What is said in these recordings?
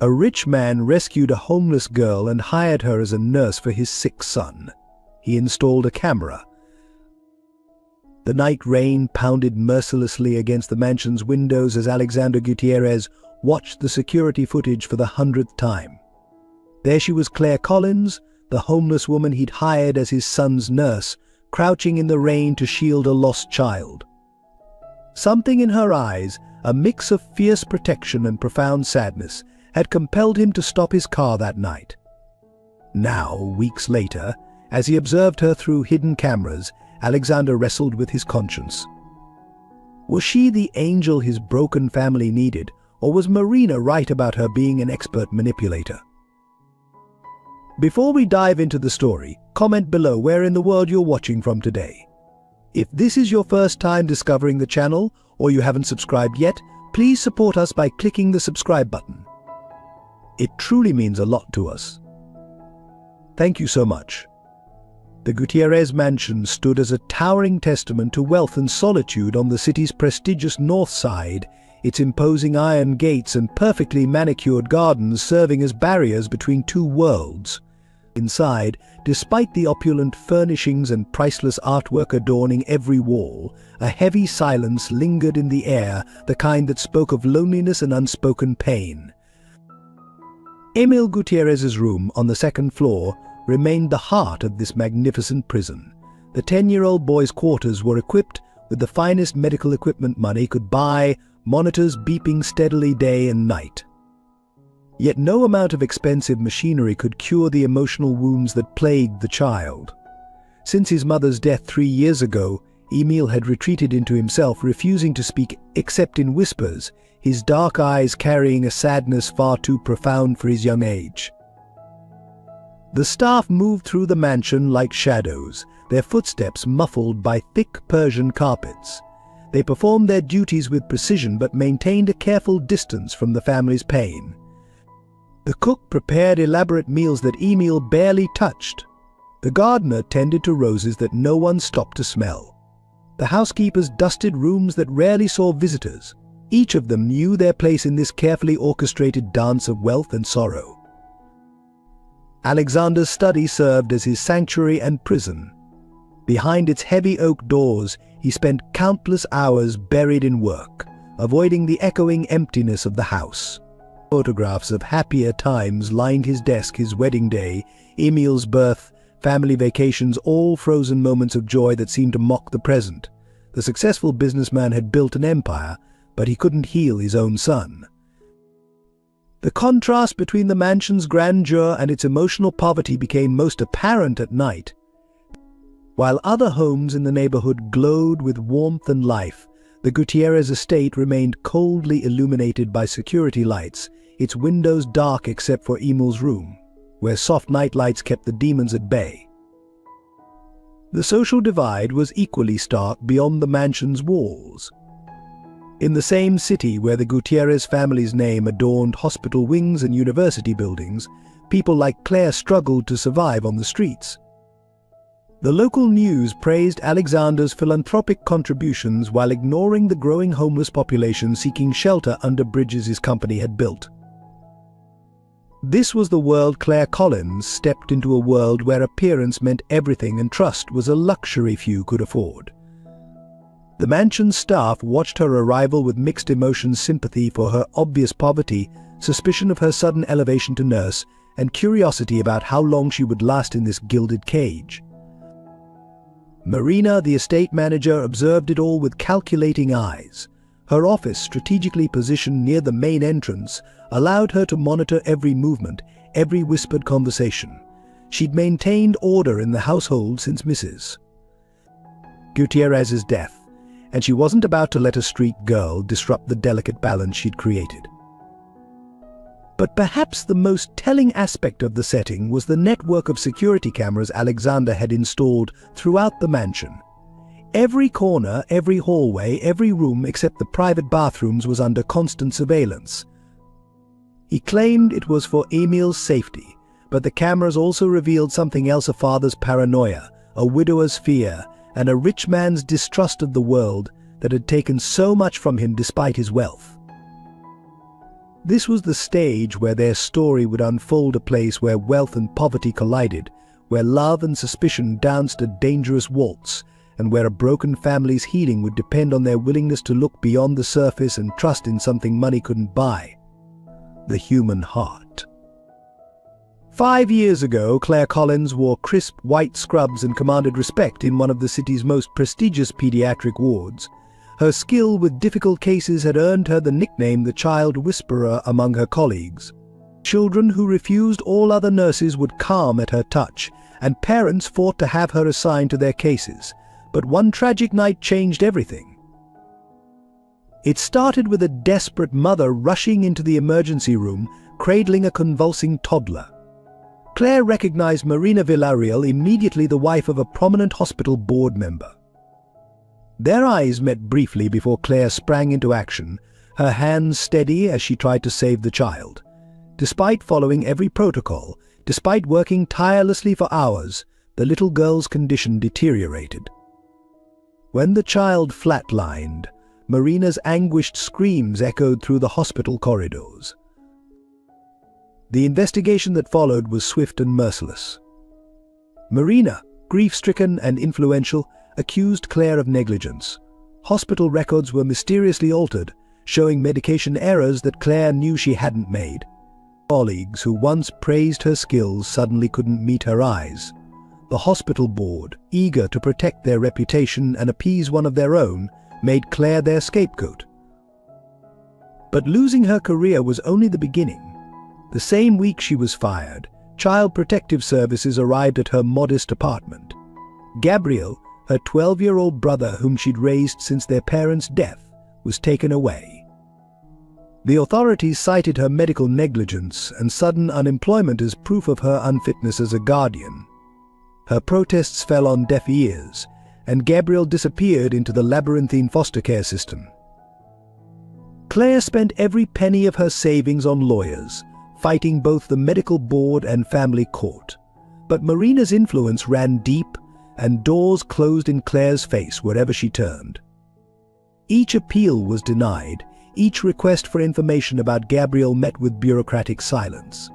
A rich man rescued a homeless girl and hired her as a nurse for his sick son. He installed a camera. The night rain pounded mercilessly against the mansion's windows as Alexander Gutierrez watched the security footage for the 100th time. There she was, Claire Collins, the homeless woman he'd hired as his son's nurse, crouching in the rain to shield a lost child. Something in her eyes, a mix of fierce protection and profound sadness, had compelled him to stop his car that night. Now, weeks later, as he observed her through hidden cameras, Alexander wrestled with his conscience. Was she the angel his broken family needed, or was Marina right about her being an expert manipulator? Before we dive into the story, comment below where in the world you're watching from today. If this is your first time discovering the channel, or you haven't subscribed yet, please support us by clicking the subscribe button. It truly means a lot to us. Thank you so much. The Gutierrez mansion stood as a towering testament to wealth and solitude on the city's prestigious north side, its imposing iron gates and perfectly manicured gardens serving as barriers between two worlds. Inside, despite the opulent furnishings and priceless artwork adorning every wall, a heavy silence lingered in the air, the kind that spoke of loneliness and unspoken pain. Emil Gutierrez's room on the second floor remained the heart of this magnificent prison. The 10-year-old boy's quarters were equipped with the finest medical equipment money could buy, monitors beeping steadily day and night. Yet no amount of expensive machinery could cure the emotional wounds that plagued the child. Since his mother's death 3 years ago, Emil had retreated into himself, refusing to speak except in whispers, his dark eyes carrying a sadness far too profound for his young age. The staff moved through the mansion like shadows, their footsteps muffled by thick Persian carpets. They performed their duties with precision but maintained a careful distance from the family's pain. The cook prepared elaborate meals that Emil barely touched. The gardener tended to roses that no one stopped to smell. The housekeepers dusted rooms that rarely saw visitors. Each of them knew their place in this carefully orchestrated dance of wealth and sorrow. Alexander's study served as his sanctuary and prison. Behind its heavy oak doors, he spent countless hours buried in work, avoiding the echoing emptiness of the house. Photographs of happier times lined his desk: his wedding day, Emil's birth, family vacations, all frozen moments of joy that seemed to mock the present. The successful businessman had built an empire, but he couldn't heal his own son. The contrast between the mansion's grandeur and its emotional poverty became most apparent at night. While other homes in the neighborhood glowed with warmth and life, the Gutierrez estate remained coldly illuminated by security lights, its windows dark except for Emil's room, where soft night lights kept the demons at bay. The social divide was equally stark beyond the mansion's walls. In the same city where the Gutierrez family's name adorned hospital wings and university buildings, people like Claire struggled to survive on the streets. The local news praised Alexander's philanthropic contributions while ignoring the growing homeless population seeking shelter under bridges his company had built. This was the world Claire Collins stepped into, a world where appearance meant everything and trust was a luxury few could afford. The mansion's staff watched her arrival with mixed emotions: sympathy for her obvious poverty, suspicion of her sudden elevation to nurse, and curiosity about how long she would last in this gilded cage. Marina, the estate manager, observed it all with calculating eyes. Her office, strategically positioned near the main entrance, allowed her to monitor every movement, every whispered conversation. She'd maintained order in the household since Mrs. Gutierrez's death, and she wasn't about to let a street girl disrupt the delicate balance she'd created. But perhaps the most telling aspect of the setting was the network of security cameras Alexander had installed throughout the mansion. Every corner, every hallway, every room except the private bathrooms was under constant surveillance. He claimed it was for Emil's safety, but the cameras also revealed something else: a father's paranoia, a widower's fear, and a rich man's distrust of the world that had taken so much from him despite his wealth. This was the stage where their story would unfold, a place where wealth and poverty collided, where love and suspicion danced a dangerous waltz, and where a broken family's healing would depend on their willingness to look beyond the surface and trust in something money couldn't buy: the human heart. 5 years ago, Claire Collins wore crisp white scrubs and commanded respect in one of the city's most prestigious pediatric wards. Her skill with difficult cases had earned her the nickname the Child Whisperer among her colleagues. Children who refused all other nurses would calm at her touch, and parents fought to have her assigned to their cases. But one tragic night changed everything. It started with a desperate mother rushing into the emergency room, cradling a convulsing toddler. Claire recognized Marina Villarreal, immediately the wife of a prominent hospital board member. Their eyes met briefly before Claire sprang into action, her hands steady as she tried to save the child. Despite following every protocol, despite working tirelessly for hours, the little girl's condition deteriorated. When the child flatlined, Marina's anguished screams echoed through the hospital corridors. The investigation that followed was swift and merciless. Marina, grief-stricken and influential, accused Claire of negligence. Hospital records were mysteriously altered, showing medication errors that Claire knew she hadn't made. Colleagues who once praised her skills suddenly couldn't meet her eyes. The hospital board, eager to protect their reputation and appease one of their own, made Claire their scapegoat. But losing her career was only the beginning. The same week she was fired, Child Protective Services arrived at her modest apartment. Gabriel, her 12-year-old brother whom she'd raised since their parents' death, was taken away. The authorities cited her medical negligence and sudden unemployment as proof of her unfitness as a guardian. Her protests fell on deaf ears, and Gabriel disappeared into the labyrinthine foster care system. Claire spent every penny of her savings on lawyers, fighting both the medical board and family court. But Marina's influence ran deep, and doors closed in Claire's face wherever she turned. Each appeal was denied, each request for information about Gabriel met with bureaucratic silence.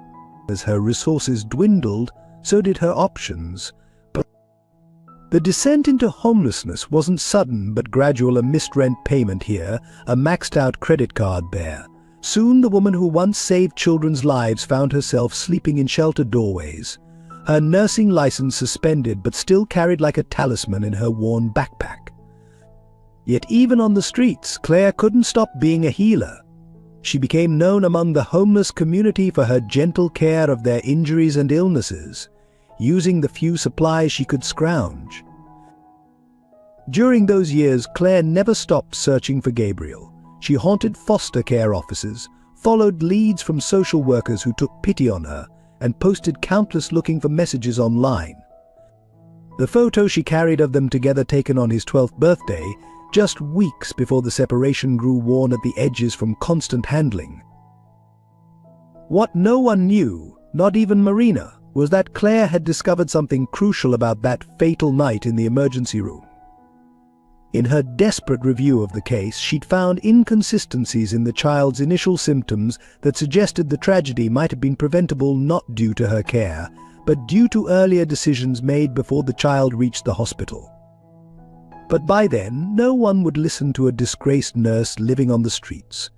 As her resources dwindled, so did her options. But the descent into homelessness wasn't sudden but gradual: a missed rent payment here, a maxed-out credit card there. Soon the woman who once saved children's lives found herself sleeping in sheltered doorways, her nursing license suspended but still carried like a talisman in her worn backpack. Yet even on the streets, Claire couldn't stop being a healer. She became known among the homeless community for her gentle care of their injuries and illnesses, using the few supplies she could scrounge. During those years, Claire never stopped searching for Gabriel. She haunted foster care offices, followed leads from social workers who took pity on her, and posted countless looking for messages online. The photo she carried of them together, taken on his 12th birthday, just weeks before the separation, grew worn at the edges from constant handling. What no one knew, not even Marina, was that Claire had discovered something crucial about that fatal night in the emergency room. In her desperate review of the case, she'd found inconsistencies in the child's initial symptoms that suggested the tragedy might have been preventable, not due to her care, but due to earlier decisions made before the child reached the hospital. But by then, no one would listen to a disgraced nurse living on the streets.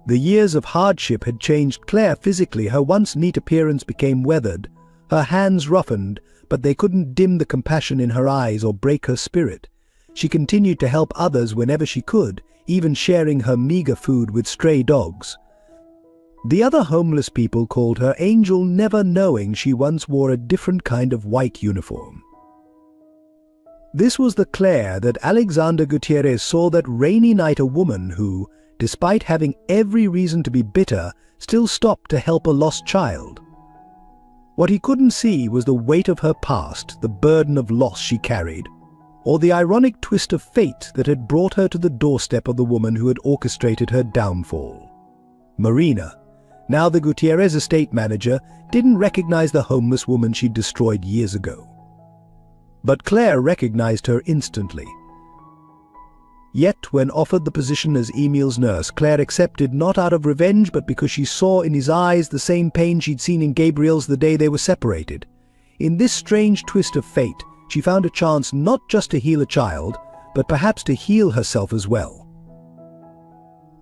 The years of hardship had changed Claire physically. Her once neat appearance became weathered, her hands roughened, but they couldn't dim the compassion in her eyes or break her spirit. She continued to help others whenever she could, even sharing her meager food with stray dogs. The other homeless people called her Angel, never knowing she once wore a different kind of white uniform. This was the Claire that Alexander Gutierrez saw that rainy night, a woman who, despite having every reason to be bitter, still stopped to help a lost child. What he couldn't see was the weight of her past, the burden of loss she carried, or the ironic twist of fate that had brought her to the doorstep of the woman who had orchestrated her downfall. Marina, now the Gutierrez estate manager, didn't recognize the homeless woman she'd destroyed years ago. But Claire recognized her instantly. Yet, when offered the position as Emil's nurse, Claire accepted not out of revenge but because she saw in his eyes the same pain she'd seen in Gabriel's the day they were separated. In this strange twist of fate, she found a chance not just to heal a child, but perhaps to heal herself as well.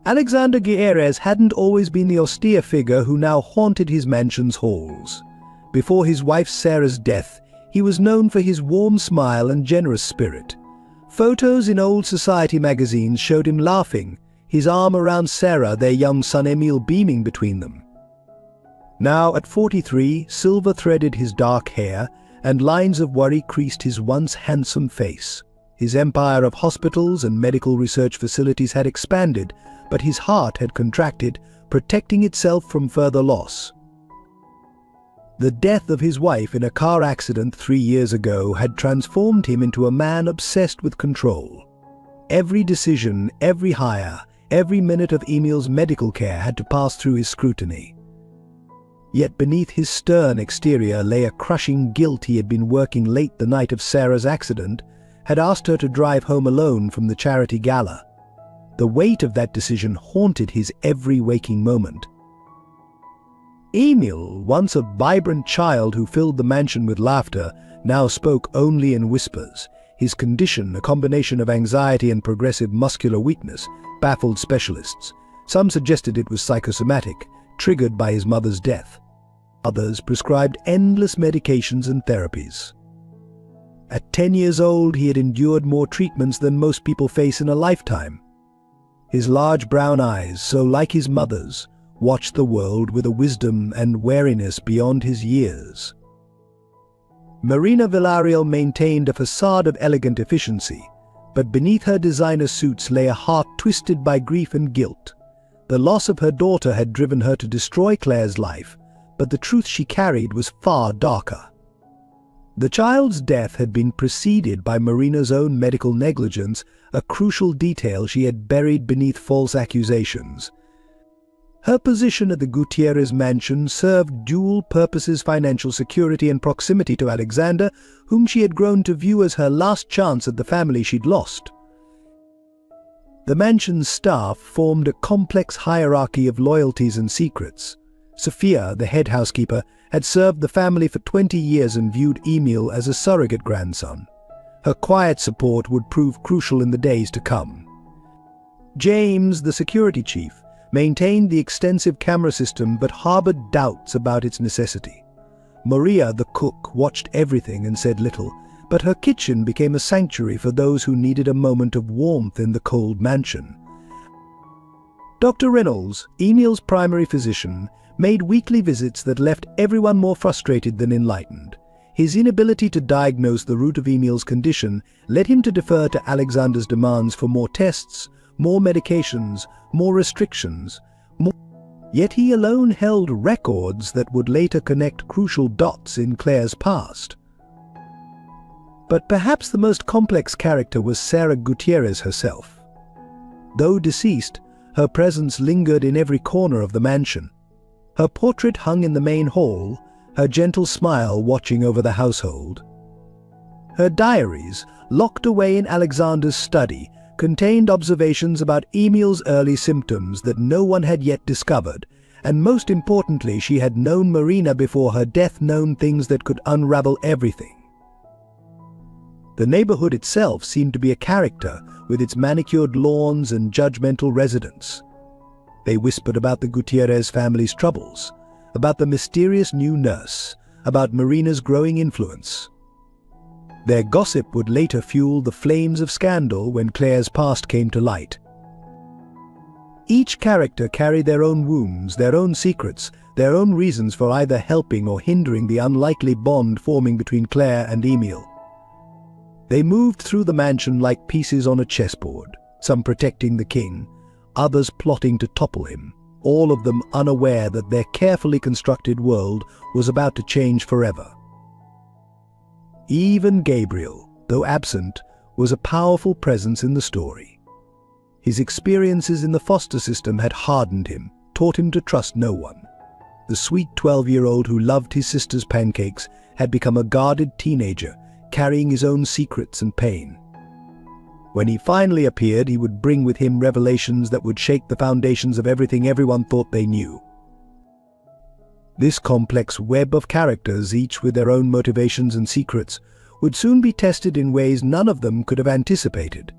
Alexander Gutierrez hadn't always been the austere figure who now haunted his mansion's halls. Before his wife Sarah's death, he was known for his warm smile and generous spirit. Photos in old society magazines showed him laughing, his arm around Sarah, their young son Emil beaming between them. Now, at 43, silver threaded his dark hair, and lines of worry creased his once handsome face. His empire of hospitals and medical research facilities had expanded, but his heart had contracted, protecting itself from further loss. The death of his wife in a car accident 3 years ago had transformed him into a man obsessed with control. Every decision, every hire, every minute of Emil's medical care had to pass through his scrutiny. Yet beneath his stern exterior lay a crushing guilt. He had been working late the night of Sarah's accident, had asked her to drive home alone from the charity gala. The weight of that decision haunted his every waking moment. Emil, once a vibrant child who filled the mansion with laughter, now spoke only in whispers. His condition, a combination of anxiety and progressive muscular weakness, baffled specialists. Some suggested it was psychosomatic, triggered by his mother's death. Others prescribed endless medications and therapies. At 10 years old, he had endured more treatments than most people face in a lifetime. His large brown eyes, so like his mother's, watched the world with a wisdom and wariness beyond his years. Marina Villarreal maintained a facade of elegant efficiency, but beneath her designer suits lay a heart twisted by grief and guilt. The loss of her daughter had driven her to destroy Claire's life, but the truth she carried was far darker. The child's death had been preceded by Marina's own medical negligence, a crucial detail she had buried beneath false accusations. Her position at the Gutierrez mansion served dual purposes: financial security and proximity to Alexander, whom she had grown to view as her last chance at the family she'd lost. The mansion's staff formed a complex hierarchy of loyalties and secrets. Sophia, the head housekeeper, had served the family for 20 years and viewed Emil as a surrogate grandson. Her quiet support would prove crucial in the days to come. James, the security chief, maintained the extensive camera system but harbored doubts about its necessity. Maria, the cook, watched everything and said little, but her kitchen became a sanctuary for those who needed a moment of warmth in the cold mansion. Dr. Reynolds, Emil's primary physician, made weekly visits that left everyone more frustrated than enlightened. His inability to diagnose the root of Emil's condition led him to defer to Alexander's demands for more tests, more medications, more restrictions. Yet he alone held records that would later connect crucial dots in Claire's past. But perhaps the most complex character was Sarah Gutierrez herself. Though deceased, her presence lingered in every corner of the mansion. Her portrait hung in the main hall, her gentle smile watching over the household. Her diaries, locked away in Alexander's study, contained observations about Emil's early symptoms that no one had yet discovered, and most importantly, she had known Marina before her death, known things that could unravel everything. The neighborhood itself seemed to be a character, with its manicured lawns and judgmental residents. They whispered about the Gutierrez family's troubles, about the mysterious new nurse, about Marina's growing influence. Their gossip would later fuel the flames of scandal when Claire's past came to light. Each character carried their own wounds, their own secrets, their own reasons for either helping or hindering the unlikely bond forming between Claire and Emil. They moved through the mansion like pieces on a chessboard, some protecting the king, others plotting to topple him, all of them unaware that their carefully constructed world was about to change forever. Even Gabriel, though absent, was a powerful presence in the story. His experiences in the foster system had hardened him, taught him to trust no one. The sweet 12-year-old who loved his sister's pancakes had become a guarded teenager, carrying his own secrets and pain. When he finally appeared, he would bring with him revelations that would shake the foundations of everything everyone thought they knew. This complex web of characters, each with their own motivations and secrets, would soon be tested in ways none of them could have anticipated.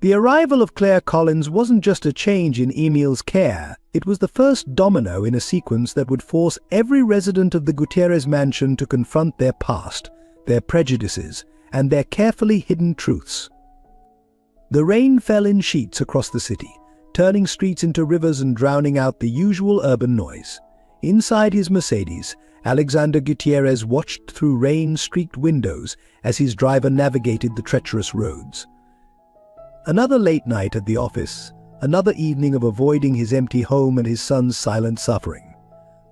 The arrival of Claire Collins wasn't just a change in Emil's care, it was the first domino in a sequence that would force every resident of the Gutierrez mansion to confront their past, their prejudices, and their carefully hidden truths. The rain fell in sheets across the city, turning streets into rivers and drowning out the usual urban noise. Inside his Mercedes, Alexander Gutierrez watched through rain-streaked windows as his driver navigated the treacherous roads. Another late night at the office, another evening of avoiding his empty home and his son's silent suffering.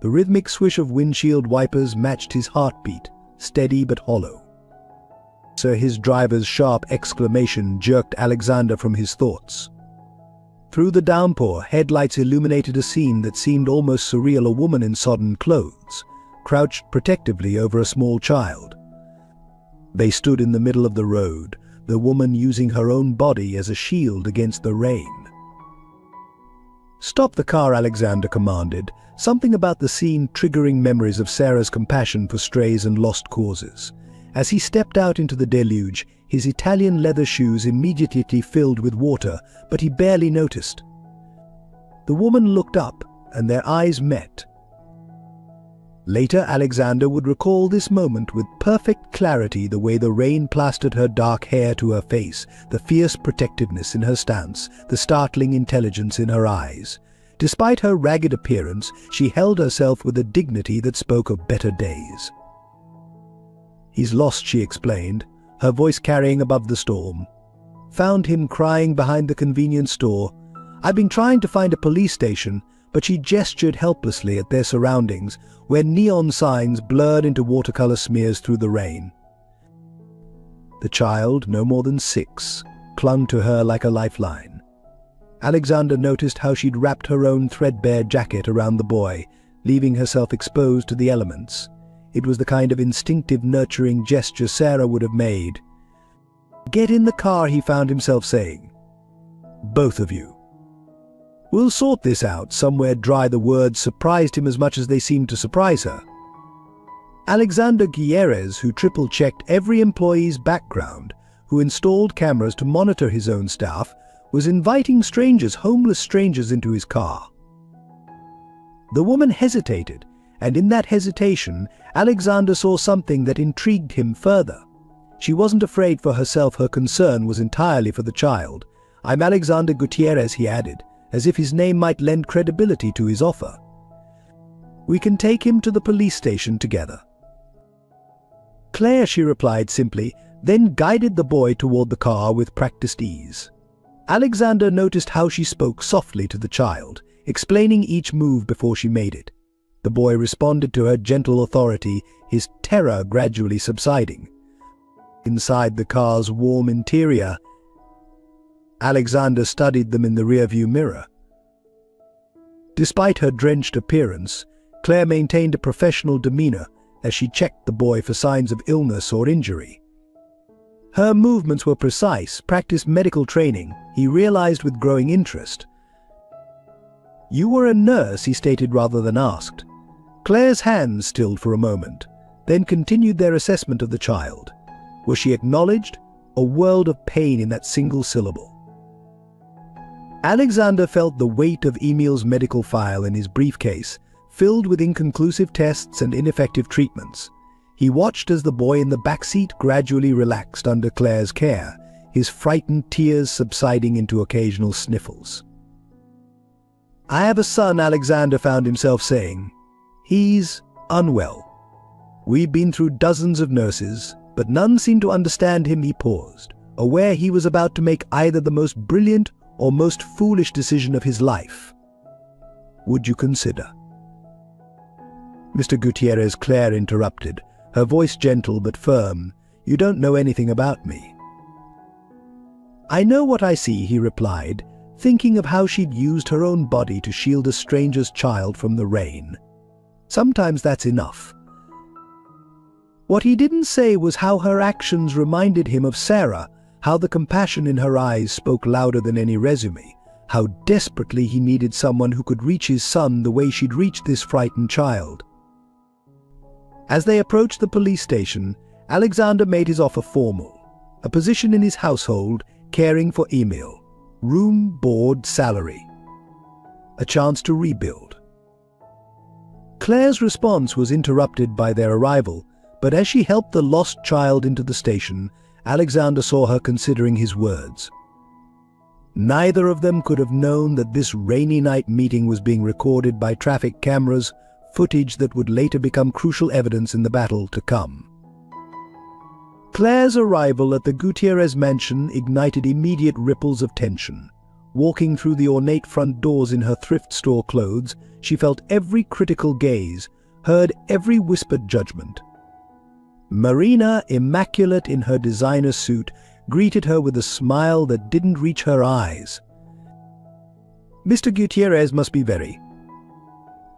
The rhythmic swish of windshield wipers matched his heartbeat, steady but hollow. His driver's sharp exclamation jerked Alexander from his thoughts. Through the downpour, headlights illuminated a scene that seemed almost surreal: a woman in sodden clothes, crouched protectively over a small child. They stood in the middle of the road, the woman using her own body as a shield against the rain. "Stop the car," Alexander commanded, something about the scene triggering memories of Sarah's compassion for strays and lost causes. As he stepped out into the deluge, his Italian leather shoes immediately filled with water, but he barely noticed. The woman looked up, and their eyes met. Later, Alexander would recall this moment with perfect clarity: the way the rain plastered her dark hair to her face, the fierce protectiveness in her stance, the startling intelligence in her eyes. Despite her ragged appearance, she held herself with a dignity that spoke of better days. "He's lost," she explained, her voice carrying above the storm. "Found him crying behind the convenience store. I've been trying to find a police station," but she gestured helplessly at their surroundings, where neon signs blurred into watercolor smears through the rain. The child, no more than 6, clung to her like a lifeline. Alexander noticed how she'd wrapped her own threadbare jacket around the boy, leaving herself exposed to the elements. It was the kind of instinctive, nurturing gesture Sarah would have made. "Get in the car," he found himself saying. "Both of you. We'll sort this out somewhere dry." The words surprised him as much as they seemed to surprise her. Alexander Gutierrez, who triple-checked every employee's background, who installed cameras to monitor his own staff, was inviting strangers, homeless strangers, into his car. The woman hesitated, and in that hesitation, Alexander saw something that intrigued him further. She wasn't afraid for herself, her concern was entirely for the child. "I'm Alexander Gutierrez," he added, as if his name might lend credibility to his offer. "We can take him to the police station together." "Claire," she replied simply, then guided the boy toward the car with practiced ease. Alexander noticed how she spoke softly to the child, explaining each move before she made it. The boy responded to her gentle authority, his terror gradually subsiding. Inside the car's warm interior, Alexander studied them in the rearview mirror. Despite her drenched appearance, Claire maintained a professional demeanor as she checked the boy for signs of illness or injury. Her movements were precise, practiced medical training, he realized with growing interest. "You were a nurse," he stated rather than asked. Claire's hands stilled for a moment, then continued their assessment of the child. Was she acknowledged? A world of pain in that single syllable. Alexander felt the weight of Emil's medical file in his briefcase, filled with inconclusive tests and ineffective treatments. He watched as the boy in the backseat gradually relaxed under Claire's care, his frightened tears subsiding into occasional sniffles. "I have a son," Alexander found himself saying. "He's unwell. We've been through dozens of nurses, but none seemed to understand him." He paused, aware he was about to make either the most brilliant or most foolish decision of his life. "Would you consider?" "Mr. Gutierrez," Claire interrupted, her voice gentle but firm, "you don't know anything about me." "I know what I see," he replied, thinking of how she'd used her own body to shield a stranger's child from the rain. Sometimes that's enough. What he didn't say was how her actions reminded him of Sarah, how the compassion in her eyes spoke louder than any resume, how desperately he needed someone who could reach his son the way she'd reached this frightened child. As they approached the police station, Alexander made his offer formal: a position in his household, caring for Emil, room, board, salary, a chance to rebuild. Claire's response was interrupted by their arrival, but as she helped the lost child into the station, Alexander saw her considering his words. Neither of them could have known that this rainy night meeting was being recorded by traffic cameras, footage that would later become crucial evidence in the battle to come. Claire's arrival at the Gutierrez mansion ignited immediate ripples of tension. Walking through the ornate front doors in her thrift store clothes, she felt every critical gaze, heard every whispered judgment. Marina, immaculate in her designer suit, greeted her with a smile that didn't reach her eyes. "Mr. Gutierrez must be very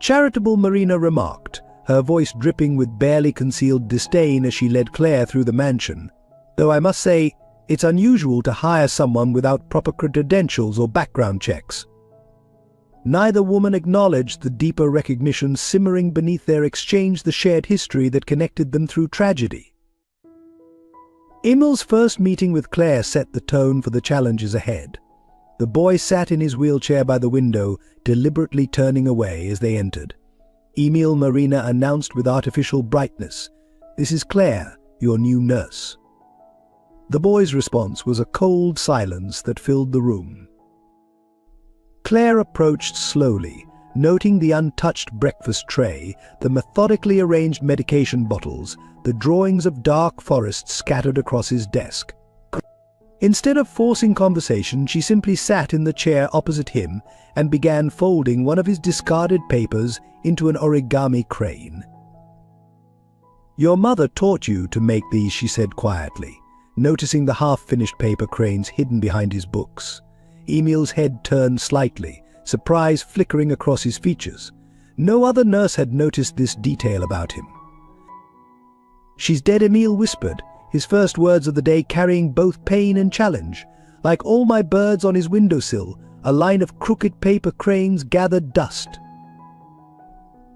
charitable," Marina remarked, her voice dripping with barely concealed disdain as she led Claire through the mansion. "Though I must say, it's unusual to hire someone without proper credentials or background checks." Neither woman acknowledged the deeper recognition simmering beneath their exchange, the shared history that connected them through tragedy. Emil's first meeting with Claire set the tone for the challenges ahead. The boy sat in his wheelchair by the window, deliberately turning away as they entered. Emil, Marina announced with artificial brightness, "This is Claire, your new nurse." The boy's response was a cold silence that filled the room. Claire approached slowly, noting the untouched breakfast tray, the methodically arranged medication bottles, the drawings of dark forests scattered across his desk. Instead of forcing conversation, she simply sat in the chair opposite him and began folding one of his discarded papers into an origami crane. "Your mother taught you to make these," she said quietly, noticing the half-finished paper cranes hidden behind his books. Emil's head turned slightly, surprise flickering across his features. No other nurse had noticed this detail about him. "She's dead," Emil whispered, his first words of the day carrying both pain and challenge. "Like all my birds on his windowsill, a line of crooked paper cranes gathered dust."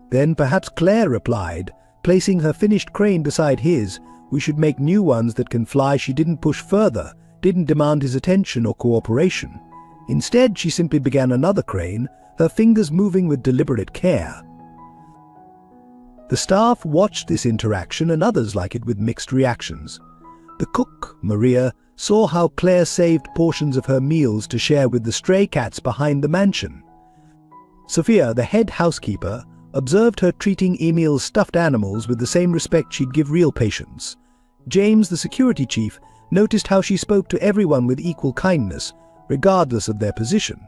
"Then perhaps," Claire replied, placing her finished crane beside his, "we should make new ones that can fly." She didn't push further, didn't demand his attention or cooperation. Instead, she simply began another crane, her fingers moving with deliberate care. The staff watched this interaction and others like it with mixed reactions. The cook, Maria, saw how Claire saved portions of her meals to share with the stray cats behind the mansion. Sophia, the head housekeeper, observed her treating Emil's stuffed animals with the same respect she'd give real patients. James, the security chief, noticed how she spoke to everyone with equal kindness, regardless of their position.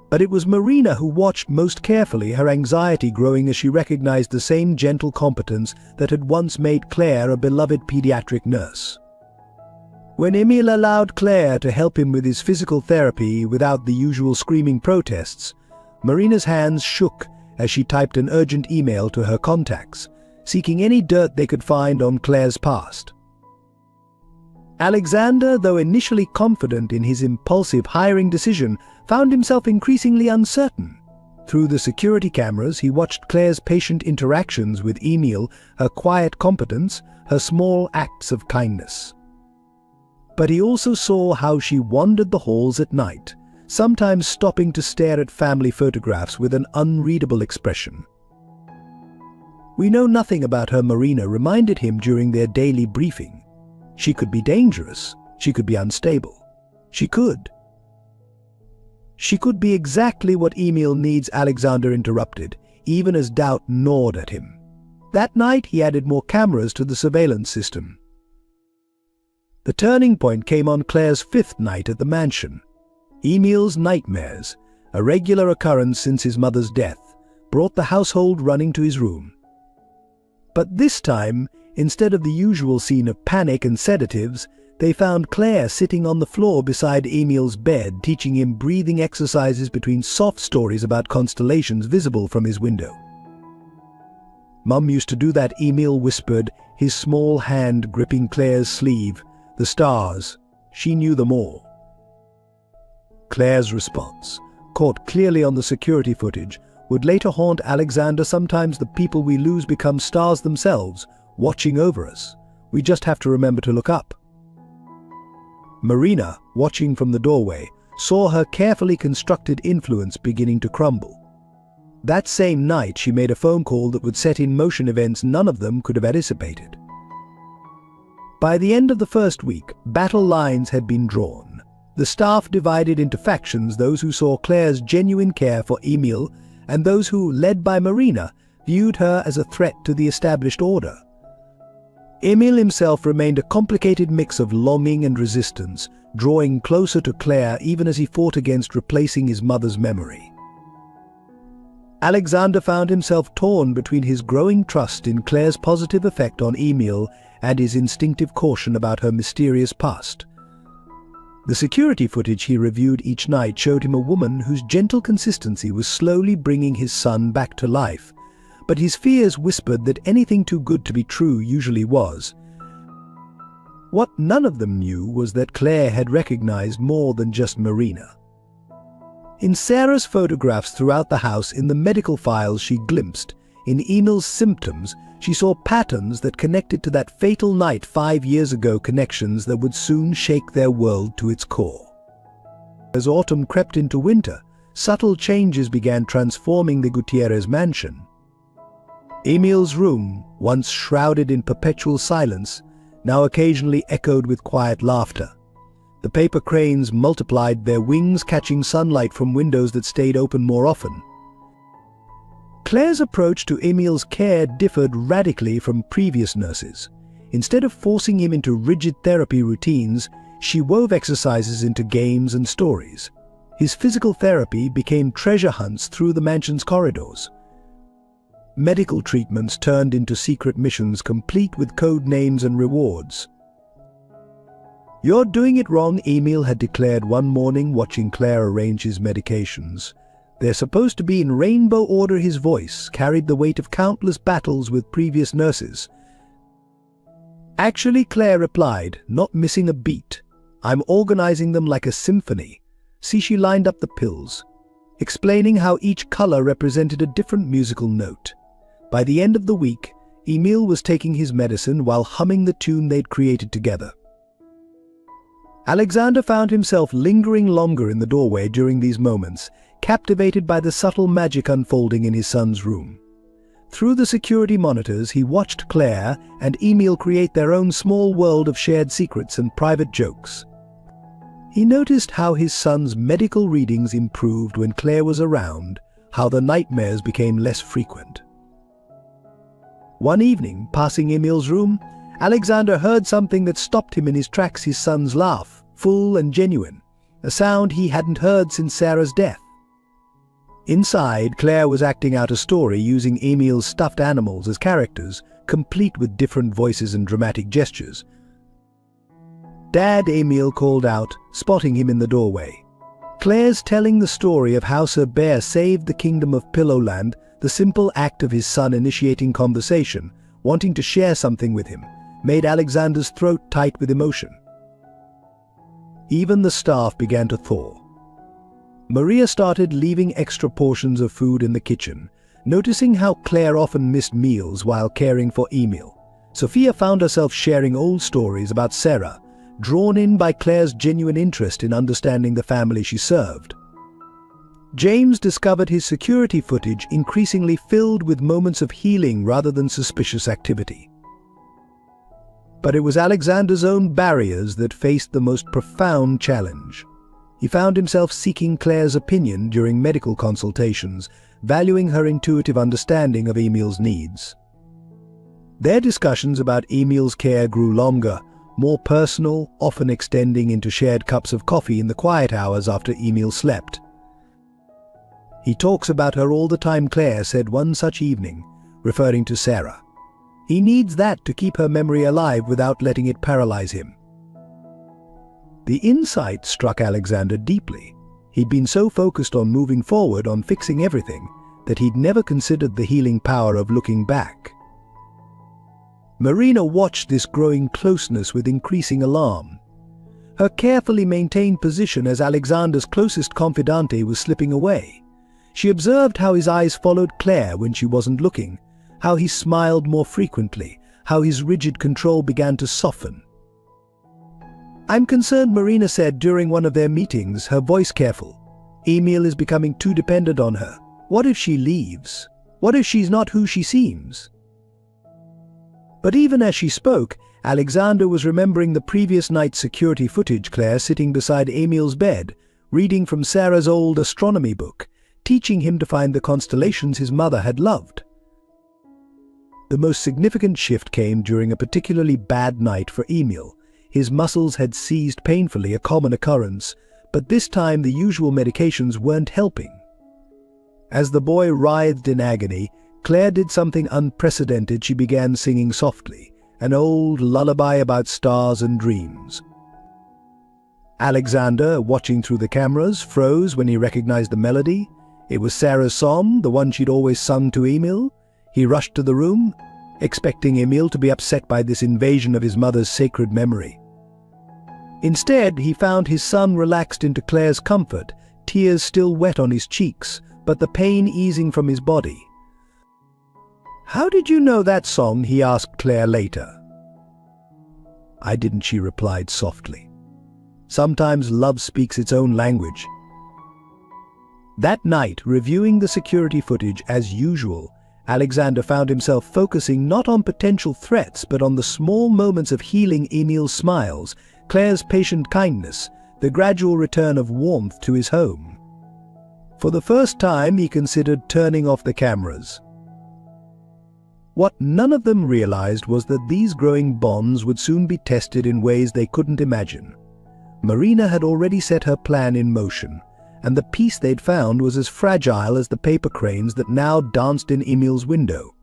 But it was Marina who watched most carefully, her anxiety growing as she recognized the same gentle competence that had once made Claire a beloved pediatric nurse. When Emil allowed Claire to help him with his physical therapy without the usual screaming protests, Marina's hands shook as she typed an urgent email to her contacts, seeking any dirt they could find on Claire's past. Alexander, though initially confident in his impulsive hiring decision, found himself increasingly uncertain. Through the security cameras, he watched Claire's patient interactions with Emil, her quiet competence, her small acts of kindness. But he also saw how she wandered the halls at night, sometimes stopping to stare at family photographs with an unreadable expression. "We know nothing about her," Marina reminded him during their daily briefing. "She could be dangerous. She could be unstable. She could be exactly what Emil needs," Alexander interrupted, even as doubt gnawed at him. That night he added more cameras to the surveillance system. The turning point came on Claire's fifth night at the mansion. Emil's nightmares, a regular occurrence since his mother's death, brought the household running to his room. But this time, instead of the usual scene of panic and sedatives, they found Claire sitting on the floor beside Emil's bed, teaching him breathing exercises between soft stories about constellations visible from his window. "Mum used to do that," Emil whispered, his small hand gripping Claire's sleeve, The stars, she knew them all. Claire's response, caught clearly on the security footage, would later haunt Alexander. Sometimes the people we lose become stars themselves, watching over us. We just have to remember to look up. Marina, watching from the doorway, saw her carefully constructed influence beginning to crumble. That same night, she made a phone call that would set in motion events none of them could have anticipated. By the end of the first week, battle lines had been drawn. The staff divided into factions, those who saw Claire's genuine care for Emil and those who, led by Marina, viewed her as a threat to the established order. Emil himself remained a complicated mix of longing and resistance, drawing closer to Claire even as he fought against replacing his mother's memory. Alexander found himself torn between his growing trust in Claire's positive effect on Emil and his instinctive caution about her mysterious past. The security footage he reviewed each night showed him a woman whose gentle consistency was slowly bringing his son back to life, but his fears whispered that anything too good to be true usually was. What none of them knew was that Claire had recognized more than just Marina. In Sarah's photographs throughout the house, in the medical files she glimpsed, in Emil's symptoms, she saw patterns that connected to that fatal night 5 years ago, connections that would soon shake their world to its core. As autumn crept into winter, subtle changes began transforming the Gutierrez mansion. Emil's room, once shrouded in perpetual silence, now occasionally echoed with quiet laughter. The paper cranes multiplied their wings, catching sunlight from windows that stayed open more often. Claire's approach to Emil's care differed radically from previous nurses. Instead of forcing him into rigid therapy routines, she wove exercises into games and stories. His physical therapy became treasure hunts through the mansion's corridors. Medical treatments turned into secret missions, complete with code names and rewards. "You're doing it wrong," Emil had declared one morning, watching Claire arrange his medications. "They're supposed to be in rainbow order." His voice carried the weight of countless battles with previous nurses. "Actually," Claire replied, not missing a beat, "I'm organizing them like a symphony." See, she lined up the pills, explaining how each color represented a different musical note. By the end of the week, Emil was taking his medicine while humming the tune they'd created together. Alexander found himself lingering longer in the doorway during these moments, captivated by the subtle magic unfolding in his son's room. Through the security monitors, he watched Claire and Emil create their own small world of shared secrets and private jokes. He noticed how his son's medical readings improved when Claire was around, how the nightmares became less frequent. One evening, passing Emil's room, Alexander heard something that stopped him in his tracks: his son's laugh, full and genuine, a sound he hadn't heard since Sarah's death. Inside, Claire was acting out a story using Emil's stuffed animals as characters, complete with different voices and dramatic gestures. "Dad," Emil called out, spotting him in the doorway. Claire's telling the story of how Sir Bear saved the kingdom of Pillowland, the simple act of his son initiating conversation, wanting to share something with him, made Alexander's throat tight with emotion. Even the staff began to thaw. Maria started leaving extra portions of food in the kitchen, noticing how Claire often missed meals while caring for Emil. Sophia found herself sharing old stories about Sarah, drawn in by Claire's genuine interest in understanding the family she served. James discovered his security footage increasingly filled with moments of healing rather than suspicious activity. But it was Alexander's own barriers that faced the most profound challenge. He found himself seeking Claire's opinion during medical consultations, valuing her intuitive understanding of Emil's needs. Their discussions about Emil's care grew longer, more personal, often extending into shared cups of coffee in the quiet hours after Emil slept. "He talks about her all the time," Claire said one such evening, referring to Sarah. "He needs that to keep her memory alive without letting it paralyze him." The insight struck Alexander deeply. He'd been so focused on moving forward, on fixing everything, that he'd never considered the healing power of looking back. Marina watched this growing closeness with increasing alarm. Her carefully maintained position as Alexander's closest confidante was slipping away. She observed how his eyes followed Claire when she wasn't looking, how he smiled more frequently, how his rigid control began to soften. "I'm concerned," Marina said during one of their meetings, her voice careful. "Emil is becoming too dependent on her. What if she leaves? What if she's not who she seems?" But even as she spoke, Alexander was remembering the previous night's security footage. Claire sitting beside Emil's bed, reading from Sarah's old astronomy book, teaching him to find the constellations his mother had loved. The most significant shift came during a particularly bad night for Emil. His muscles had seized painfully, a common occurrence, but this time the usual medications weren't helping. As the boy writhed in agony, Claire did something unprecedented. She began singing softly, an old lullaby about stars and dreams. Alexander, watching through the cameras, froze when he recognized the melody. It was Sarah's song, the one she'd always sung to Emil. He rushed to the room, expecting Emil to be upset by this invasion of his mother's sacred memory. Instead, he found his son relaxed into Claire's comfort, tears still wet on his cheeks, but the pain easing from his body. "How did you know that song?" he asked Claire later. "I didn't," she replied softly. "Sometimes love speaks its own language." That night, reviewing the security footage as usual, Alexander found himself focusing not on potential threats but on the small moments of healing: Emil's smiles, Claire's patient kindness, the gradual return of warmth to his home. For the first time, he considered turning off the cameras. What none of them realized was that these growing bonds would soon be tested in ways they couldn't imagine. Marina had already set her plan in motion, and the piece they'd found was as fragile as the paper cranes that now danced in Emil's window.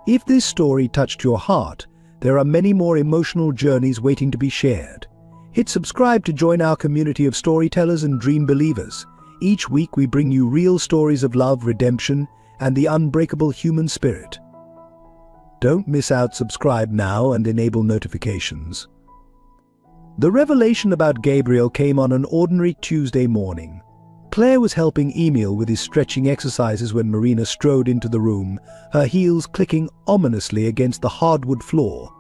If this story touched your heart, there are many more emotional journeys waiting to be shared. Hit subscribe to join our community of storytellers and dream believers. Each week we bring you real stories of love, redemption, and the unbreakable human spirit. Don't miss out. Subscribe now and enable notifications. The revelation about Gabriel came on an ordinary Tuesday morning. Claire was helping Emil with his stretching exercises when Marina strode into the room, her heels clicking ominously against the hardwood floor.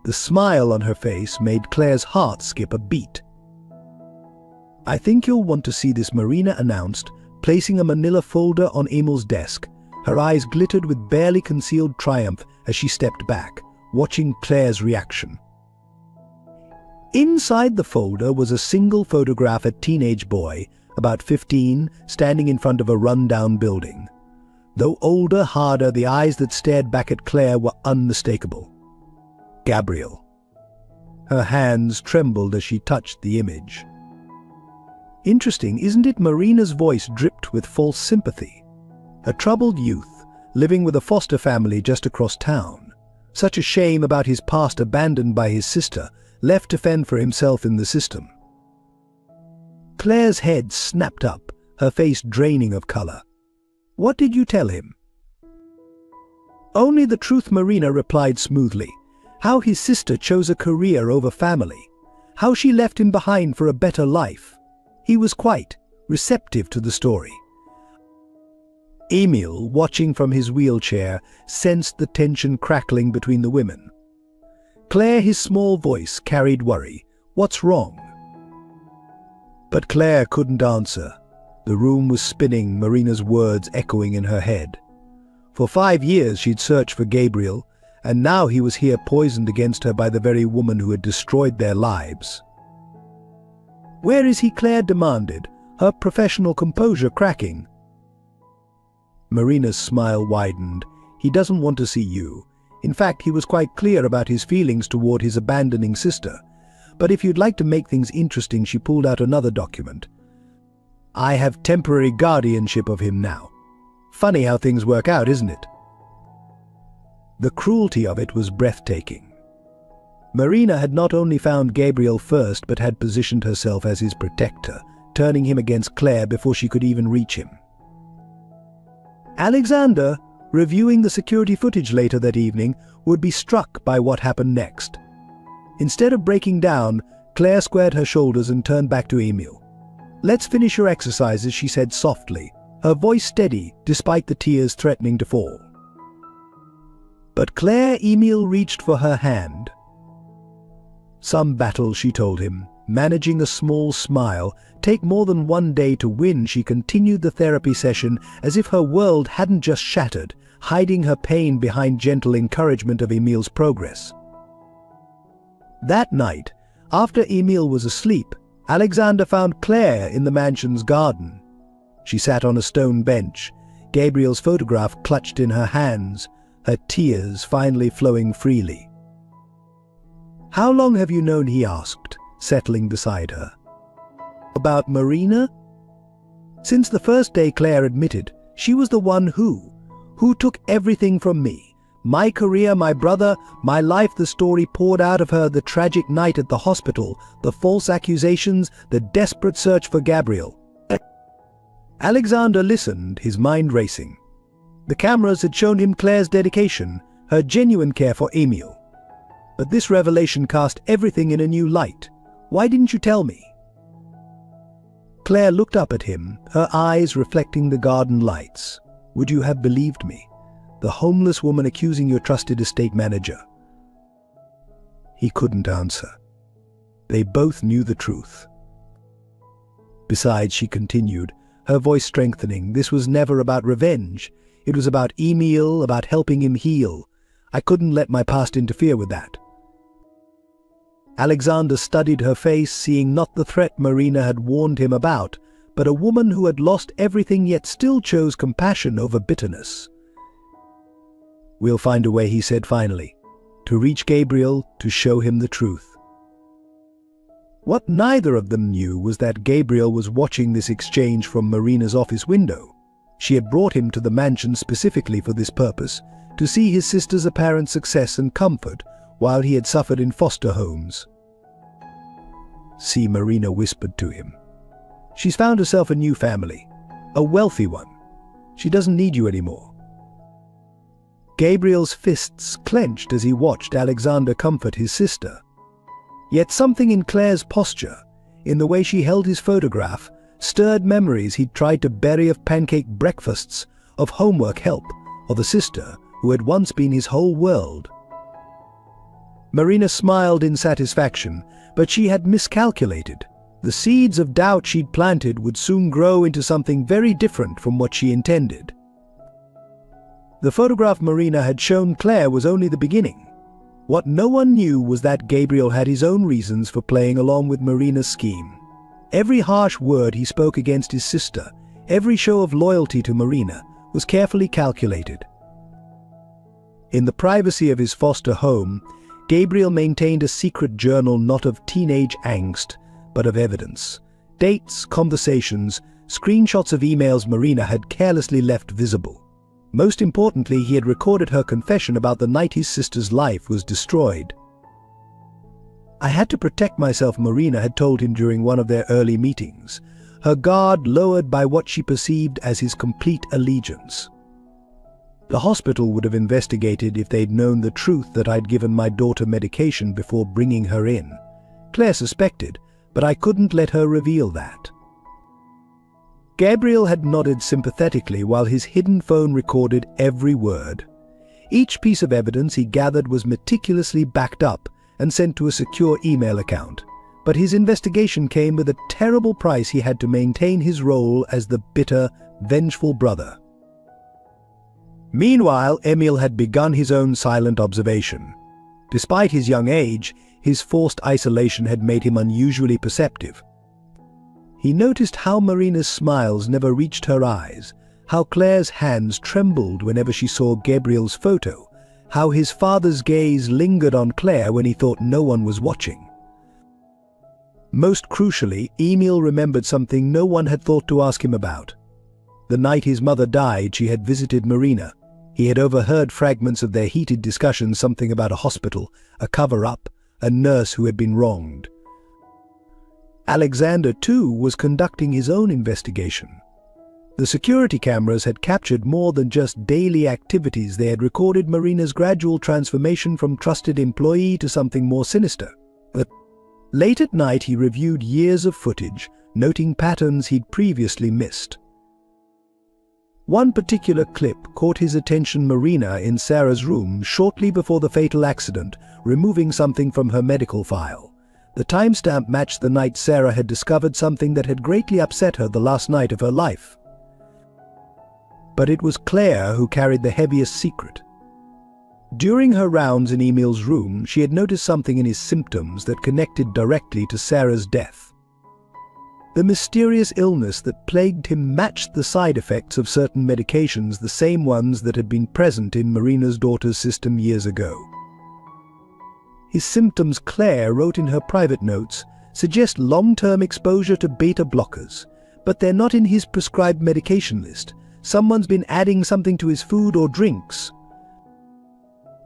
The smile on her face made Claire's heart skip a beat. "I think you'll want to see this," Marina announced, placing a manila folder on Emil's desk. Her eyes glittered with barely concealed triumph as she stepped back, watching Claire's reaction. Inside the folder was a single photograph of a teenage boy, about 15, standing in front of a run-down building. Though older, harder, the eyes that stared back at Claire were unmistakable. Gabriel. Her hands trembled as she touched the image. "Interesting, isn't it?" Marina's voice dripped with false sympathy. A troubled youth, living with a foster family just across town. Such a shame about his past, abandoned by his sister, left to fend for himself in the system. Claire's head snapped up, her face draining of color. "What did you tell him?" "Only the truth," Marina replied smoothly. "How his sister chose a career over family. How she left him behind for a better life." He was quite receptive to the story. Emil, watching from his wheelchair, sensed the tension crackling between the women. Claire, his small voice carried worry. "What's wrong?" But Claire couldn't answer. The room was spinning, Marina's words echoing in her head. For 5 years she'd searched for Gabriel, and now he was here, poisoned against her by the very woman who had destroyed their lives. "Where is he?" Claire demanded, her professional composure cracking. Marina's smile widened. "He doesn't want to see you. In fact, he was quite clear about his feelings toward his abandoning sister. But if you'd like to make things interesting," she pulled out another document. "I have temporary guardianship of him now. Funny how things work out, isn't it?" The cruelty of it was breathtaking. Marina had not only found Gabriel first, but had positioned herself as his protector, turning him against Claire before she could even reach him. "Alexander, reviewing the security footage later that evening, would be struck by what happened next. Instead of breaking down, Claire squared her shoulders and turned back to Emil. "Let's finish your exercises," she said softly, her voice steady despite the tears threatening to fall. But Emil reached for her hand. "Some battle," she told him, managing a small smile. Take more than one day to win, she continued the therapy session as if her world hadn't just shattered, hiding her pain behind gentle encouragement of Emil's progress. That night, after Emil was asleep, Alexander found Claire in the mansion's garden. She sat on a stone bench, Gabriel's photograph clutched in her hands, her tears finally flowing freely. "How long have you known?" he asked, settling beside her. "About Marina?" "Since the first day," Claire admitted. "She was the one who took everything from me. My career, my brother, my life." The story poured out of her: the tragic night at the hospital, the false accusations, the desperate search for Gabriel. Alexander listened, his mind racing. The cameras had shown him Claire's dedication, her genuine care for Emil. But this revelation cast everything in a new light. "Why didn't you tell me?" Claire looked up at him, her eyes reflecting the garden lights. "Would you have believed me? The homeless woman accusing your trusted estate manager?" He couldn't answer. They both knew the truth. "Besides," she continued, her voice strengthening, "this was never about revenge. It was about Emil, about helping him heal. I couldn't let my past interfere with that." Alexander studied her face, seeing not the threat Marina had warned him about, but a woman who had lost everything yet still chose compassion over bitterness. "We'll find a way," he said finally, "to reach Gabriel, to show him the truth." What neither of them knew was that Gabriel was watching this exchange from Marina's office window. She had brought him to the mansion specifically for this purpose, to see his sister's apparent success and comfort while he had suffered in foster homes. "See," Marina whispered to him. "She's found herself a new family, a wealthy one. She doesn't need you anymore." Gabriel's fists clenched as he watched Alexander comfort his sister. Yet something in Claire's posture, in the way she held his photograph, stirred memories he'd tried to bury of pancake breakfasts, of homework help, of the sister who had once been his whole world. Marina smiled in satisfaction, but she had miscalculated. The seeds of doubt she'd planted would soon grow into something very different from what she intended. The photograph Marina had shown Claire was only the beginning. What no one knew was that Gabriel had his own reasons for playing along with Marina's scheme. Every harsh word he spoke against his sister, every show of loyalty to Marina, was carefully calculated. In the privacy of his foster home, Gabriel maintained a secret journal not of teenage angst, but of evidence. Dates, conversations, screenshots of emails Marina had carelessly left visible. Most importantly, he had recorded her confession about the night his sister's life was destroyed. "I had to protect myself," Marina had told him during one of their early meetings, her guard lowered by what she perceived as his complete allegiance. "The hospital would have investigated if they'd known the truth that I'd given my daughter medication before bringing her in. Claire suspected, but I couldn't let her reveal that." Gabriel had nodded sympathetically while his hidden phone recorded every word. Each piece of evidence he gathered was meticulously backed up and sent to a secure email account. But his investigation came with a terrible price: he had to maintain his role as the bitter, vengeful brother. Meanwhile, Emil had begun his own silent observation. Despite his young age, his forced isolation had made him unusually perceptive. He noticed how Marina's smiles never reached her eyes, how Claire's hands trembled whenever she saw Gabriel's photo, how his father's gaze lingered on Claire when he thought no one was watching. Most crucially, Emil remembered something no one had thought to ask him about. The night his mother died, she had visited Marina. He had overheard fragments of their heated discussions, something about a hospital, a cover-up, a nurse who had been wronged. Alexander, too, was conducting his own investigation. The security cameras had captured more than just daily activities. They had recorded Marina's gradual transformation from trusted employee to something more sinister. But late at night, he reviewed years of footage, noting patterns he'd previously missed. One particular clip caught his attention: Marina in Sarah's room shortly before the fatal accident, removing something from her medical file. The timestamp matched the night Sarah had discovered something that had greatly upset her the last night of her life. But it was Claire who carried the heaviest secret. During her rounds in Emil's room, she had noticed something in his symptoms that connected directly to Sarah's death. The mysterious illness that plagued him matched the side effects of certain medications, the same ones that had been present in Marina's daughter's system years ago. His symptoms, Claire wrote in her private notes, suggest long-term exposure to beta blockers, but they're not in his prescribed medication list. Someone's been adding something to his food or drinks.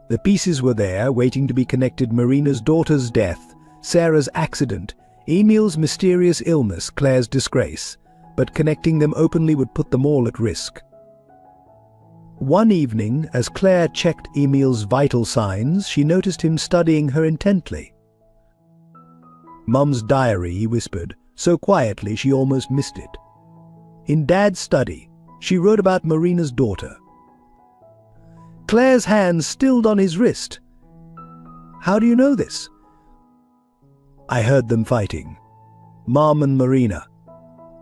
The pieces were there, waiting to be connected: Marina's daughter's death, Sarah's accident, Emil's mysterious illness, Claire's disgrace, but connecting them openly would put them all at risk. One evening, as Claire checked Emil's vital signs, she noticed him studying her intently. "Mum's diary," he whispered, so quietly she almost missed it. In Dad's study, she wrote about Marina's daughter. Claire's hands stilled on his wrist. "How do you know this?" "I heard them fighting. Mom and Marina."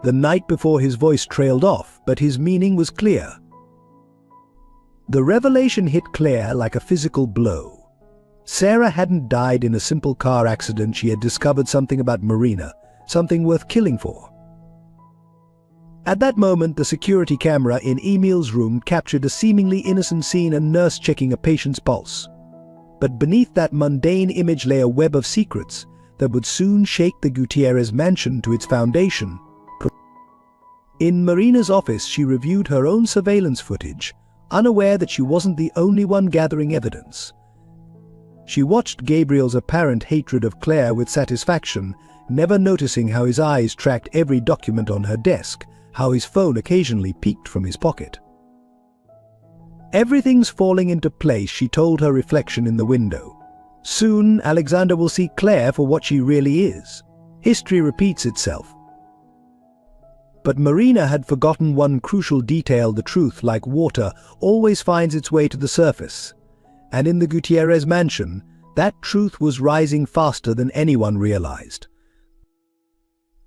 The night before, his voice trailed off, but his meaning was clear. The revelation hit Claire like a physical blow. Sarah hadn't died in a simple car accident. She had discovered something about Marina, something worth killing for. At that moment, the security camera in Emil's room captured a seemingly innocent scene: a nurse checking a patient's pulse. But beneath that mundane image lay a web of secrets that would soon shake the Gutierrez mansion to its foundation. In Marina's office, she reviewed her own surveillance footage, unaware that she wasn't the only one gathering evidence. She watched Gabriel's apparent hatred of Claire with satisfaction, never noticing how his eyes tracked every document on her desk, how his phone occasionally peeked from his pocket. "Everything's falling into place," she told her reflection in the window. "Soon, Alexander will see Claire for what she really is. History repeats itself." But Marina had forgotten one crucial detail: the truth, like water, always finds its way to the surface. And in the Gutierrez mansion, that truth was rising faster than anyone realized.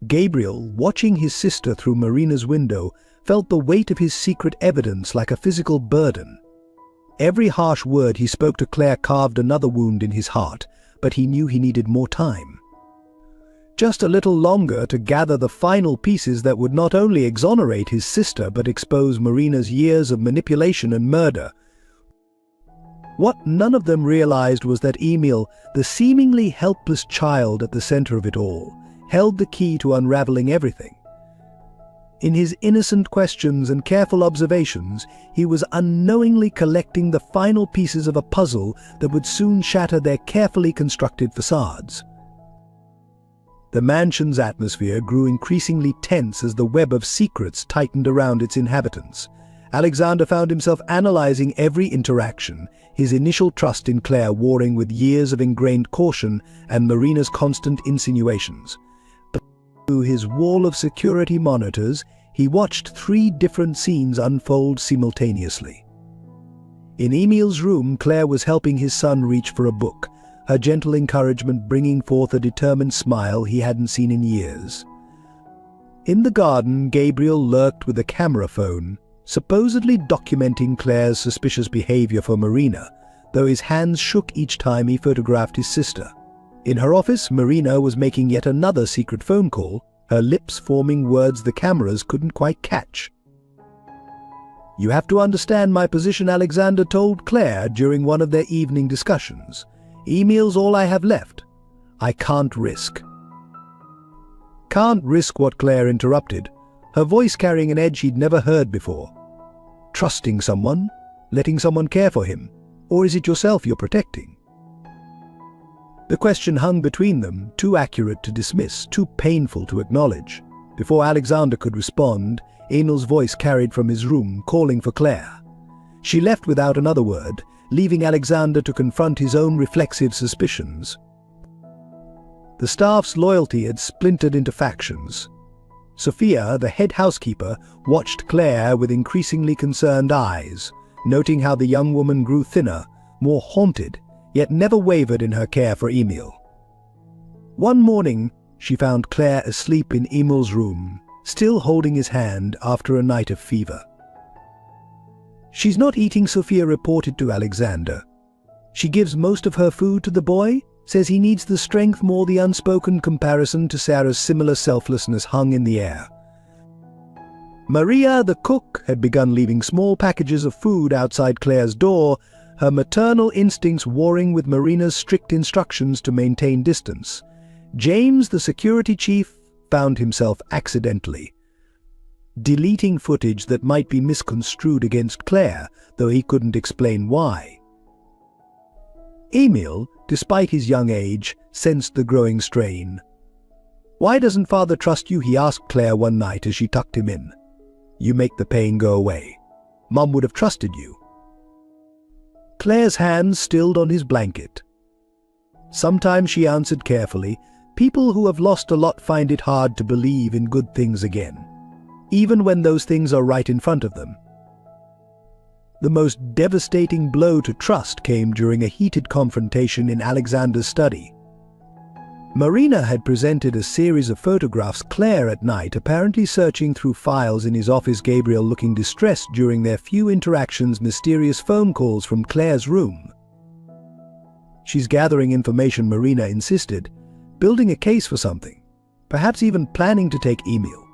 Gabriel, watching his sister through Marina's window, felt the weight of his secret evidence like a physical burden. Every harsh word he spoke to Claire carved another wound in his heart, but he knew he needed more time. Just a little longer to gather the final pieces that would not only exonerate his sister but expose Marina's years of manipulation and murder. What none of them realized was that Emil, the seemingly helpless child at the center of it all, held the key to unraveling everything. In his innocent questions and careful observations, he was unknowingly collecting the final pieces of a puzzle that would soon shatter their carefully constructed facades. The mansion's atmosphere grew increasingly tense as the web of secrets tightened around its inhabitants. Alexander found himself analyzing every interaction, his initial trust in Claire warring with years of ingrained caution and Marina's constant insinuations. Through his wall of security monitors, he watched 3 different scenes unfold simultaneously. In Emil's room, Claire was helping his son reach for a book, her gentle encouragement bringing forth a determined smile he hadn't seen in years. In the garden, Gabriel lurked with a camera phone, supposedly documenting Claire's suspicious behavior for Marina, though his hands shook each time he photographed his sister. In her office, Marina was making yet another secret phone call, her lips forming words the cameras couldn't quite catch. "You have to understand my position," Alexander told Claire during one of their evening discussions. "Emil's all I have left. I can't risk." "Can't risk what?" Claire interrupted, her voice carrying an edge he'd never heard before. "Trusting someone? Letting someone care for him? Or is it yourself you're protecting?" The question hung between them, too accurate to dismiss, too painful to acknowledge. Before Alexander could respond, Emil's voice carried from his room, calling for Claire. She left without another word, leaving Alexander to confront his own reflexive suspicions. The staff's loyalty had splintered into factions. Sophia, the head housekeeper, watched Claire with increasingly concerned eyes, noting how the young woman grew thinner, more haunted, yet never wavered in her care for Emil. One morning, she found Claire asleep in Emil's room, still holding his hand after a night of fever. "She's not eating," Sophia reported to Alexander. "She gives most of her food to the boy, says he needs the strength more." The unspoken comparison to Sarah's similar selflessness hung in the air. Maria, the cook, had begun leaving small packages of food outside Claire's door, her maternal instincts warring with Marina's strict instructions to maintain distance. James, the security chief, found himself accidentally deleting footage that might be misconstrued against Claire, though he couldn't explain why. Emil, despite his young age, sensed the growing strain. "Why doesn't father trust you?" he asked Claire one night as she tucked him in. "You make the pain go away. Mum would have trusted you." Claire's hands stilled on his blanket. Sometimes, she answered carefully, people who have lost a lot find it hard to believe in good things again, even when those things are right in front of them. The most devastating blow to trust came during a heated confrontation in Alexander's study. Marina had presented a series of photographs Claire at night, apparently searching through files in his office. Gabriel, looking distressed during their few interactions, mysterious phone calls from Claire's room. "She's gathering information," Marina insisted, "building a case for something, perhaps even planning to take Emil."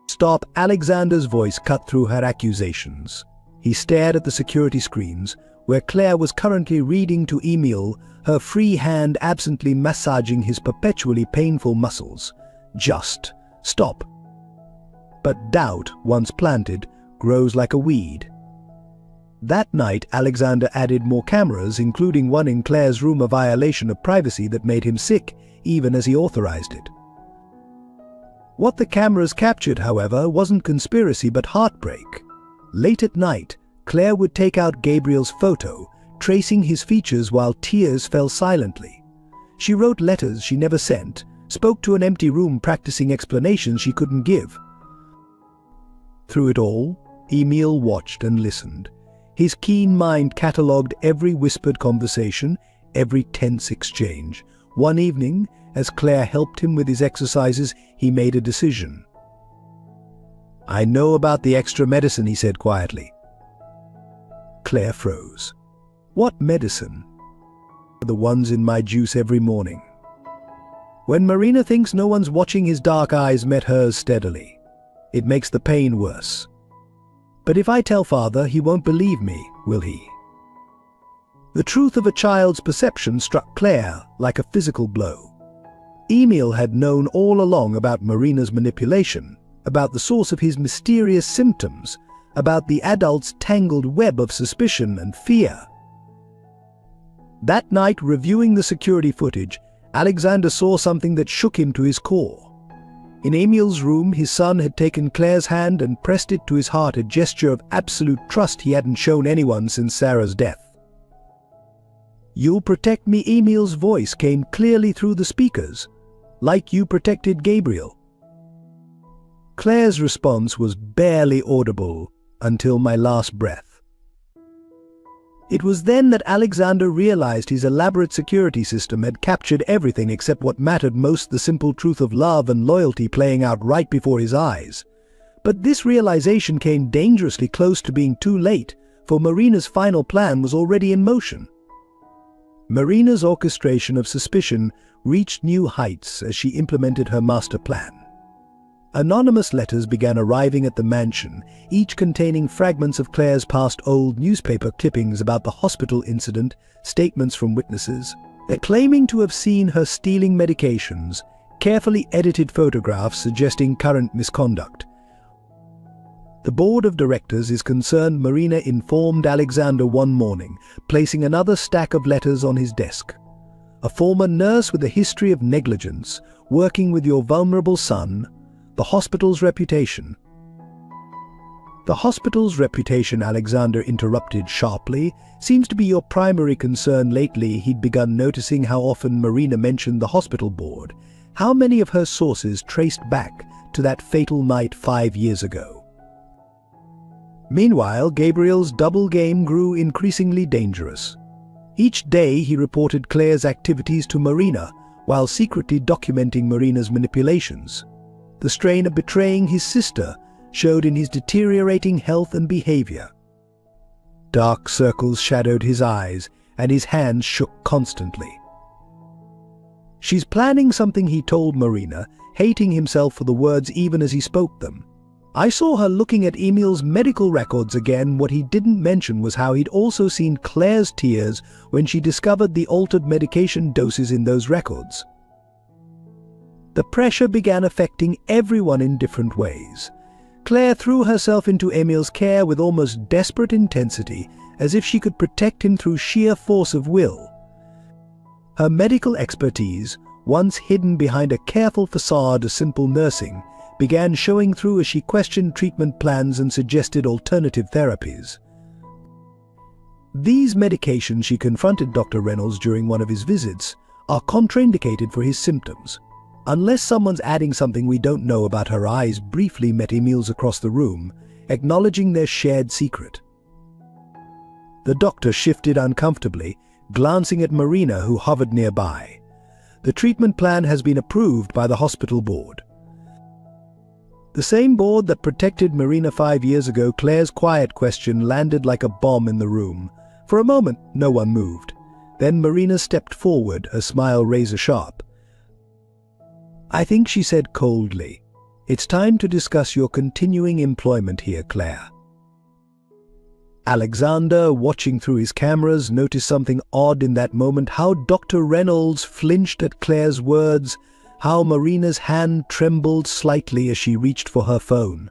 "Stop!" Alexander's voice cut through her accusations. He stared at the security screens, where Claire was currently reading to Emil, her free hand absently massaging his perpetually painful muscles. "Just stop." But doubt, once planted, grows like a weed. That night, Alexander added more cameras, including one in Claire's room, a violation of privacy that made him sick, even as he authorized it. What the cameras captured, however, wasn't conspiracy but heartbreak. Late at night, Claire would take out Gabriel's photo, tracing his features while tears fell silently. She wrote letters she never sent, spoke to an empty room, practicing explanations she couldn't give. Through it all, Emil watched and listened. His keen mind catalogued every whispered conversation, every tense exchange. One evening, as Claire helped him with his exercises, he made a decision. "I know about the extra medicine," he said quietly. Claire froze. "What medicine?" "The ones in my juice every morning." When Marina thinks no one's watching, his dark eyes met hers steadily. "It makes the pain worse." "But if I tell father, he won't believe me, will he?" The truth of a child's perception struck Claire like a physical blow. Emil had known all along about Marina's manipulation, about the source of his mysterious symptoms, about the adult's tangled web of suspicion and fear. That night, reviewing the security footage, Alexander saw something that shook him to his core. In Emil's room, his son had taken Claire's hand and pressed it to his heart, a gesture of absolute trust he hadn't shown anyone since Sarah's death. "You'll protect me?" Emil's voice came clearly through the speakers, "like you protected Gabriel." Claire's response was barely audible, "Until my last breath." It was then that Alexander realized his elaborate security system had captured everything except what mattered most, the simple truth of love and loyalty playing out right before his eyes. But this realization came dangerously close to being too late, for Marina's final plan was already in motion. Marina's orchestration of suspicion reached new heights as she implemented her master plan. Anonymous letters began arriving at the mansion, each containing fragments of Claire's past, old newspaper clippings about the hospital incident, statements from witnesses, claiming to have seen her stealing medications, carefully edited photographs suggesting current misconduct. The board of directors is concerned, Marina informed Alexander one morning, placing another stack of letters on his desk. "A former nurse with a history of negligence, working with your vulnerable son, the hospital's reputation." The hospital's reputation, Alexander interrupted sharply, seems to be your primary concern lately. He'd begun noticing how often Marina mentioned the hospital board, how many of her sources traced back to that fatal night 5 years ago. Meanwhile, Gabriel's double game grew increasingly dangerous. Each day he reported Claire's activities to Marina, while secretly documenting Marina's manipulations. The strain of betraying his sister showed in his deteriorating health and behavior. Dark circles shadowed his eyes, and his hands shook constantly. "She's planning something," he told Marina, hating himself for the words even as he spoke them. "I saw her looking at Emil's medical records again." What he didn't mention was how he'd also seen Claire's tears when she discovered the altered medication doses in those records. The pressure began affecting everyone in different ways. Claire threw herself into Emil's care with almost desperate intensity, as if she could protect him through sheer force of will. Her medical expertise, once hidden behind a careful facade of simple nursing, began showing through as she questioned treatment plans and suggested alternative therapies. These medications, she confronted Dr. Reynolds during one of his visits, are contraindicated for his symptoms. Unless someone's adding something we don't know about. Her eyes briefly met Emil's across the room, acknowledging their shared secret. The doctor shifted uncomfortably, glancing at Marina, who hovered nearby. "The treatment plan has been approved by the hospital board." The same board that protected Marina 5 years ago. Claire's quiet question landed like a bomb in the room. For a moment, no one moved. Then Marina stepped forward, her smile razor-sharp. "I think," she said coldly, "it's time to discuss your continuing employment here, Claire." Alexander, watching through his cameras, noticed something odd in that moment. How Dr. Reynolds flinched at Claire's words, how Marina's hand trembled slightly as she reached for her phone.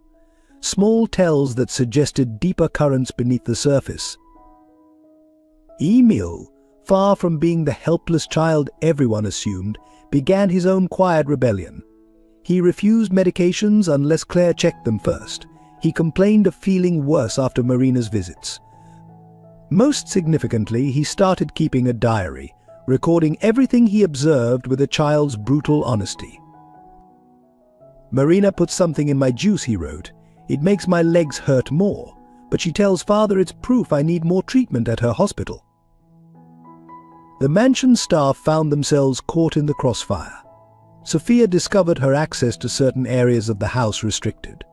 Small tells that suggested deeper currents beneath the surface. Emil, far from being the helpless child everyone assumed, began his own quiet rebellion. He refused medications unless Claire checked them first. He complained of feeling worse after Marina's visits. Most significantly, he started keeping a diary, recording everything he observed with a child's brutal honesty. "Marina put something in my juice," he wrote. "It makes my legs hurt more, but she tells father it's proof I need more treatment at her hospital." The mansion staff found themselves caught in the crossfire. Sophia discovered her access to certain areas of the house restricted.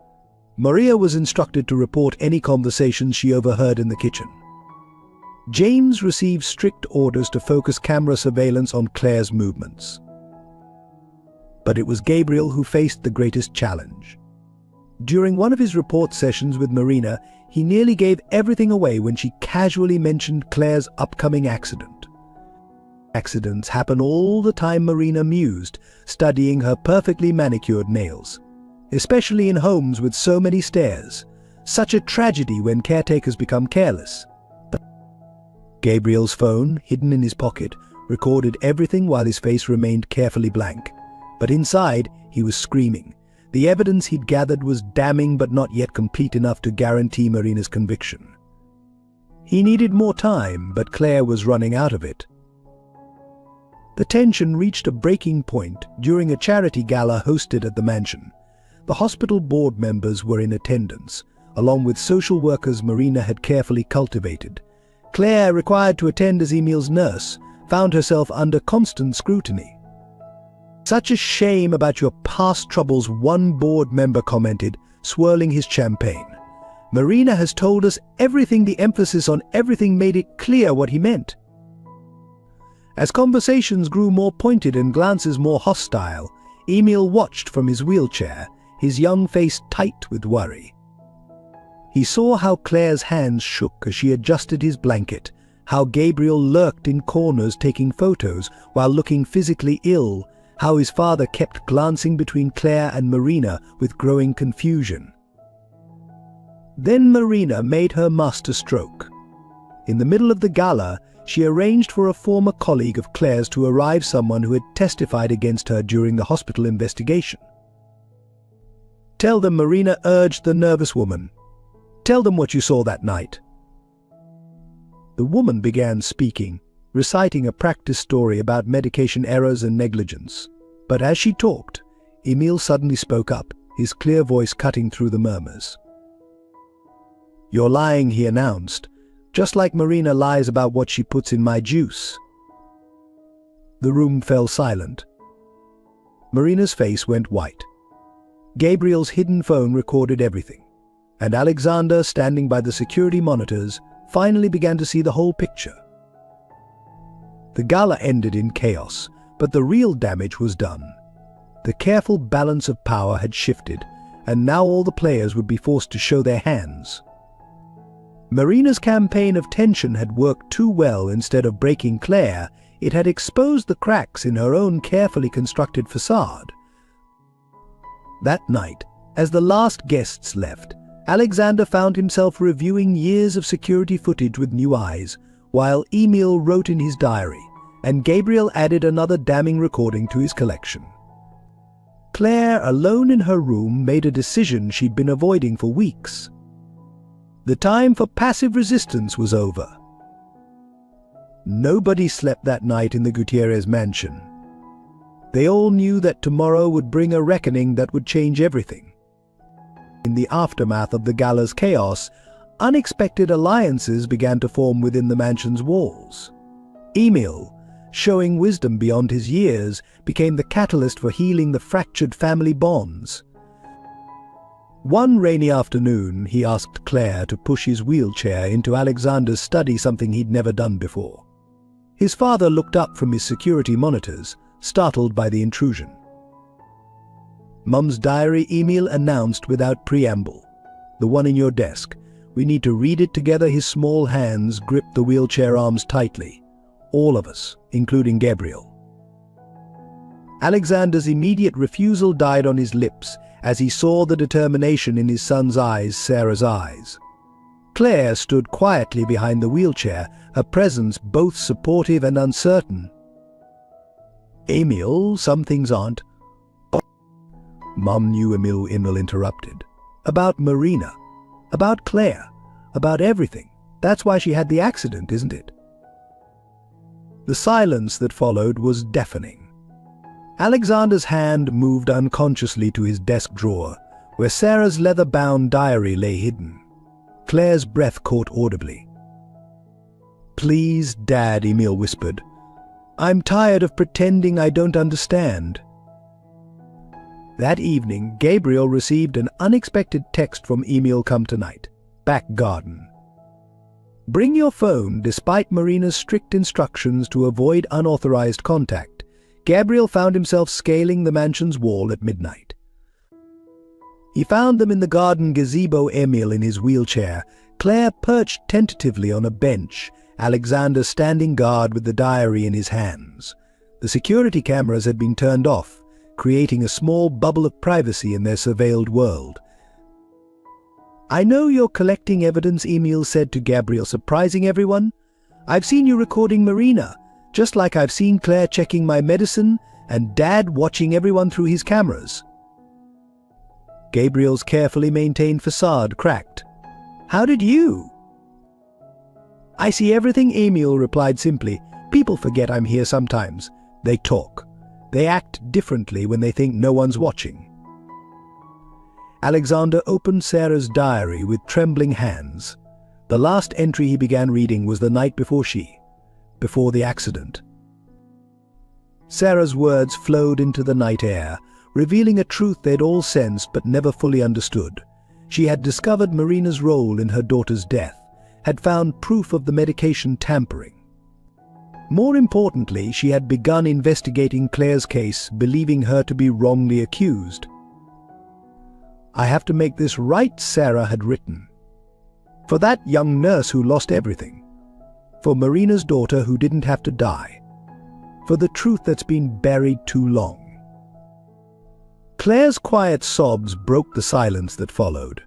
Maria was instructed to report any conversations she overheard in the kitchen. James received strict orders to focus camera surveillance on Claire's movements. But it was Gabriel who faced the greatest challenge. During one of his report sessions with Marina, he nearly gave everything away when she casually mentioned Claire's upcoming accident. Accidents happen all the time, Marina mused, studying her perfectly manicured nails. Especially in homes with so many stairs. Such a tragedy when caretakers become careless. But Gabriel's phone, hidden in his pocket, recorded everything while his face remained carefully blank. But inside, he was screaming. The evidence he'd gathered was damning but not yet complete enough to guarantee Marina's conviction. He needed more time, but Claire was running out of it. The tension reached a breaking point during a charity gala hosted at the mansion. The hospital board members were in attendance, along with social workers Marina had carefully cultivated. Claire, required to attend as Emil's nurse, found herself under constant scrutiny. "Such a shame about your past troubles," one board member commented, swirling his champagne. "Marina has told us everything." The emphasis on everything made it clear what he meant. As conversations grew more pointed and glances more hostile, Emil watched from his wheelchair, his young face tight with worry. He saw how Claire's hands shook as she adjusted his blanket, how Gabriel lurked in corners taking photos while looking physically ill, how his father kept glancing between Claire and Marina with growing confusion. Then Marina made her master stroke. In the middle of the gala, she arranged for a former colleague of Claire's to arrive, someone who had testified against her during the hospital investigation. "Tell them," Marina urged the nervous woman. Tell them what you saw that night." The woman began speaking, reciting a practice story about medication errors and negligence. But as she talked, Emil suddenly spoke up, his clear voice cutting through the murmurs. "You're lying," he announced, "just like Marina lies about what she puts in my juice." The room fell silent. Marina's face went white. Gabriel's hidden phone recorded everything, and Alexander, standing by the security monitors, finally began to see the whole picture. The gala ended in chaos, but the real damage was done. The careful balance of power had shifted, and now all the players would be forced to show their hands. Marina's campaign of tension had worked too well. Instead of breaking Claire, it had exposed the cracks in her own carefully constructed facade. That night, as the last guests left, Alexander found himself reviewing years of security footage with new eyes, while Emil wrote in his diary, and Gabriel added another damning recording to his collection. Claire, alone in her room, made a decision she'd been avoiding for weeks. The time for passive resistance was over. Nobody slept that night in the Gutierrez mansion. They all knew that tomorrow would bring a reckoning that would change everything. In the aftermath of the gala's chaos, unexpected alliances began to form within the mansion's walls. Emil, showing wisdom beyond his years, became the catalyst for healing the fractured family bonds. One rainy afternoon, he asked Claire to push his wheelchair into Alexander's study, something he'd never done before. His father looked up from his security monitors, startled by the intrusion. "Mum's diary," Emil announced without preamble. "The one in your desk. We need to read it together." His small hands gripped the wheelchair arms tightly. All of us, including Gabriel. Alexander's immediate refusal died on his lips as he saw the determination in his son's eyes, Sarah's eyes. Claire stood quietly behind the wheelchair, her presence both supportive and uncertain. "Emil, some things aren't." Mum knew, Emil interrupted. "About Marina, about Claire, about everything. That's why she had the accident, isn't it?" The silence that followed was deafening. Alexander's hand moved unconsciously to his desk drawer, where Sarah's leather-bound diary lay hidden. Claire's breath caught audibly. "Please, Dad," Emil whispered. "I'm tired of pretending I don't understand." That evening, Gabriel received an unexpected text from Emil. "Come tonight. Back garden. Bring your phone." Despite Marina's strict instructions to avoid unauthorized contact, Gabriel found himself scaling the mansion's wall at midnight. He found them in the garden gazebo, Emil in his wheelchair, Claire perched tentatively on a bench, Alexander standing guard with the diary in his hands. The security cameras had been turned off, creating a small bubble of privacy in their surveilled world. "I know you're collecting evidence," Emil said to Gabriel, surprising everyone. "I've seen you recording Marina, just like I've seen Claire checking my medicine and Dad watching everyone through his cameras." Gabriel's carefully maintained facade cracked. "How did you?" "I see everything," Emil replied simply. "People forget I'm here sometimes. They talk. They act differently when they think no one's watching." Alexander opened Sarah's diary with trembling hands. The last entry he began reading was the night before the accident. Sarah's words flowed into the night air, revealing a truth they'd all sensed but never fully understood. She had discovered Marina's role in her daughter's death, had found proof of the medication tampering. More importantly, she had begun investigating Claire's case, believing her to be wrongly accused. "I have to make this right," Sarah had written. "For that young nurse who lost everything. For Marina's daughter who didn't have to die. For the truth that's been buried too long." Claire's quiet sobs broke the silence that followed.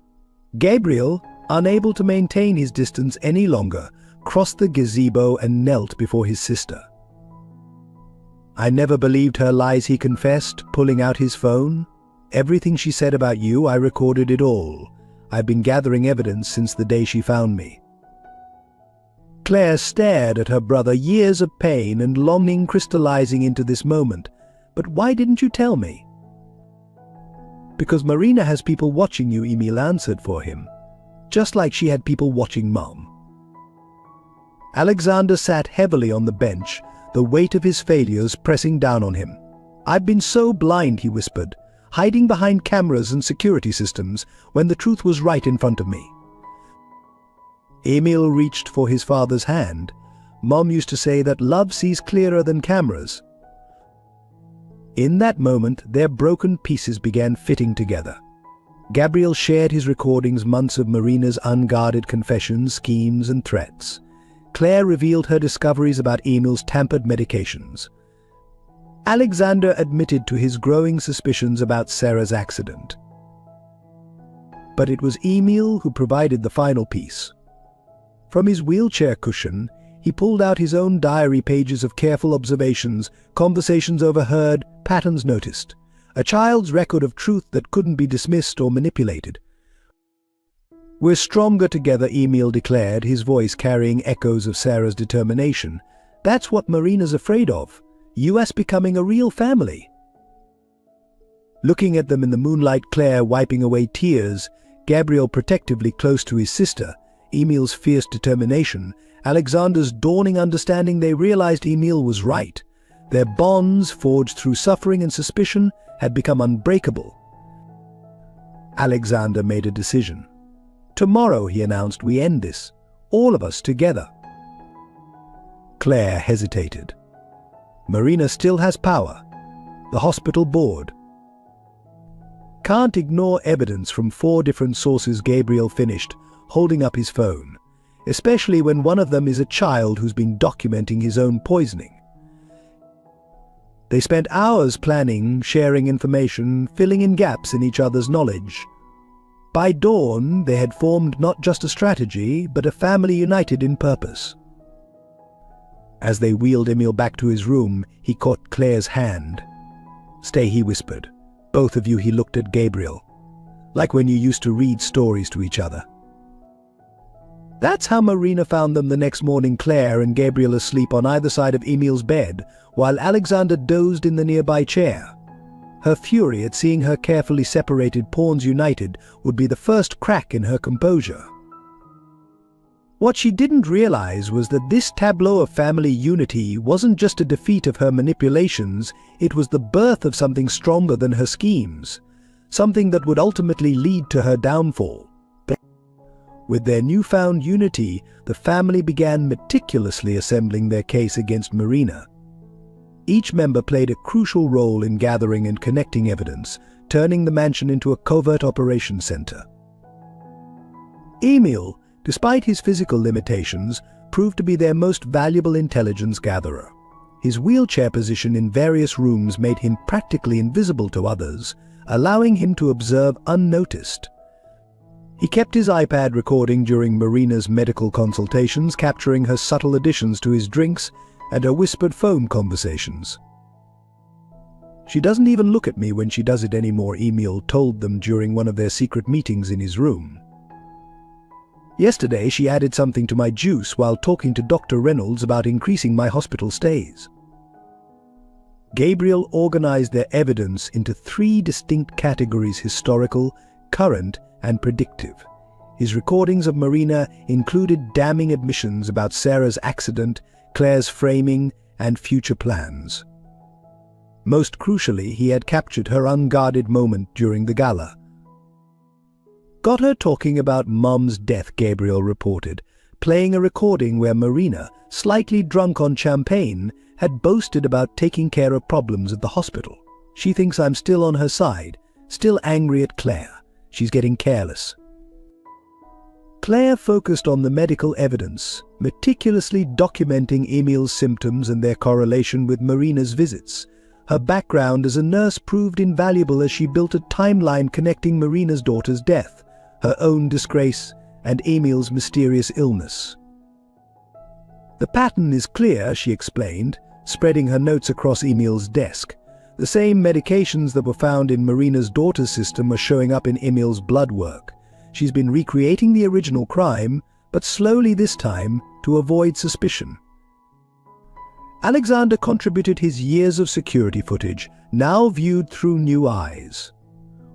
Gabriel, unable to maintain his distance any longer, crossed the gazebo and knelt before his sister. "I never believed her lies," he confessed, pulling out his phone. "Everything she said about you, I recorded it all. I've been gathering evidence since the day she found me." Claire stared at her brother, years of pain and longing crystallizing into this moment. "But why didn't you tell me?" "Because Marina has people watching you," Emil answered for him. "Just like she had people watching Mom." Alexander sat heavily on the bench, the weight of his failures pressing down on him. "I've been so blind," he whispered, "hiding behind cameras and security systems when the truth was right in front of me." Emil reached for his father's hand. Mom used to say that love sees clearer than cameras. In that moment, their broken pieces began fitting together. Gabriel shared his recordings, months of Marina's unguarded confessions, schemes, and threats. Claire revealed her discoveries about Emil's tampered medications. Alexander admitted to his growing suspicions about Sarah's accident. But it was Emil who provided the final piece. From his wheelchair cushion, he pulled out his own diary, pages of careful observations, conversations overheard, patterns noticed. A child's record of truth that couldn't be dismissed or manipulated. "We're stronger together," Emil declared, his voice carrying echoes of Sarah's determination. "That's what Marina's afraid of. US becoming a real family." Looking at them in the moonlight, Claire wiping away tears, Gabriel protectively close to his sister, Emil's fierce determination, Alexander's dawning understanding, they realized Emil was right. Their bonds, forged through suffering and suspicion, had become unbreakable. Alexander made a decision. "Tomorrow," he announced, "we end this. All of us together." Claire hesitated. "Marina still has power. The hospital board." "Can't ignore evidence from 4 different sources," Gabriel finished, holding up his phone. "Especially when one of them is a child who's been documenting his own poisoning." They spent hours planning, sharing information, filling in gaps in each other's knowledge. By dawn, they had formed not just a strategy, but a family united in purpose. As they wheeled Emil back to his room, he caught Claire's hand. "Stay," he whispered. "Both of you," he looked at Gabriel. "Like when you used to read stories to each other." That's how Marina found them the next morning, Claire and Gabriel asleep on either side of Emil's bed, while Alexander dozed in the nearby chair. Her fury at seeing her carefully separated pawns united would be the first crack in her composure. What she didn't realize was that this tableau of family unity wasn't just a defeat of her manipulations, it was the birth of something stronger than her schemes, something that would ultimately lead to her downfall. With their newfound unity, the family began meticulously assembling their case against Marina. Each member played a crucial role in gathering and connecting evidence, turning the mansion into a covert operations center. Emil, despite his physical limitations, proved to be their most valuable intelligence gatherer. His wheelchair position in various rooms made him practically invisible to others, allowing him to observe unnoticed. He kept his iPad recording during Marina's medical consultations, capturing her subtle additions to his drinks and her whispered phone conversations. "She doesn't even look at me when she does it anymore," Emil told them during one of their secret meetings in his room. "Yesterday she added something to my juice while talking to Dr. Reynolds about increasing my hospital stays." Gabriel organized their evidence into 3 distinct categories: historical, current, and predictive. His recordings of Marina included damning admissions about Sarah's accident, Claire's framing, and future plans. Most crucially, he had captured her unguarded moment during the gala. "Got her talking about Mom's death," Gabriel reported, playing a recording where Marina, slightly drunk on champagne, had boasted about taking care of problems at the hospital. "She thinks I'm still on her side, still angry at Claire. She's getting careless." Claire focused on the medical evidence, meticulously documenting Emil's symptoms and their correlation with Marina's visits. Her background as a nurse proved invaluable as she built a timeline connecting Marina's daughter's death, her own disgrace, and Emil's mysterious illness. "The pattern is clear," she explained, spreading her notes across Emil's desk. "The same medications that were found in Marina's daughter's system are showing up in Emil's blood work. she's been recreating the original crime, but slowly this time to avoid suspicion. Alexander contributed his years of security footage, now viewed through new eyes.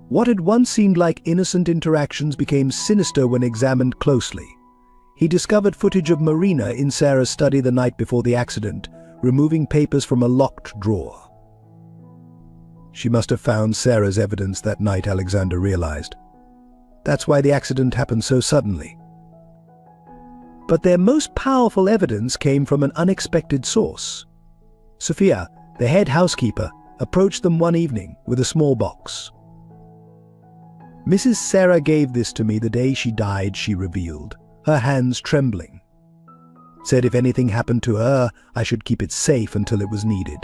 What had once seemed like innocent interactions became sinister when examined closely. He discovered footage of Marina in Sarah's study the night before the accident, removing papers from a locked drawer. She must have found Sarah's evidence that night, Alexander realized. That's why the accident happened so suddenly. But their most powerful evidence came from an unexpected source. Sophia, the head housekeeper, approached them one evening with a small box. "Mrs. Sarah gave this to me the day she died," she revealed, her hands trembling. "Said if anything happened to her, I should keep it safe until it was needed."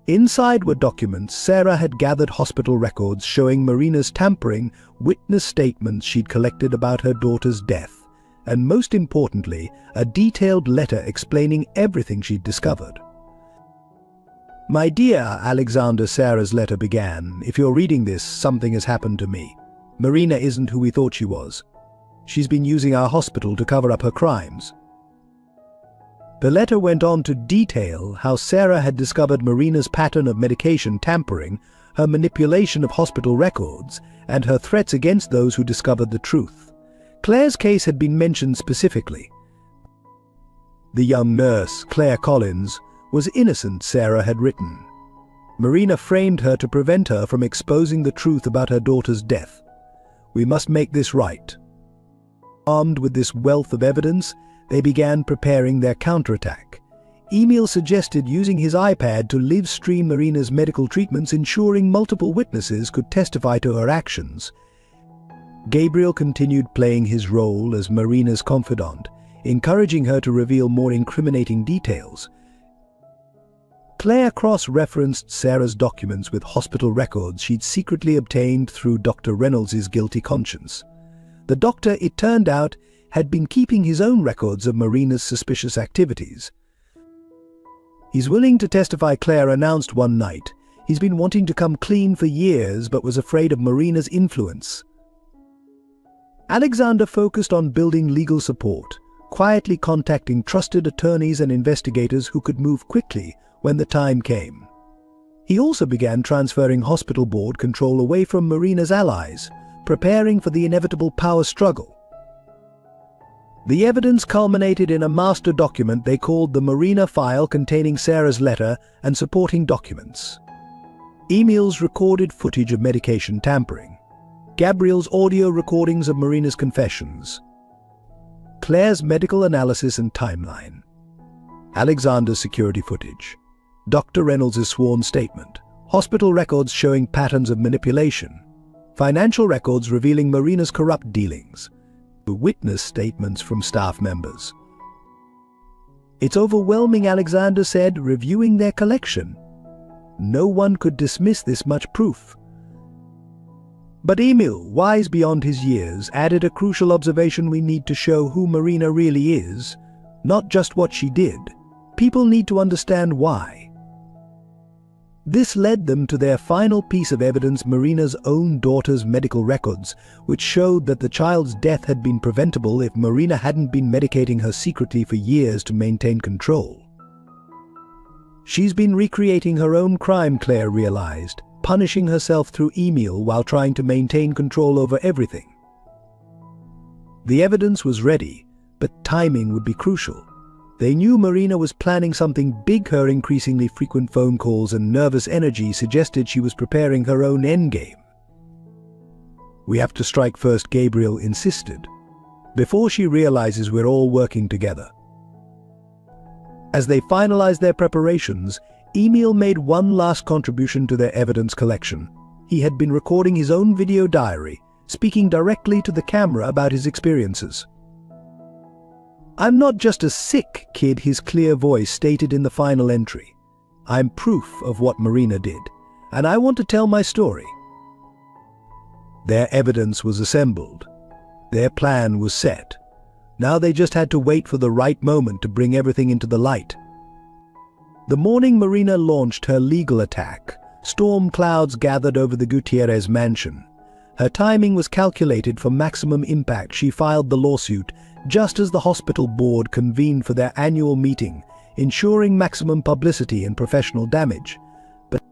Inside were documents Sarah had gathered, hospital records showing Marina's tampering, witness statements she'd collected about her daughter's death, and most importantly, a detailed letter explaining everything she'd discovered. "My dear Alexander," Sarah's letter began, "if you're reading this, something has happened to me. Marina isn't who we thought she was. She's been using our hospital to cover up her crimes." The letter went on to detail how Sarah had discovered Marina's pattern of medication tampering, her manipulation of hospital records, and her threats against those who discovered the truth. Claire's case had been mentioned specifically. The young nurse, Claire Collins, was innocent, Sarah had written. Marina framed her to prevent her from exposing the truth about her daughter's death. "We must make this right." Armed with this wealth of evidence, they began preparing their counterattack. Emil suggested using his iPad to live stream Marina's medical treatments, ensuring multiple witnesses could testify to her actions. Gabriel continued playing his role as Marina's confidant, encouraging her to reveal more incriminating details. Claire cross-referenced Sarah's documents with hospital records she'd secretly obtained through Dr. Reynolds's guilty conscience. The doctor, it turned out, had been keeping his own records of Marina's suspicious activities. "He's willing to testify," Claire announced one night. "He's been wanting to come clean for years, but was afraid of Marina's influence." Alexander focused on building legal support, quietly contacting trusted attorneys and investigators who could move quickly when the time came. He also began transferring hospital board control away from Marina's allies, preparing for the inevitable power struggle. The evidence culminated in a master document they called the Marina File, containing Sarah's letter and supporting documents. Emil's recorded footage of medication tampering. Gabriel's audio recordings of Marina's confessions. Claire's medical analysis and timeline. Alexander's security footage. Dr. Reynolds' sworn statement. Hospital records showing patterns of manipulation. Financial records revealing Marina's corrupt dealings. Witness statements from staff members. "It's overwhelming," Alexander said, reviewing their collection. "No one could dismiss this much proof." But Emil, wise beyond his years, added a crucial observation: "We need to show who Marina really is, not just what she did. People need to understand why." This led them to their final piece of evidence, Marina's own daughter's medical records, which showed that the child's death had been preventable if Marina hadn't been medicating her secretly for years to maintain control. "She's been recreating her own crime," Claire realized, punishing herself through Emil while trying to maintain control over everything. The evidence was ready, but timing would be crucial. They knew Marina was planning something big. Her increasingly frequent phone calls and nervous energy suggested she was preparing her own endgame. "We have to strike first," Gabriel insisted, "before she realizes we're all working together." As they finalized their preparations, Emil made one last contribution to their evidence collection. He had been recording his own video diary, speaking directly to the camera about his experiences. "I'm not just a sick kid," his clear voice stated in the final entry. "I'm proof of what Marina did, and I want to tell my story." Their evidence was assembled. Their plan was set. Now they just had to wait for the right moment to bring everything into the light. The morning Marina launched her legal attack, storm clouds gathered over the Gutierrez mansion. Her timing was calculated for maximum impact. She filed the lawsuit just as the hospital board convened for their annual meeting, ensuring maximum publicity and professional damage. But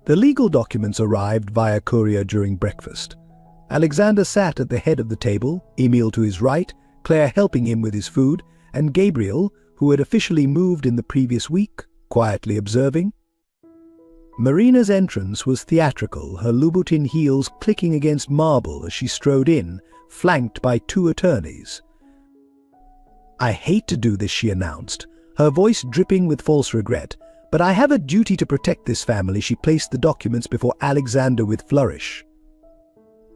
the legal documents arrived via courier during breakfast. Alexander sat at the head of the table, Emil to his right, Claire helping him with his food, and Gabriel, who had officially moved in the previous week, quietly observing. Marina's entrance was theatrical, her Louboutin heels clicking against marble as she strode in, flanked by two attorneys. "I hate to do this," she announced, her voice dripping with false regret, "but I have a duty to protect this family." She placed the documents before Alexander with flourish.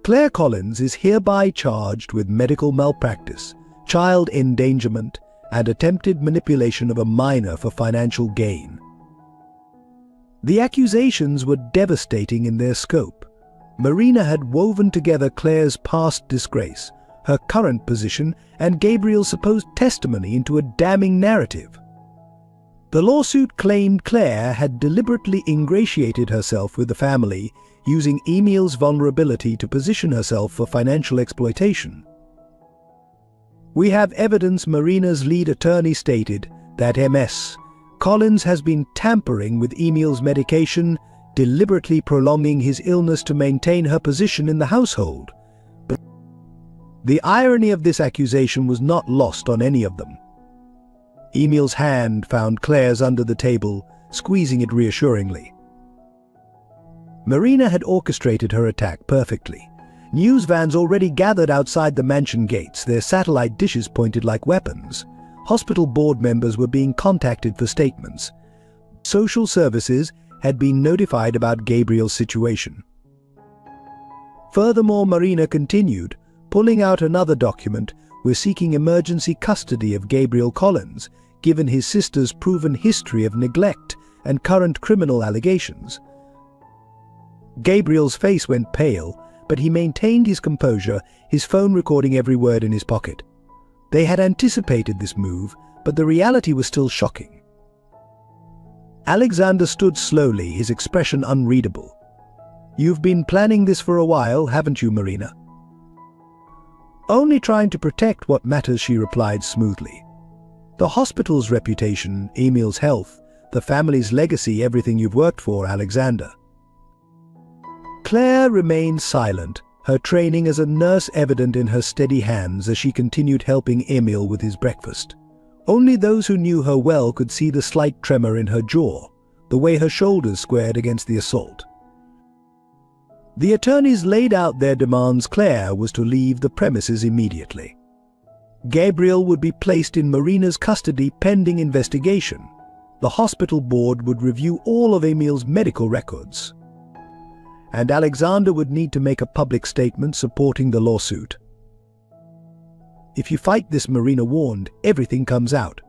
"Claire Collins is hereby charged with medical malpractice, child endangerment, and attempted manipulation of a minor for financial gain." The accusations were devastating in their scope. Marina had woven together Claire's past disgrace, her current position, and Gabriel's supposed testimony into a damning narrative. The lawsuit claimed Claire had deliberately ingratiated herself with the family, using Emil's vulnerability to position herself for financial exploitation. "We have evidence," Marina's lead attorney stated, "that Ms. Collins has been tampering with Emil's medication, deliberately prolonging his illness to maintain her position in the household." But the irony of this accusation was not lost on any of them. Emil's hand found Claire's under the table, squeezing it reassuringly. Marina had orchestrated her attack perfectly. News vans already gathered outside the mansion gates, their satellite dishes pointed like weapons. Hospital board members were being contacted for statements. Social services had been notified about Gabriel's situation. Furthermore, Marina continued, pulling out another document. "We're seeking emergency custody of Gabriel Collins, given his sister's proven history of neglect and current criminal allegations." Gabriel's face went pale, but he maintained his composure, his phone recording every word in his pocket. They had anticipated this move, but the reality was still shocking. Alexander stood slowly, his expression unreadable. "You've been planning this for a while, haven't you, Marina?" "Only trying to protect what matters," she replied smoothly. "The hospital's reputation, Emil's health, the family's legacy, everything you've worked for, Alexander." Claire remained silent, her training as a nurse evident in her steady hands as she continued helping Emil with his breakfast. Only those who knew her well could see the slight tremor in her jaw, the way her shoulders squared against the assault. The attorneys laid out their demands. Claire was to leave the premises immediately. Gabriel would be placed in Marina's custody pending investigation. The hospital board would review all of Emil's medical records. And Alexander would need to make a public statement supporting the lawsuit. "If you fight this," Marina warned, "everything comes out.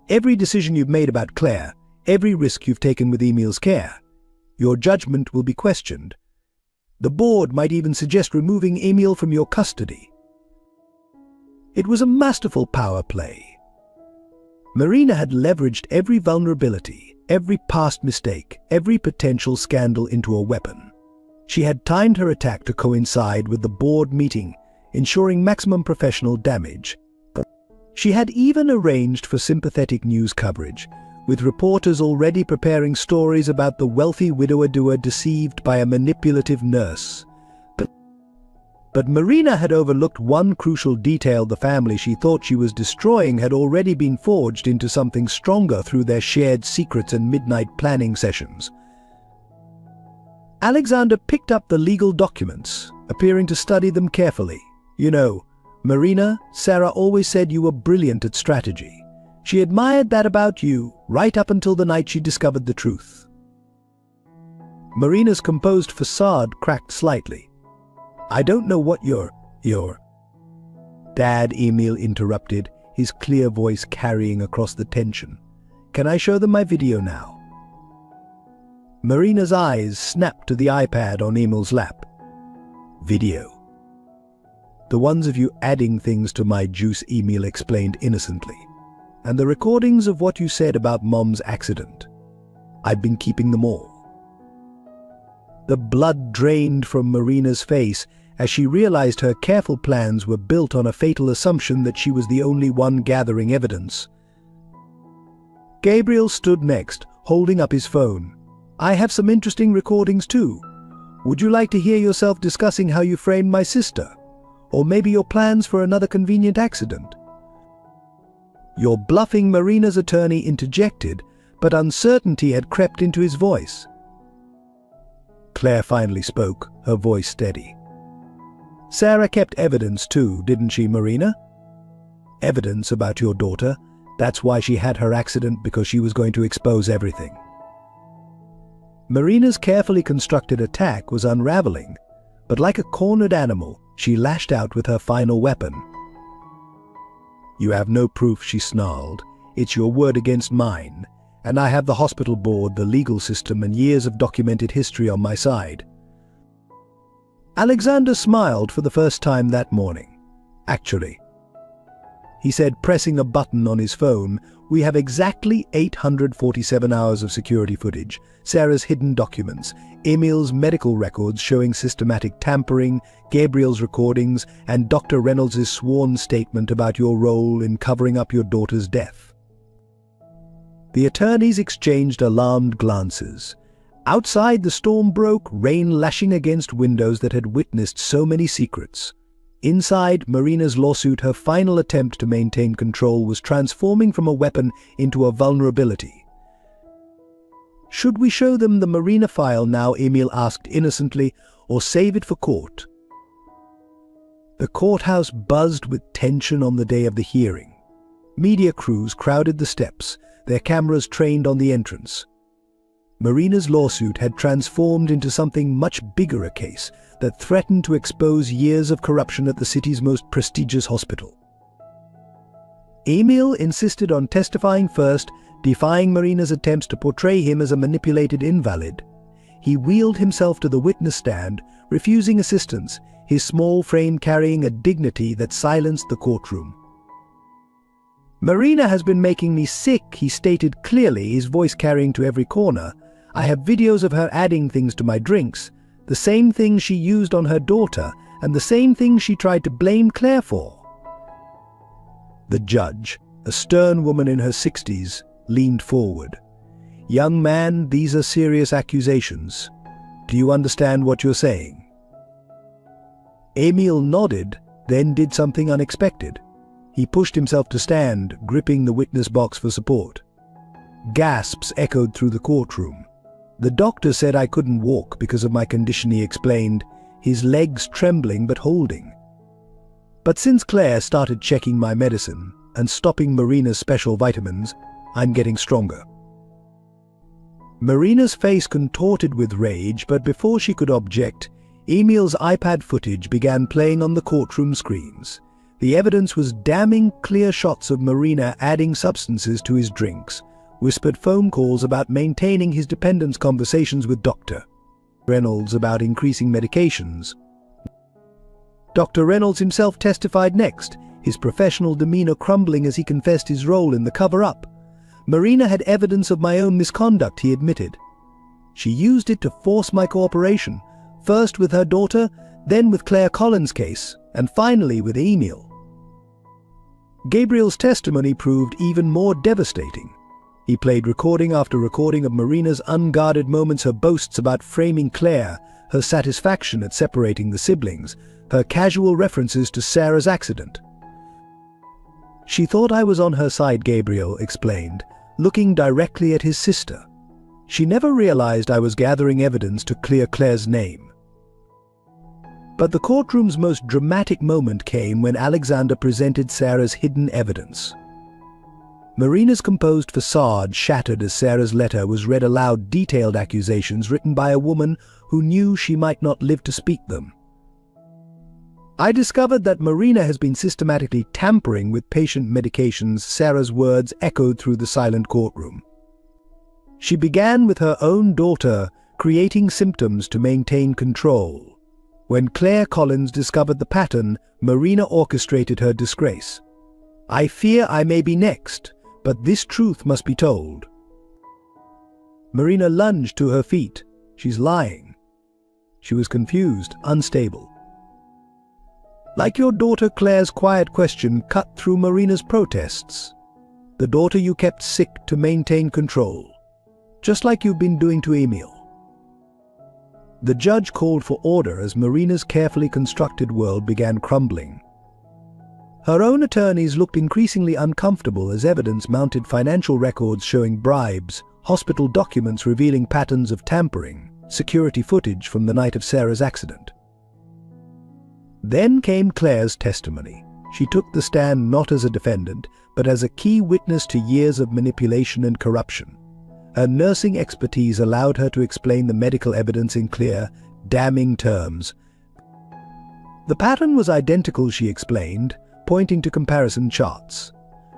Every decision you've made about Claire, every risk you've taken with Emil's care. Your judgment will be questioned. The board might even suggest removing Emil from your custody." It was a masterful power play. Marina had leveraged every vulnerability, every past mistake, every potential scandal into a weapon. She had timed her attack to coincide with the board meeting, ensuring maximum professional damage. She had even arranged for sympathetic news coverage, with reporters already preparing stories about the wealthy widower deceived by a manipulative nurse. But Marina had overlooked one crucial detail. The family she thought she was destroying had already been forged into something stronger through their shared secrets and midnight planning sessions. Alexander picked up the legal documents, appearing to study them carefully. "You know, Marina, Sarah always said you were brilliant at strategy. She admired that about you, right up until the night she discovered the truth." Marina's composed facade cracked slightly. "I don't know what your Dad," Emil interrupted, his clear voice carrying across the tension. "Can I show them my video now?" Marina's eyes snapped to the iPad on Emil's lap. "Video? The ones of you adding things to my juice," Emil explained innocently. "And the recordings of what you said about Mom's accident. I've been keeping them all." The blood drained from Marina's face, as she realized her careful plans were built on a fatal assumption that she was the only one gathering evidence. Gabriel stood next, holding up his phone. "I have some interesting recordings too. Would you like to hear yourself discussing how you framed my sister? Or maybe your plans for another convenient accident?" "You're bluffing," Marina's attorney interjected, but uncertainty had crept into his voice. Claire finally spoke, her voice steady. "Sarah kept evidence too, didn't she, Marina?" "Evidence about your daughter. That's why she had her accident, because she was going to expose everything." Marina's carefully constructed attack was unraveling, but like a cornered animal, she lashed out with her final weapon. "You have no proof," she snarled. "It's your word against mine, and I have the hospital board, the legal system, and years of documented history on my side." Alexander smiled for the first time that morning. "Actually," he said, pressing a button on his phone, "we have exactly 847 hours of security footage, Sarah's hidden documents, Emil's medical records showing systematic tampering, Gabriel's recordings, and Dr. Reynolds' sworn statement about your role in covering up your daughter's death." The attorneys exchanged alarmed glances. Outside, the storm broke, rain lashing against windows that had witnessed so many secrets. Inside, Marina's lawsuit, her final attempt to maintain control, was transforming from a weapon into a vulnerability. "Should we show them the Marina file now?" Emil asked innocently, "or save it for court?" The courthouse buzzed with tension on the day of the hearing. Media crews crowded the steps, their cameras trained on the entrance. Marina's lawsuit had transformed into something much bigger, a case that threatened to expose years of corruption at the city's most prestigious hospital. Emil insisted on testifying first, defying Marina's attempts to portray him as a manipulated invalid. He wheeled himself to the witness stand, refusing assistance, his small frame carrying a dignity that silenced the courtroom. "Marina has been making me sick," he stated clearly, his voice carrying to every corner. "I have videos of her adding things to my drinks, the same things she used on her daughter, and the same things she tried to blame Claire for." The judge, a stern woman in her 60s, leaned forward. "Young man, these are serious accusations. Do you understand what you're saying?" Emil nodded, then did something unexpected. He pushed himself to stand, gripping the witness box for support. Gasps echoed through the courtroom. "The doctor said I couldn't walk because of my condition," he explained, his legs trembling but holding. "But since Claire started checking my medicine and stopping Marina's special vitamins, I'm getting stronger." Marina's face contorted with rage, but before she could object, Emil's iPad footage began playing on the courtroom screens. The evidence was damning clear shots of Marina adding substances to his drinks, whispered phone calls about maintaining his dependence, conversations with Dr. Reynolds about increasing medications. Dr. Reynolds himself testified next, his professional demeanor crumbling as he confessed his role in the cover-up. "Marina had evidence of my own misconduct," he admitted. "She used it to force my cooperation, first with her daughter, then with Claire Collins' case, and finally with Emil." Gabriel's testimony proved even more devastating. He played recording after recording of Marina's unguarded moments, her boasts about framing Claire, her satisfaction at separating the siblings, her casual references to Sarah's accident. "She thought I was on her side," Gabriel explained, looking directly at his sister. "She never realized I was gathering evidence to clear Claire's name." But the courtroom's most dramatic moment came when Alexander presented Sarah's hidden evidence. Marina's composed facade shattered as Sarah's letter was read aloud, detailed accusations written by a woman who knew she might not live to speak them. "I discovered that Marina has been systematically tampering with patient medications," Sarah's words echoed through the silent courtroom. "She began with her own daughter, creating symptoms to maintain control. When Claire Collins discovered the pattern, Marina orchestrated her disgrace. I fear I may be next, but this truth must be told." Marina lunged to her feet. "She's lying." She was confused, unstable. Like your daughter Claire's quiet question cut through Marina's protests. The daughter you kept sick to maintain control, just like you've been doing to Emil. The judge called for order as Marina's carefully constructed world began crumbling. Her own attorneys looked increasingly uncomfortable as evidence mounted financial records showing bribes, hospital documents revealing patterns of tampering, security footage from the night of Sarah's accident. Then came Claire's testimony. She took the stand not as a defendant, but as a key witness to years of manipulation and corruption. Her nursing expertise allowed her to explain the medical evidence in clear, damning terms. The pattern was identical, she explained, pointing to comparison charts.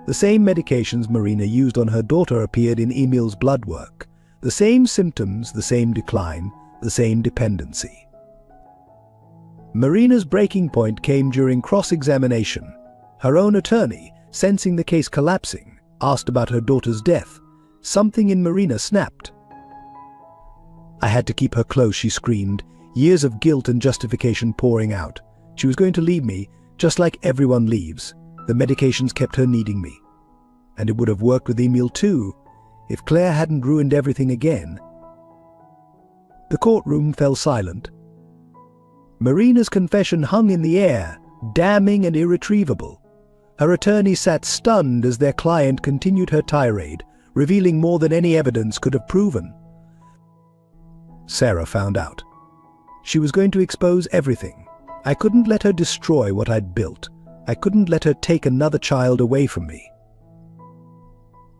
The same medications Marina used on her daughter appeared in Emil's blood work. The same symptoms, the same decline, the same dependency. Marina's breaking point came during cross-examination. Her own attorney, sensing the case collapsing, asked about her daughter's death. Something in Marina snapped. "I had to keep her close," she screamed, years of guilt and justification pouring out. She was going to leave me, just like everyone leaves. The medications kept her needing me. And it would have worked with Emil too, if Claire hadn't ruined everything again. The courtroom fell silent. Marina's confession hung in the air, damning and irretrievable. Her attorney sat stunned as their client continued her tirade, revealing more than any evidence could have proven. Sarah found out. She was going to expose everything. I couldn't let her destroy what I'd built. I couldn't let her take another child away from me.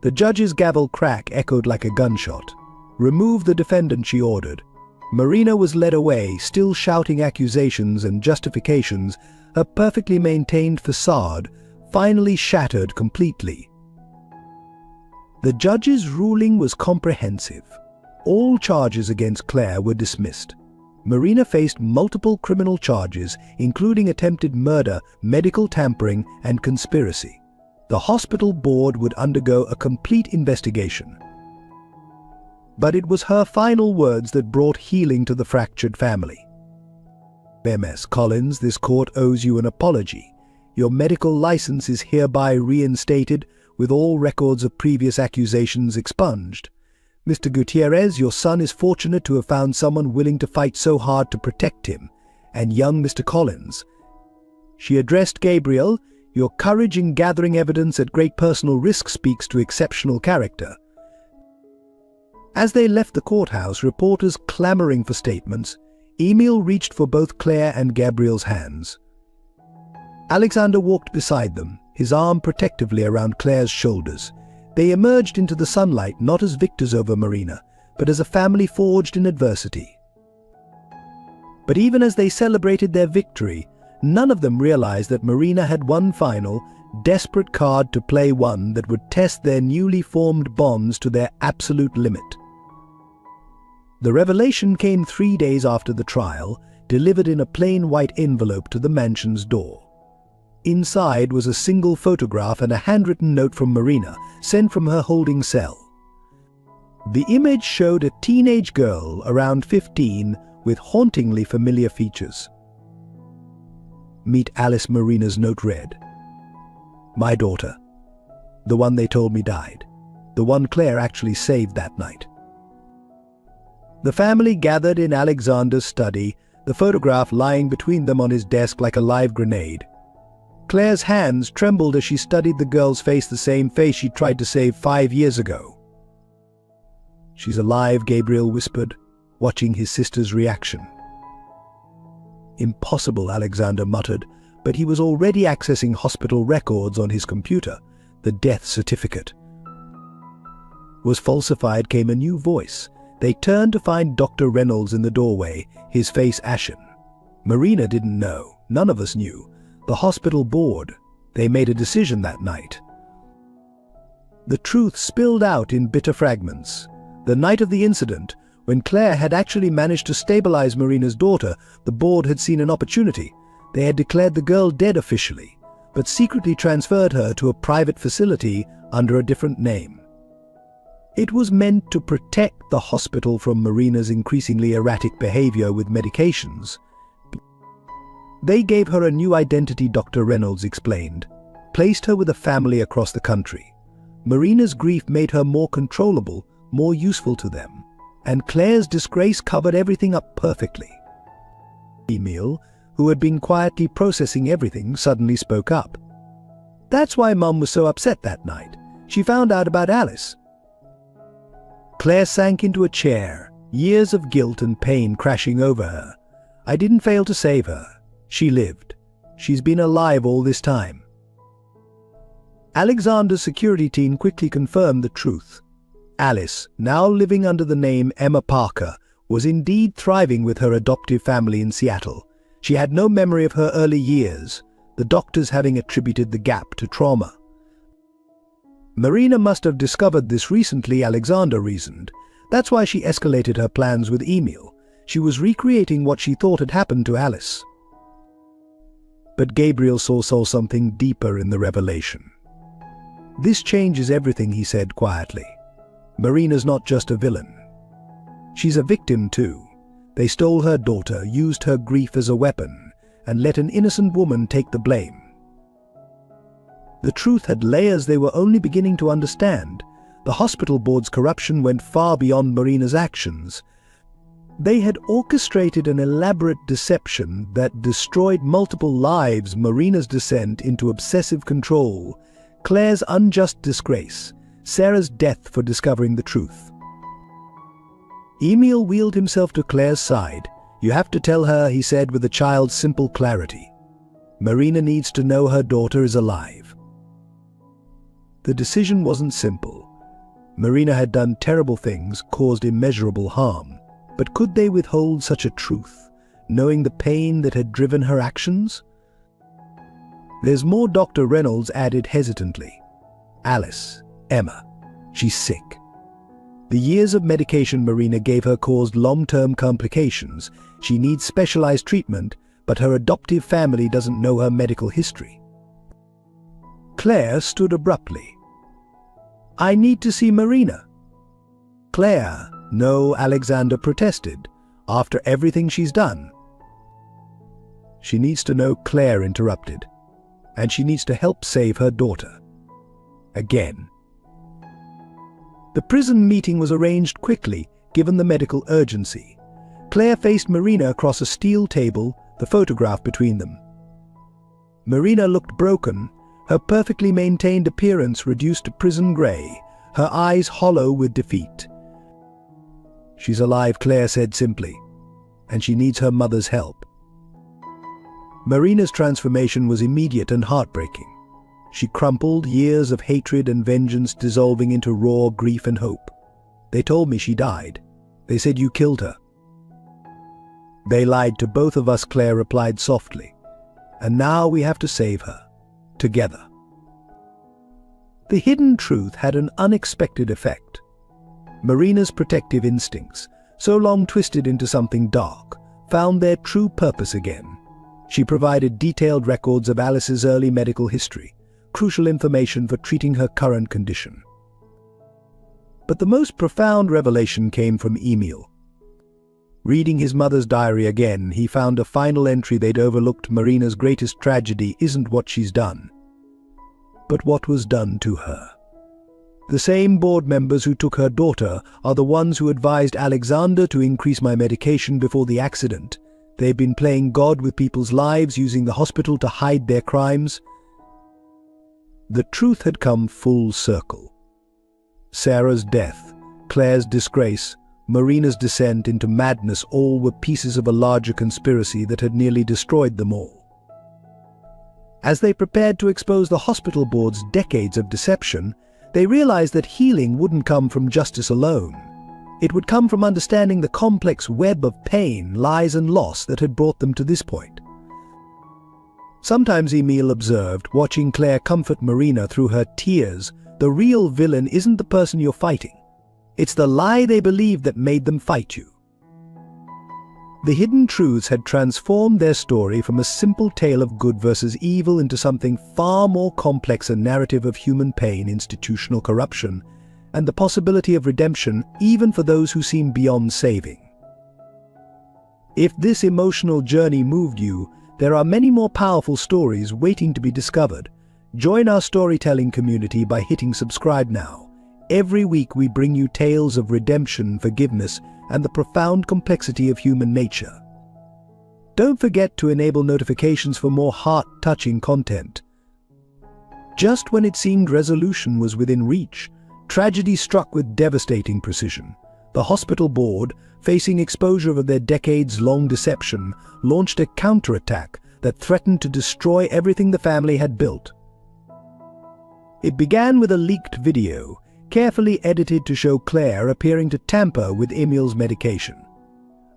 The judge's gavel crack echoed like a gunshot. "Remove the defendant," she ordered. Marina was led away, still shouting accusations and justifications, her perfectly maintained facade finally shattered completely. The judge's ruling was comprehensive. All charges against Claire were dismissed. Marina faced multiple criminal charges, including attempted murder, medical tampering, and conspiracy. The hospital board would undergo a complete investigation. But it was her final words that brought healing to the fractured family. "Ms. Collins, this court owes you an apology. Your medical license is hereby reinstated, with all records of previous accusations expunged. Mr. Gutierrez, your son is fortunate to have found someone willing to fight so hard to protect him. And young Mr. Collins," she addressed Gabriel, "your courage in gathering evidence at great personal risk speaks to exceptional character." As they left the courthouse, reporters clamoring for statements, Emil reached for both Claire and Gabriel's hands. Alexander walked beside them, his arm protectively around Claire's shoulders. They emerged into the sunlight not as victors over Marina, but as a family forged in adversity. But even as they celebrated their victory, none of them realized that Marina had one final, desperate card to play, one that would test their newly formed bonds to their absolute limit. The revelation came 3 days after the trial, delivered in a plain white envelope to the mansion's door. Inside was a single photograph and a handwritten note from Marina, sent from her holding cell. The image showed a teenage girl around 15 with hauntingly familiar features. "Meet Alice," Marina's note read. "My daughter. The one they told me died. The one Claire actually saved that night." The family gathered in Alexander's study, the photograph lying between them on his desk like a live grenade. Claire's hands trembled as she studied the girl's face, the same face she tried to save 5 years ago. "She's alive," Gabriel whispered, watching his sister's reaction. "Impossible," Alexander muttered, but he was already accessing hospital records on his computer. The death certificate was falsified. Came a new voice. They turned to find Dr. Reynolds in the doorway, his face ashen. Marina didn't know. None of us knew. The hospital board. They made a decision that night. The truth spilled out in bitter fragments. The night of the incident, when Claire had actually managed to stabilize Marina's daughter, the board had seen an opportunity. They had declared the girl dead officially, but secretly transferred her to a private facility under a different name. It was meant to protect the hospital from Marina's increasingly erratic behavior with medications. They gave her a new identity, Dr. Reynolds explained, placed her with a family across the country. Marina's grief made her more controllable, more useful to them, and Claire's disgrace covered everything up perfectly. Emil, who had been quietly processing everything, suddenly spoke up. That's why Mum was so upset that night. She found out about Alice. Claire sank into a chair, years of guilt and pain crashing over her. I didn't fail to save her. She lived. She's been alive all this time. Alexander's security team quickly confirmed the truth. Alice, now living under the name Emma Parker, was indeed thriving with her adoptive family in Seattle. She had no memory of her early years, the doctors having attributed the gap to trauma. Marina must have discovered this recently, Alexander reasoned. That's why she escalated her plans with Emil. She was recreating what she thought had happened to Alice. But Gabriel saw something deeper in the revelation. This changes everything, he said quietly. Marina's not just a villain. She's a victim too. They stole her daughter, used her grief as a weapon, and let an innocent woman take the blame. The truth had layers they were only beginning to understand. The hospital board's corruption went far beyond Marina's actions. They had orchestrated an elaborate deception that destroyed multiple lives, Marina's descent into obsessive control, Claire's unjust disgrace, Sarah's death for discovering the truth. Emil wheeled himself to Claire's side. You have to tell her, he said with a child's simple clarity. Marina needs to know her daughter is alive. The decision wasn't simple. Marina had done terrible things, caused immeasurable harm. But could they withhold such a truth, knowing the pain that had driven her actions? There's more, Dr. Reynolds added hesitantly. Alice, Emma, she's sick. The years of medication Marina gave her caused long-term complications. She needs specialized treatment, but her adoptive family doesn't know her medical history. Claire stood abruptly. I need to see Marina. Claire, no, Alexander protested. After everything she's done. She needs to know, Claire interrupted. And she needs to help save her daughter. Again. The prison meeting was arranged quickly, given the medical urgency. Claire faced Marina across a steel table, the photograph between them. Marina looked broken, her perfectly maintained appearance reduced to prison grey, her eyes hollow with defeat. She's alive, Claire said simply, and she needs her mother's help. Marina's transformation was immediate and heartbreaking. She crumpled, years of hatred and vengeance dissolving into raw grief and hope. They told me she died. They said you killed her. They lied to both of us, Claire replied softly. And now we have to save her. Together. The hidden truth had an unexpected effect. Marina's protective instincts, so long twisted into something dark, found their true purpose again. She provided detailed records of Alice's early medical history, crucial information for treating her current condition. But the most profound revelation came from Emil. Reading his mother's diary again, he found a final entry they'd overlooked. Marina's greatest tragedy isn't what she's done, but what was done to her. The same board members who took her daughter are the ones who advised Alexander to increase my medication before the accident. They've been playing God with people's lives, using the hospital to hide their crimes. The truth had come full circle. Sarah's death, Claire's disgrace, Marina's descent into madness, all were pieces of a larger conspiracy that had nearly destroyed them all. As they prepared to expose the hospital board's decades of deception, they realized that healing wouldn't come from justice alone. It would come from understanding the complex web of pain, lies and loss that had brought them to this point. Sometimes, Emil observed, watching Claire comfort Marina through her tears, the real villain isn't the person you're fighting. It's the lie they believed that made them fight you. The hidden truths had transformed their story from a simple tale of good versus evil into something far more complex, a narrative of human pain, institutional corruption, and the possibility of redemption even for those who seem beyond saving. If this emotional journey moved you, there are many more powerful stories waiting to be discovered. Join our storytelling community by hitting subscribe now. Every week we bring you tales of redemption, forgiveness, and the profound complexity of human nature. Don't forget to enable notifications for more heart-touching content. Just when it seemed resolution was within reach, tragedy struck with devastating precision. The hospital board, facing exposure of their decades-long deception, launched a counterattack that threatened to destroy everything the family had built. It began with a leaked video, carefully edited to show Claire appearing to tamper with Emil's medication.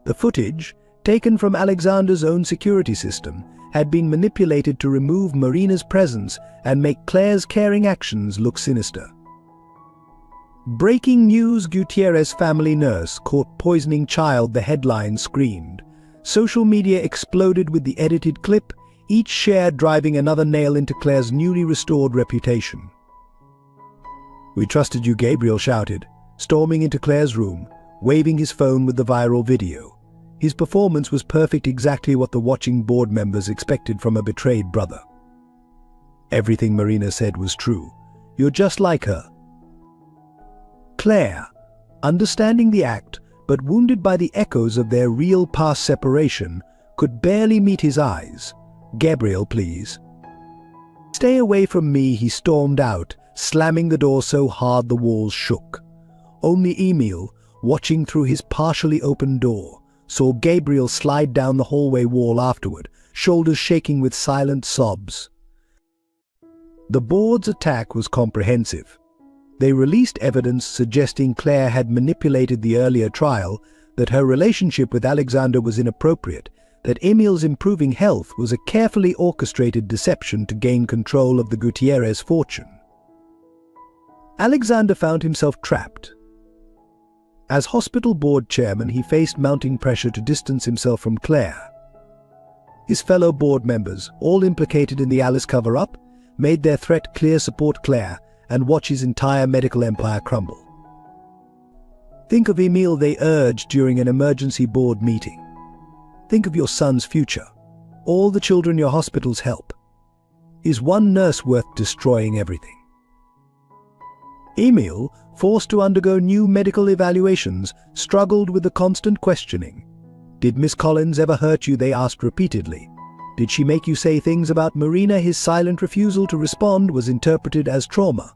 The footage, taken from Alexander's own security system, had been manipulated to remove Marina's presence and make Claire's caring actions look sinister. Breaking news: Gutierrez family nurse caught poisoning child, the headline screamed. Social media exploded with the edited clip, each share driving another nail into Claire's newly restored reputation. "We trusted you," Gabriel shouted, storming into Claire's room, waving his phone with the viral video. His performance was perfect, exactly what the watching board members expected from a betrayed brother. "Everything Marina said was true. You're just like her." Claire, understanding the act, but wounded by the echoes of their real past separation, could barely meet his eyes. "Gabriel, please." "Stay away from me," he stormed out, slamming the door so hard the walls shook. Only Emil, watching through his partially open door, saw Gabriel slide down the hallway wall afterward, shoulders shaking with silent sobs. The board's attack was comprehensive. They released evidence suggesting Claire had manipulated the earlier trial, that her relationship with Alexander was inappropriate, that Emil's improving health was a carefully orchestrated deception to gain control of the Gutierrez fortune. Alexander found himself trapped. As hospital board chairman, he faced mounting pressure to distance himself from Claire. His fellow board members, all implicated in the Alice cover-up, made their threat clear: support Claire and watch his entire medical empire crumble. "Think of Emil," they urged during an emergency board meeting. "Think of your son's future, all the children your hospitals help. Is one nurse worth destroying everything?" Emil, forced to undergo new medical evaluations, struggled with the constant questioning. "Did Miss Collins ever hurt you?" they asked repeatedly. "Did she make you say things about Marina?" His silent refusal to respond was interpreted as trauma.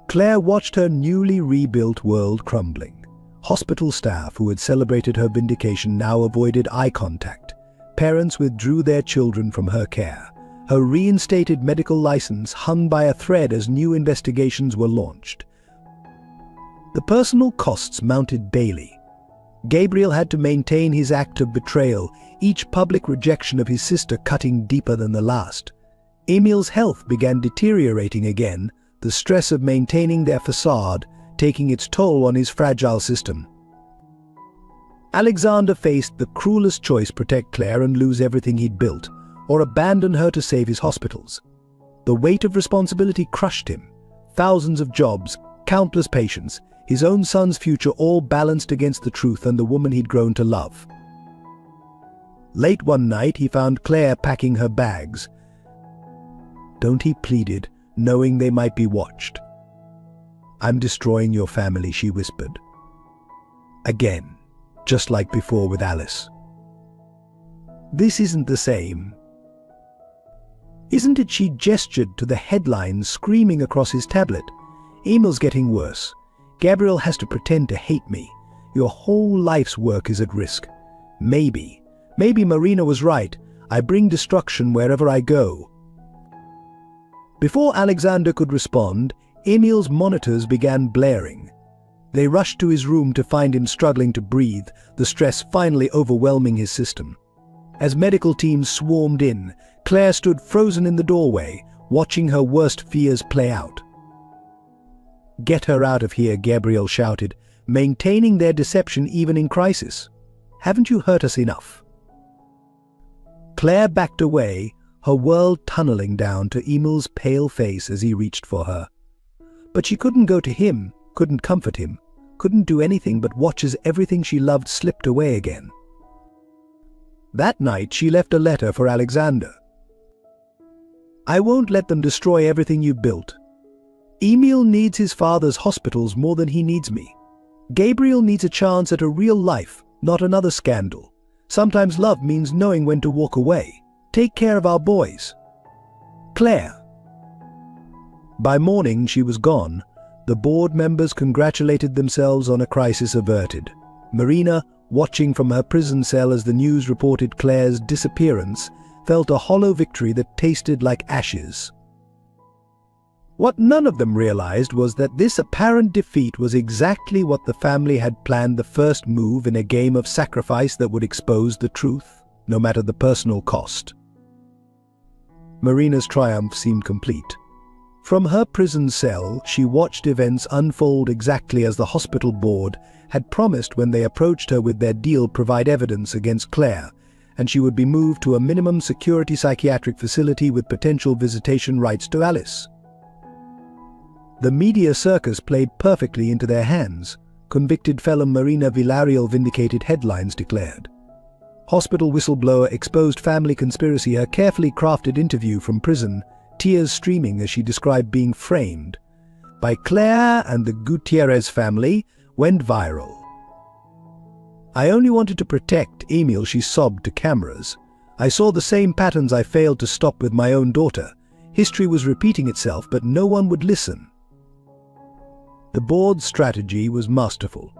Claire watched her newly rebuilt world crumbling. Hospital staff who had celebrated her vindication now avoided eye contact. Parents withdrew their children from her care. Her reinstated medical license hung by a thread as new investigations were launched. The personal costs mounted daily. Gabriel had to maintain his act of betrayal, each public rejection of his sister cutting deeper than the last. Emil's health began deteriorating again, the stress of maintaining their facade taking its toll on his fragile system. Alexander faced the cruelest choice: protect Claire and lose everything he'd built, or abandon her to save his hospitals. The weight of responsibility crushed him. Thousands of jobs, countless patients, his own son's future, all balanced against the truth and the woman he'd grown to love. Late one night he found Claire packing her bags. "Don't," he pleaded, knowing they might be watched. "I'm destroying your family," she whispered. Again, just like before with Alice. "This isn't the same." "Isn't it?" She gestured to the headlines screaming across his tablet. "Emil's getting worse. Gabriel has to pretend to hate me. Your whole life's work is at risk. Maybe Marina was right. I bring destruction wherever I go." Before Alexander could respond, Emil's monitors began blaring. They rushed to his room to find him struggling to breathe, the stress finally overwhelming his system. As medical teams swarmed in, Claire stood frozen in the doorway, watching her worst fears play out. "Get her out of here," Gabriel shouted, maintaining their deception even in crisis. "Haven't you hurt us enough?" Claire backed away, her world tunneling down to Emil's pale face as he reached for her. But she couldn't go to him, couldn't comfort him, couldn't do anything but watch as everything she loved slipped away again. That night, she left a letter for Alexander. "I won't let them destroy everything you've built. Emil needs his father's hospitals more than he needs me. Gabriel needs a chance at a real life, not another scandal. Sometimes love means knowing when to walk away. Take care of our boys. Claire." By morning, she was gone. The board members congratulated themselves on a crisis averted. Marina, watching from her prison cell as the news reported Claire's disappearance, felt a hollow victory that tasted like ashes. What none of them realized was that this apparent defeat was exactly what the family had planned, the first move in a game of sacrifice that would expose the truth, no matter the personal cost. Marina's triumph seemed complete. From her prison cell, she watched events unfold exactly as the hospital board had promised when they approached her with their deal provide evidence against Claire, and she would be moved to a minimum security psychiatric facility with potential visitation rights to Alice. The media circus played perfectly into their hands, convicted felon Marina Villarreal vindicated headlines declared. Hospital whistleblower exposed family conspiracy, her carefully crafted interview from prison, tears streaming as she described being framed by Claire and the Gutierrez family, went viral. "I only wanted to protect Emil," she sobbed to cameras. "I saw the same patterns I failed to stop with my own daughter. History was repeating itself, but no one would listen." The board's strategy was masterful.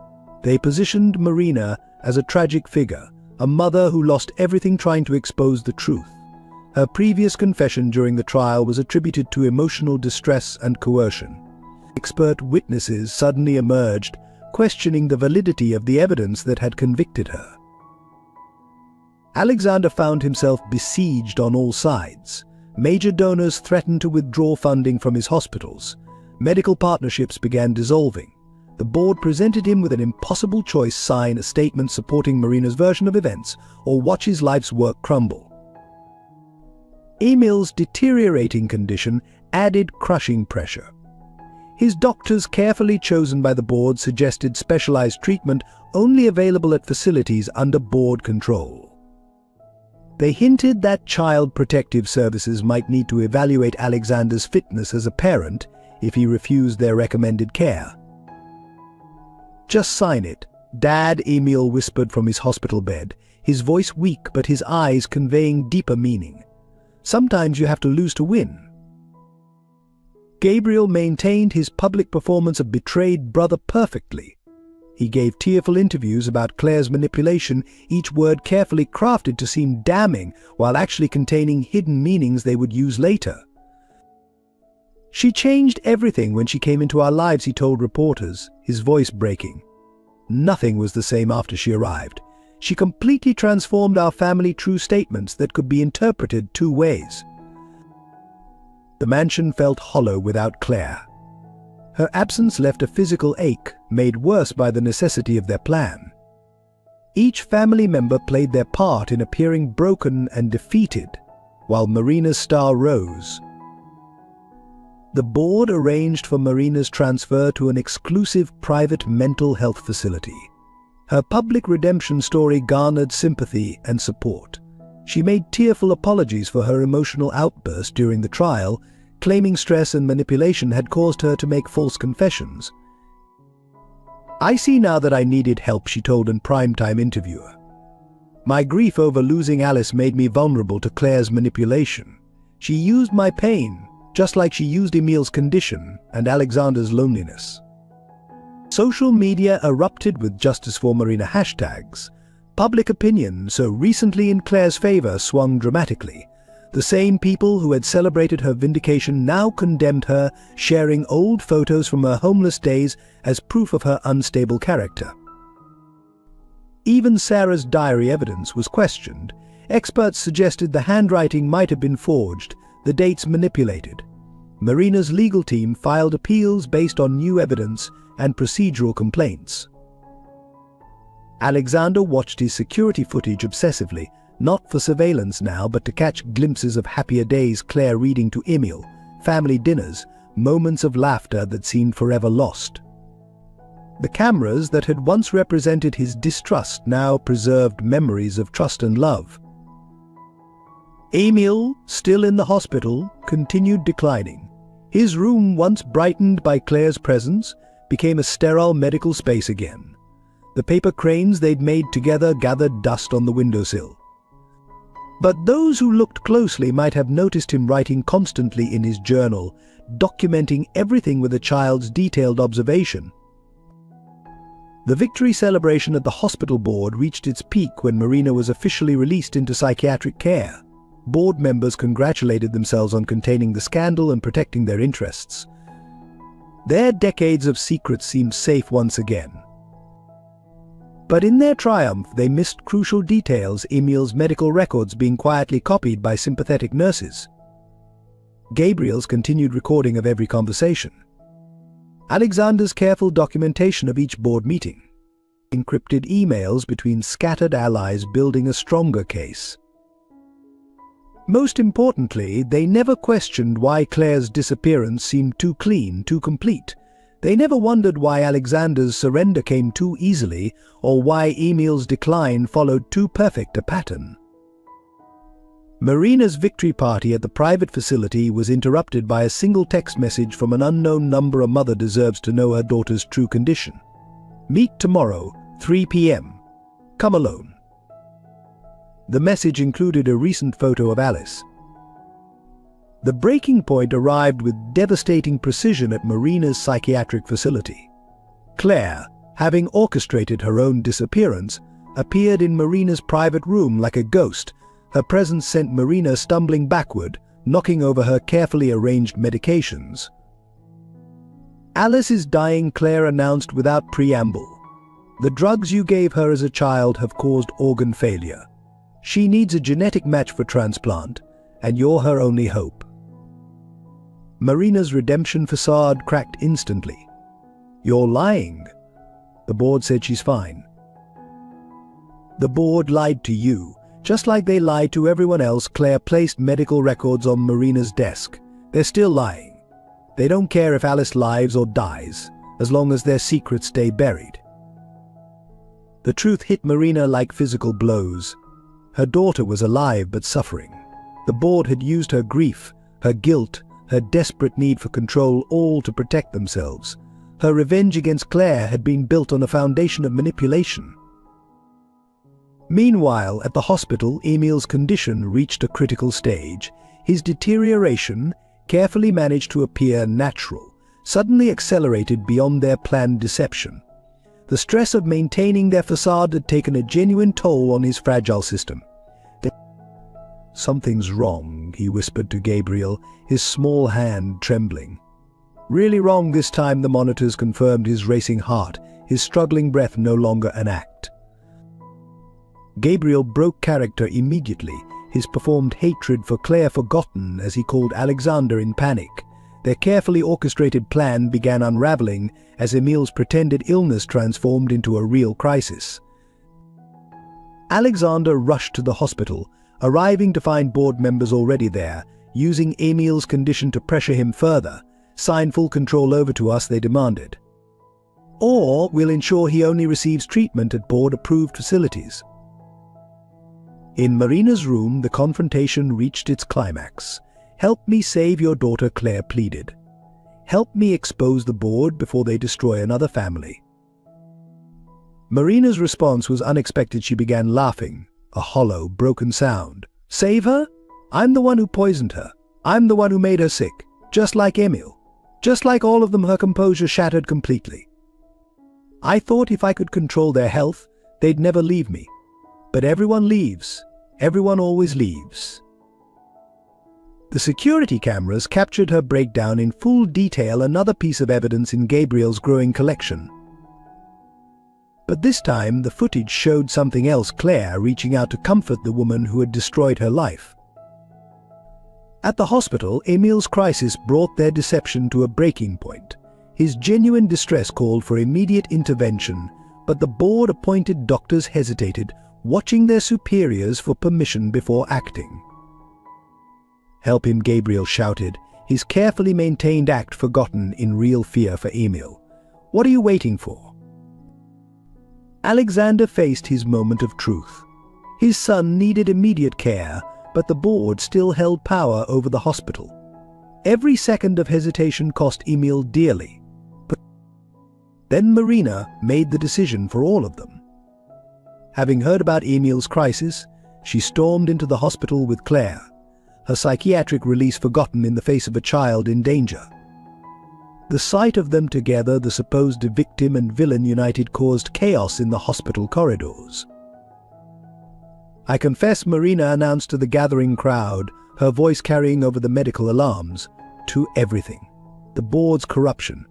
They positioned Marina as a tragic figure, a mother who lost everything trying to expose the truth. Her previous confession during the trial was attributed to emotional distress and coercion. Expert witnesses suddenly emerged, questioning the validity of the evidence that had convicted her. Alexander found himself besieged on all sides. Major donors threatened to withdraw funding from his hospitals. Medical partnerships began dissolving. The board presented him with an impossible choice: sign a statement supporting Marina's version of events, or watch his life's work crumble. Emil's deteriorating condition added crushing pressure. His doctors, carefully chosen by the board, suggested specialized treatment only available at facilities under board control. They hinted that Child Protective Services might need to evaluate Alexander's fitness as a parent if he refused their recommended care. "Just sign it, Dad," Emil whispered from his hospital bed, his voice weak but his eyes conveying deeper meaning. "Sometimes you have to lose to win." Gabriel maintained his public performance of betrayed brother perfectly. He gave tearful interviews about Claire's manipulation, each word carefully crafted to seem damning while actually containing hidden meanings they would use later. "She changed everything when she came into our lives," he told reporters, his voice breaking. "Nothing was the same after she arrived. She completely transformed our family." True statements that could be interpreted two ways. The mansion felt hollow without Claire. Her absence left a physical ache, made worse by the necessity of their plan. Each family member played their part in appearing broken and defeated, while Marina's star rose. The board arranged for Marina's transfer to an exclusive private mental health facility. Her public redemption story garnered sympathy and support. She made tearful apologies for her emotional outburst during the trial, claiming stress and manipulation had caused her to make false confessions. "I see now that I needed help," she told a primetime interviewer. "My grief over losing Alice made me vulnerable to Claire's manipulation. She used my pain, just like she used Emil's condition and Alexander's loneliness." Social media erupted with Justice for Marina hashtags. Public opinion, so recently in Claire's favor, swung dramatically. The same people who had celebrated her vindication now condemned her, sharing old photos from her homeless days as proof of her unstable character. Even Sarah's diary evidence was questioned. Experts suggested the handwriting might have been forged, the dates manipulated. Marina's legal team filed appeals based on new evidence and procedural complaints. Alexander watched his security footage obsessively, not for surveillance now, but to catch glimpses of happier days, Claire reading to Emil, family dinners, moments of laughter that seemed forever lost. The cameras that had once represented his distrust now preserved memories of trust and love. Emil, still in the hospital, continued declining. His room, once brightened by Claire's presence, became a sterile medical space again. The paper cranes they'd made together gathered dust on the windowsill. But those who looked closely might have noticed him writing constantly in his journal, documenting everything with a child's detailed observation. The victory celebration at the hospital board reached its peak when Marina was officially released into psychiatric care. Board members congratulated themselves on containing the scandal and protecting their interests. Their decades of secrets seemed safe once again. But in their triumph, they missed crucial details: Emil's medical records being quietly copied by sympathetic nurses. Gabriel's continued recording of every conversation. Alexander's careful documentation of each board meeting. Encrypted emails between scattered allies building a stronger case. Most importantly, they never questioned why Claire's disappearance seemed too clean, too complete. They never wondered why Alexander's surrender came too easily, or why Emil's decline followed too perfect a pattern. Marina's victory party at the private facility was interrupted by a single text message from an unknown number. A mother deserves to know her daughter's true condition. Meet tomorrow, 3 p.m. Come alone. The message included a recent photo of Alice. The breaking point arrived with devastating precision at Marina's psychiatric facility. Claire, having orchestrated her own disappearance, appeared in Marina's private room like a ghost. Her presence sent Marina stumbling backward, knocking over her carefully arranged medications. Alice is dying, Claire announced without preamble. The drugs you gave her as a child have caused organ failure. She needs a genetic match for transplant, and you're her only hope. Marina's redemption facade cracked instantly. You're lying. The board said she's fine. The board lied to you, just like they lied to everyone else. Claire placed medical records on Marina's desk. They're still lying. They don't care if Alice lives or dies, as long as their secrets stay buried. The truth hit Marina like physical blows. Her daughter was alive but suffering. The board had used her grief, her guilt, her desperate need for control, all to protect themselves. Her revenge against Claire had been built on a foundation of manipulation. Meanwhile, at the hospital, Emil's condition reached a critical stage. His deterioration, carefully managed to appear natural, suddenly accelerated beyond their planned deception. The stress of maintaining their facade had taken a genuine toll on his fragile system. Something's wrong, he whispered to Gabriel, his small hand trembling. Really wrong this time, the monitors confirmed his racing heart, his struggling breath no longer an act. Gabriel broke character immediately, his performed hatred for Claire forgotten as he called Alexander in panic. Their carefully orchestrated plan began unraveling as Emil's pretended illness transformed into a real crisis. Alexander rushed to the hospital, arriving to find board members already there, using Emil's condition to pressure him further. Sign full control over to us, they demanded. Or we'll ensure he only receives treatment at board-approved facilities. In Marina's room, the confrontation reached its climax. Help me save your daughter, Claire pleaded. Help me expose the board before they destroy another family. Marina's response was unexpected. She began laughing, a hollow, broken sound. Save her? I'm the one who poisoned her. I'm the one who made her sick. Just like Emil. Just like all of them, her composure shattered completely. I thought if I could control their health, they'd never leave me. But everyone leaves. Everyone always leaves. The security cameras captured her breakdown in full detail, another piece of evidence in Gabriel's growing collection. But this time, the footage showed something else: Claire reaching out to comfort the woman who had destroyed her life. At the hospital, Emil's crisis brought their deception to a breaking point. His genuine distress called for immediate intervention, but the board-appointed doctors hesitated, watching their superiors for permission before acting. Help him, Gabriel shouted, his carefully maintained act forgotten in real fear for Emil. What are you waiting for? Alexander faced his moment of truth. His son needed immediate care, but the board still held power over the hospital. Every second of hesitation cost Emil dearly. But then Marina made the decision for all of them. Having heard about Emil's crisis, she stormed into the hospital with Claire, her psychiatric release forgotten in the face of a child in danger. The sight of them together, the supposed victim and villain united, caused chaos in the hospital corridors. "I confess," Marina announced to the gathering crowd, her voice carrying over the medical alarms, "to everything. The board's corruption,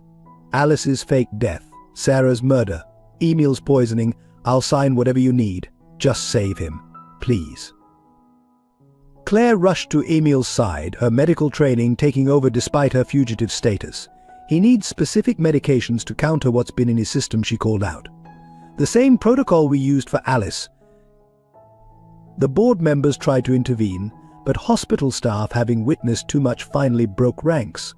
Alice's fake death, Sarah's murder, Emil's poisoning. I'll sign whatever you need. Just save him, please." Claire rushed to Emil's side, her medical training taking over despite her fugitive status. "He needs specific medications to counter what's been in his system," she called out. "The same protocol we used for Alice." The board members tried to intervene, but hospital staff, having witnessed too much, finally broke ranks.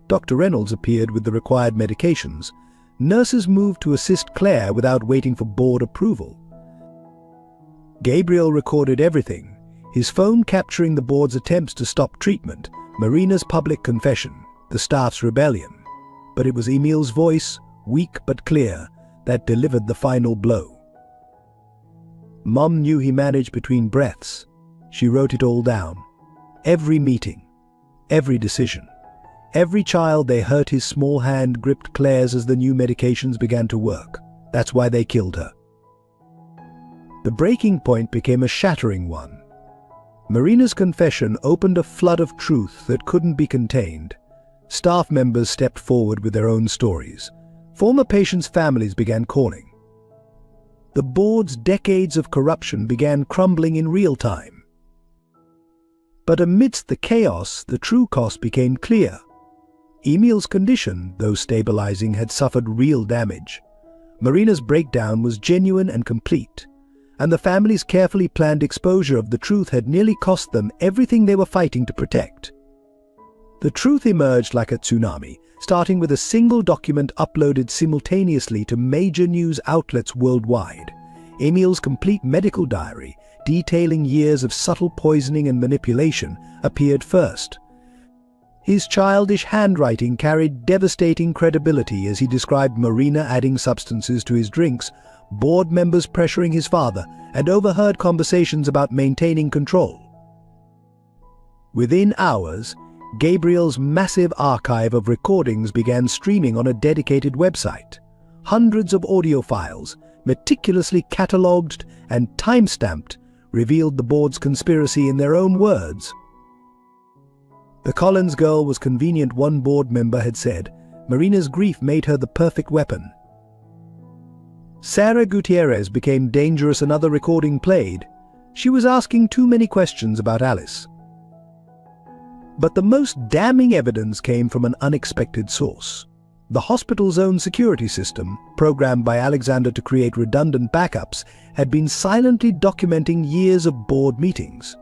Dr. Reynolds appeared with the required medications. Nurses moved to assist Claire without waiting for board approval. Gabriel recorded everything, his phone capturing the board's attempts to stop treatment, Marina's public confession, the staff's rebellion. But it was Emil's voice, weak but clear, that delivered the final blow. Mom knew he managed between breaths. She wrote it all down. Every meeting, every decision, every child they hurt. His small hand gripped Claire's as the new medications began to work. That's why they killed her. The breaking point became a shattering one. Marina's confession opened a flood of truth that couldn't be contained. Staff members stepped forward with their own stories. Former patients' families began calling. The board's decades of corruption began crumbling in real time. But amidst the chaos, the true cost became clear. Emil's condition, though stabilizing, had suffered real damage. Marina's breakdown was genuine and complete, and the family's carefully planned exposure of the truth had nearly cost them everything they were fighting to protect. The truth emerged like a tsunami, starting with a single document uploaded simultaneously to major news outlets worldwide. Emil's complete medical diary, detailing years of subtle poisoning and manipulation, appeared first. His childish handwriting carried devastating credibility as he described Marina adding substances to his drinks, board members pressuring his father, and overheard conversations about maintaining control. Within hours, Gabriel's massive archive of recordings began streaming on a dedicated website. Hundreds of audio files, meticulously catalogued and time-stamped, revealed the board's conspiracy in their own words. "The Collins girl was convenient," one board member had said. "Marina's grief made her the perfect weapon." Sarah Gutierrez became dangerous, another recording played. She was asking too many questions about Alice. But the most damning evidence came from an unexpected source. The hospital's own security system, programmed by Alexander to create redundant backups, had been silently documenting years of board meetings.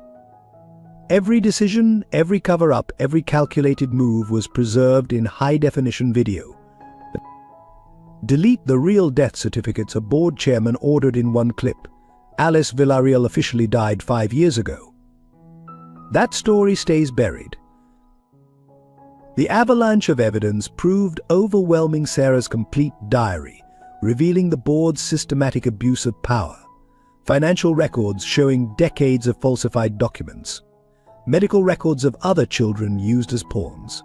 Every decision, every cover-up, every calculated move was preserved in high-definition video. "Delete the real death certificates," a board chairman ordered in one clip. "Alice Villarreal officially died 5 years ago." That story stays buried. The avalanche of evidence proved overwhelming. Sarah's complete diary, revealing the board's systematic abuse of power. Financial records showing decades of falsified documents. Medical records of other children used as pawns.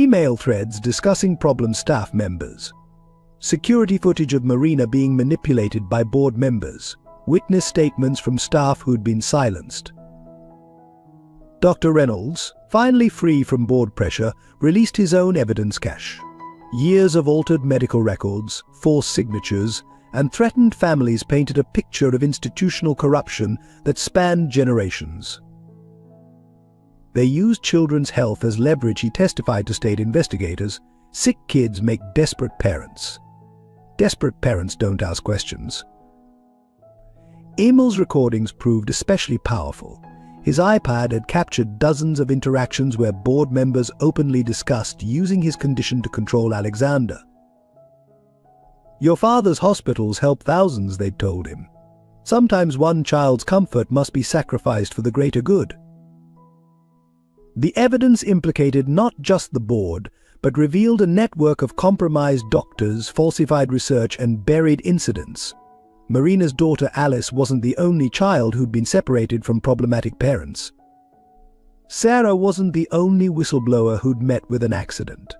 Email threads discussing problem staff members. Security footage of Marina being manipulated by board members. Witness statements from staff who'd been silenced. Dr. Reynolds, finally free from board pressure, released his own evidence cache. Years of altered medical records, forced signatures, and threatened families painted a picture of institutional corruption that spanned generations. They used children's health as leverage, he testified to state investigators. "Sick kids make desperate parents. Desperate parents don't ask questions." Emil's recordings proved especially powerful. His iPad had captured dozens of interactions where board members openly discussed using his condition to control Alexander. "Your father's hospitals help thousands," they'd told him. "Sometimes one child's comfort must be sacrificed for the greater good." The evidence implicated not just the board, but revealed a network of compromised doctors, falsified research, and buried incidents. Marina's daughter Alice wasn't the only child who'd been separated from problematic parents. Sarah wasn't the only whistleblower who'd met with an accident.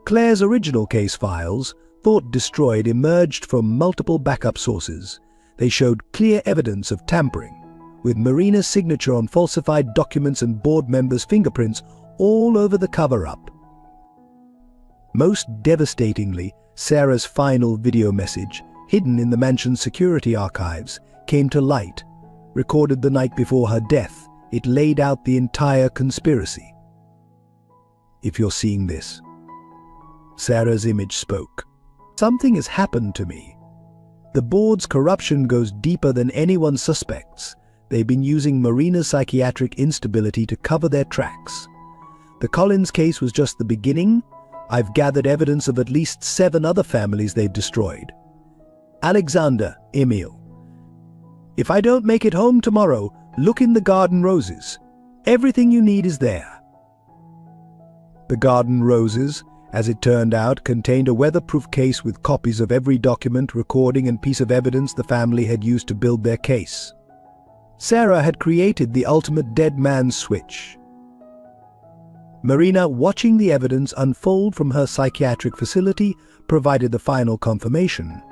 Claire's original case files, thought destroyed, emerged from multiple backup sources. They showed clear evidence of tampering, with Marina's signature on falsified documents and board members' fingerprints all over the cover-up. Most devastatingly, Sarah's final video message, hidden in the mansion's security archives, came to light. Recorded the night before her death, it laid out the entire conspiracy. If you're seeing this, Sarah's image spoke. Something has happened to me. The board's corruption goes deeper than anyone suspects. They've been using Marina's psychiatric instability to cover their tracks. The Collins case was just the beginning. I've gathered evidence of at least 7 other families they've destroyed. Alexander, Emil. If I don't make it home tomorrow, look in the garden roses. Everything you need is there. The garden roses, as it turned out, contained a weatherproof case with copies of every document, recording, and piece of evidence the family had used to build their case. Sarah had created the ultimate dead man's switch. Marina, watching the evidence unfold from her psychiatric facility, provided the final confirmation.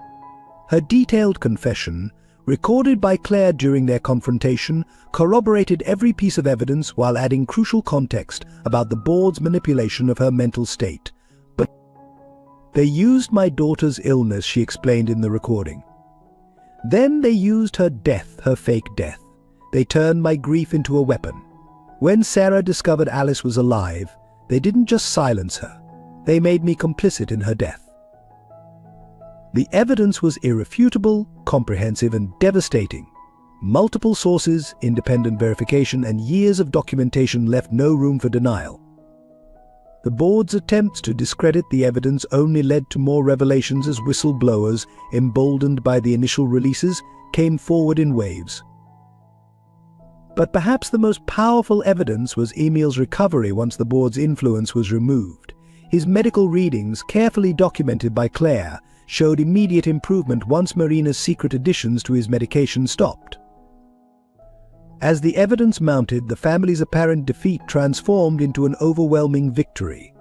Her detailed confession, recorded by Claire during their confrontation, corroborated every piece of evidence while adding crucial context about the board's manipulation of her mental state. But they used my daughter's illness, she explained in the recording. Then they used her death, her fake death. They turned my grief into a weapon. When Sarah discovered Alice was alive, they didn't just silence her. They made me complicit in her death. The evidence was irrefutable, comprehensive, and devastating. Multiple sources, independent verification, and years of documentation left no room for denial. The board's attempts to discredit the evidence only led to more revelations as whistleblowers, emboldened by the initial releases, came forward in waves. But perhaps the most powerful evidence was Emil's recovery once the board's influence was removed. His medical readings, carefully documented by Claire, showed immediate improvement once Marina's secret additions to his medication stopped. As the evidence mounted, the family's apparent defeat transformed into an overwhelming victory.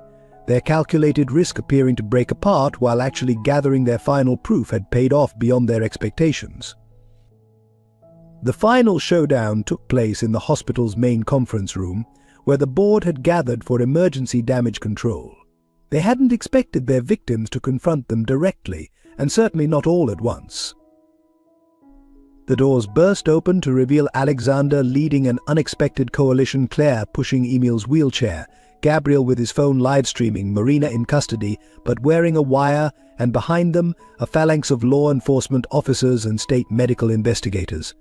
Their calculated risk appearing to break apart while actually gathering their final proof had paid off beyond their expectations. The final showdown took place in the hospital's main conference room, where the board had gathered for emergency damage control. They hadn't expected their victims to confront them directly, and certainly not all at once. The doors burst open to reveal Alexander leading an unexpected coalition, Claire pushing Emil's wheelchair, Gabriel with his phone live-streaming, Marina in custody but wearing a wire, and behind them a phalanx of law enforcement officers and state medical investigators.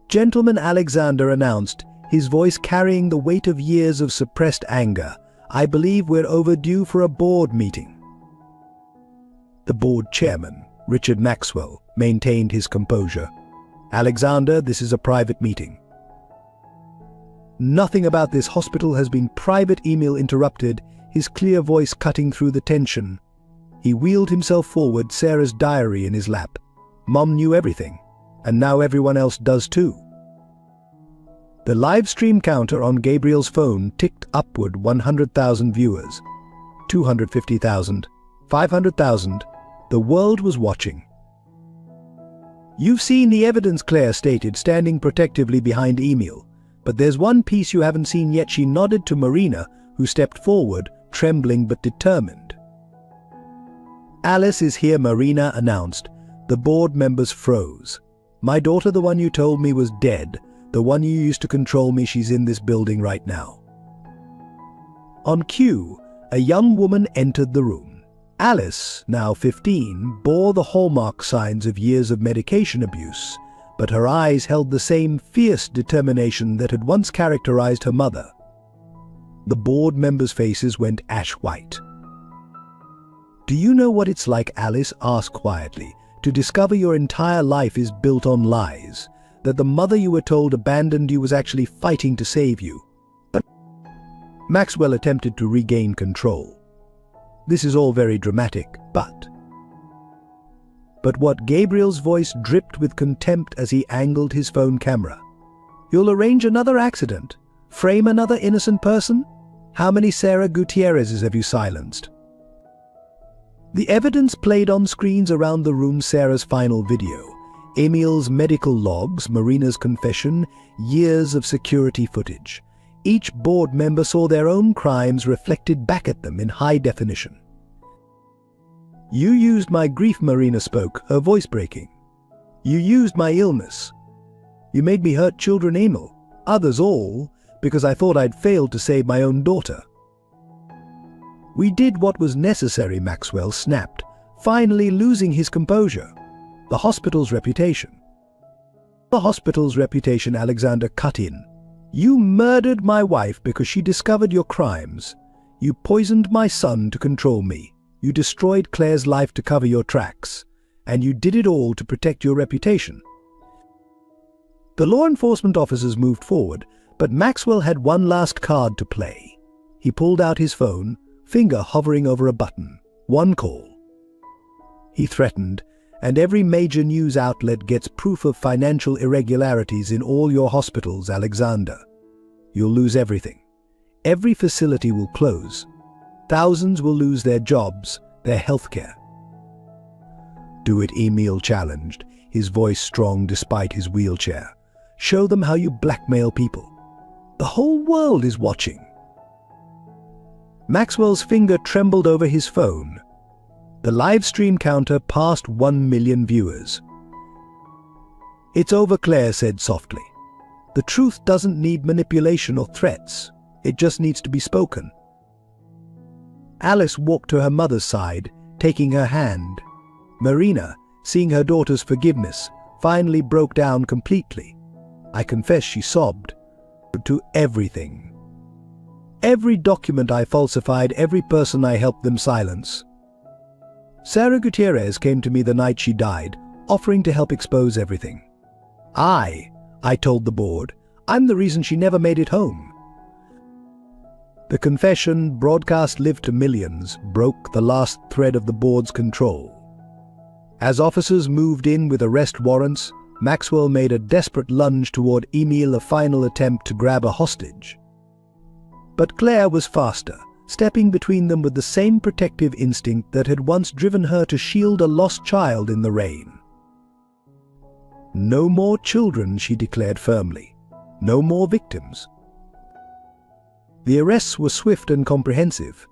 Gentleman Alexander announced, his voice carrying the weight of years of suppressed anger, "I believe we're overdue for a board meeting." The board chairman, Richard Maxwell, maintained his composure. "Alexander, this is a private meeting." "Nothing about this hospital has been private," Emil interrupted, his clear voice cutting through the tension. He wheeled himself forward, Sarah's diary in his lap. "Mom knew everything, and now everyone else does too." The live stream counter on Gabriel's phone ticked upward. 100,000 viewers, 250,000, 500,000. The world was watching. "You've seen the evidence," Claire stated, standing protectively behind Emil. "But there's one piece you haven't seen yet." She nodded to Marina, who stepped forward, trembling but determined. "Alice is here," Marina announced. The board members froze. "My daughter, the one you told me was dead, the one you used to control me, she's in this building right now." On cue, a young woman entered the room. Alice, now 15, bore the hallmark signs of years of medication abuse, but her eyes held the same fierce determination that had once characterized her mother. The board members' faces went ash white. "Do you know what it's like," Alice asked quietly, "to discover your entire life is built on lies? that the mother you were told abandoned you was actually fighting to save you. But Maxwell attempted to regain control. This is all very dramatic, but what Gabriel's voice dripped with contempt as he angled his phone camera. You'll arrange another accident? Frame another innocent person? How many Sarah Gutierrez's have you silenced? The evidence played on screens around the room: Sarah's final video, Emil's medical logs, Marina's confession, years of security footage. Each board member saw their own crimes reflected back at them in high definition. You used my grief, Marina spoke, her voice breaking. You used my illness. You made me hurt children, Emil, others all, because I thought I'd failed to save my own daughter. We did what was necessary, Maxwell snapped, finally losing his composure. The hospital's reputation. The hospital's reputation, Alexander cut in. You murdered my wife because she discovered your crimes. You poisoned my son to control me. You destroyed Claire's life to cover your tracks. And you did it all to protect your reputation. The law enforcement officers moved forward, but Maxwell had one last card to play. He pulled out his phone, finger hovering over a button. One call. He threatened, and every major news outlet gets proof of financial irregularities in all your hospitals, Alexander. You'll lose everything. Every facility will close. Thousands will lose their jobs, their healthcare. Do it, Emil challenged, his voice strong despite his wheelchair. Show them how you blackmail people. The whole world is watching. Maxwell's finger trembled over his phone. The live stream counter passed 1 million viewers. It's over, Claire said softly. The truth doesn't need manipulation or threats. It just needs to be spoken. Alice walked to her mother's side, taking her hand. Marina, seeing her daughter's forgiveness, finally broke down completely. I confess, she sobbed. To everything. Every document I falsified, every person I helped them silence. Sarah Gutierrez came to me the night she died, offering to help expose everything. I told the board, I'm the reason she never made it home. The confession, broadcast live to millions, broke the last thread of the board's control. As officers moved in with arrest warrants, Maxwell made a desperate lunge toward Emil, a final attempt to grab a hostage. But Claire was faster, stepping between them with the same protective instinct that had once driven her to shield a lost child in the rain. No more children, she declared firmly. No more victims. The arrests were swift and comprehensive,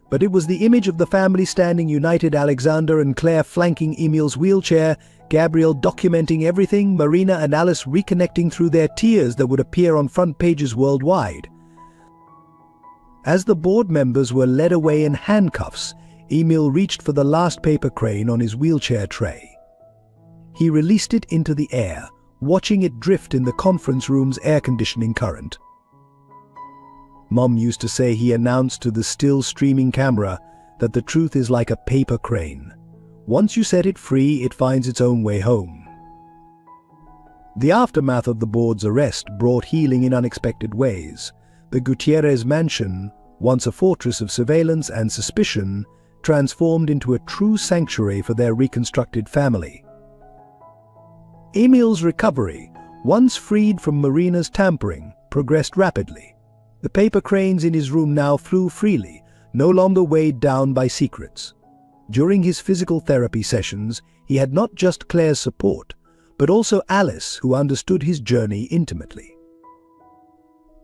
but it was the image of the family standing united, Alexander and Claire flanking Emil's wheelchair, Gabriel documenting everything, Marina and Alice reconnecting through their tears that would appear on front pages worldwide. As the board members were led away in handcuffs, Emil reached for the last paper crane on his wheelchair tray. He released it into the air, watching it drift in the conference room's air conditioning current. Mom used to say he announced to the still streaming camera that the truth is like a paper crane. Once you set it free, it finds its own way home. The aftermath of the board's arrest brought healing in unexpected ways. The Gutierrez mansion, once a fortress of surveillance and suspicion, transformed into a true sanctuary for their reconstructed family. Emil's recovery, once freed from Marina's tampering, progressed rapidly. The paper cranes in his room now flew freely, no longer weighed down by secrets. During his physical therapy sessions, he had not just Claire's support, but also Alice, who understood his journey intimately.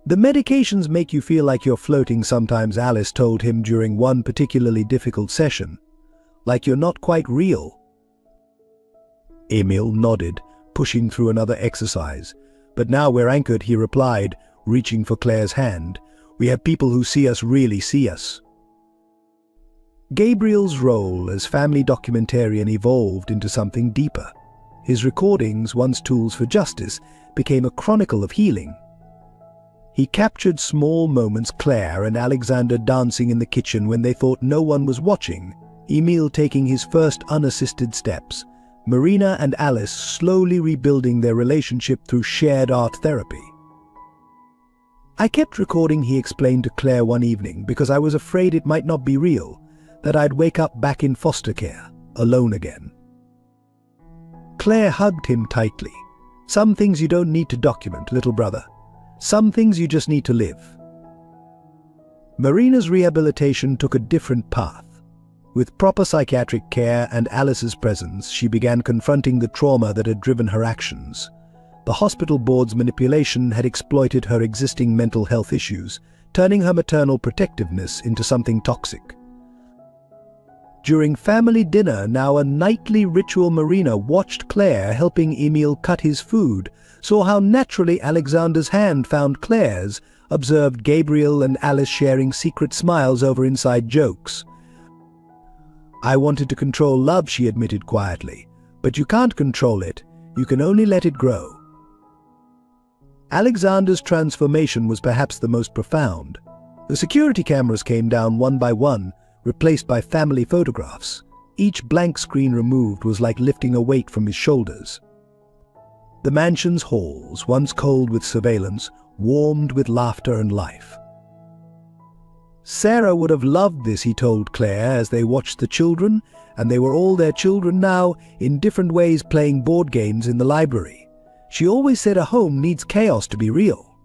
The medications make you feel like you're floating sometimes, Alice told him during one particularly difficult session. Like you're not quite real. Emil nodded, pushing through another exercise. But now we're anchored, he replied, reaching for Claire's hand. We have people who see us really see us. Gabriel's role as family documentarian evolved into something deeper. His recordings, once tools for justice, became a chronicle of healing. He captured small moments, Claire and Alexander dancing in the kitchen when they thought no one was watching, Emil taking his first unassisted steps, Marina and Alice slowly rebuilding their relationship through shared art therapy. I kept recording, he explained to Claire one evening, because I was afraid it might not be real, that I'd wake up back in foster care, alone again. Claire hugged him tightly. Some things you don't need to document, little brother. Some things you just need to live. Marina's rehabilitation took a different path. With proper psychiatric care and Alice's presence, she began confronting the trauma that had driven her actions. The hospital board's manipulation had exploited her existing mental health issues, turning her maternal protectiveness into something toxic. During family dinner, now a nightly ritual, Marina watched Claire helping Emil cut his food, saw how naturally Alexander's hand found Claire's, observed Gabriel and Alice sharing secret smiles over inside jokes. I wanted to control love, she admitted quietly, but you can't control it, you can only let it grow. Alexander's transformation was perhaps the most profound. The security cameras came down one by one, replaced by family photographs. Each blank screen removed was like lifting a weight from his shoulders. The mansion's halls, once cold with surveillance, warmed with laughter and life. Sarah would have loved this, he told Claire as they watched the children, and they were all their children now, in different ways playing board games in the library. She always said a home needs chaos to be real.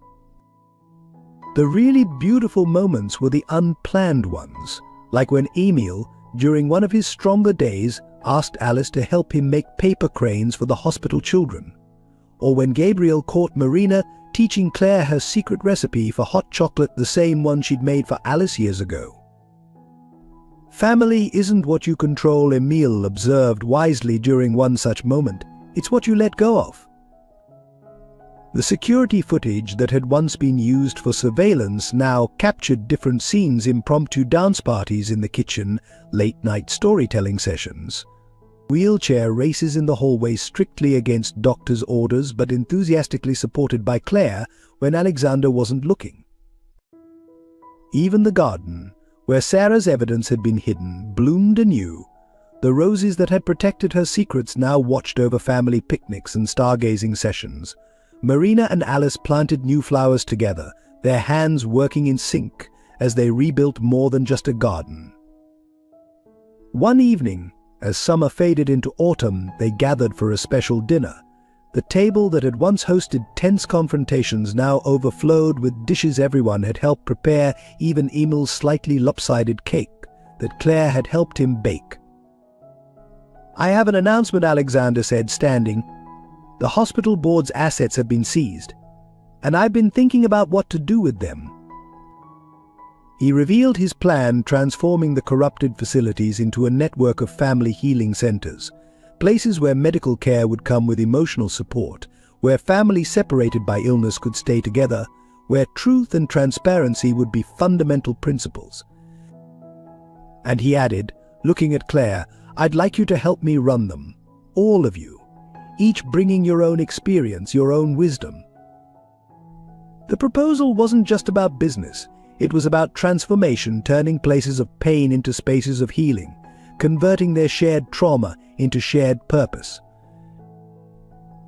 The really beautiful moments were the unplanned ones, like when Emil, during one of his stronger days, asked Alice to help him make paper cranes for the hospital children, or when Gabriel caught Marina teaching Claire her secret recipe for hot chocolate, the same one she'd made for Alice years ago. Family isn't what you control, Emil observed wisely during one such moment. It's what you let go of. The security footage that had once been used for surveillance now captured different scenes: impromptu dance parties in the kitchen, late-night storytelling sessions, wheelchair races in the hallway strictly against doctor's orders but enthusiastically supported by Claire when Alexander wasn't looking. Even the garden, where Sarah's evidence had been hidden, bloomed anew. The roses that had protected her secrets now watched over family picnics and stargazing sessions. Marina and Alice planted new flowers together, their hands working in sync as they rebuilt more than just a garden. One evening, as summer faded into autumn, they gathered for a special dinner. The table that had once hosted tense confrontations now overflowed with dishes everyone had helped prepare, even Emil's slightly lopsided cake that Claire had helped him bake. "I have an announcement," Alexander said, standing. "The hospital board's assets have been seized, and I've been thinking about what to do with them." He revealed his plan, transforming the corrupted facilities into a network of family healing centers, places where medical care would come with emotional support, where families separated by illness could stay together, where truth and transparency would be fundamental principles. And he added, looking at Claire, "I'd like you to help me run them, all of you, each bringing your own experience, your own wisdom." The proposal wasn't just about business. It was about transformation, turning places of pain into spaces of healing, converting their shared trauma into shared purpose.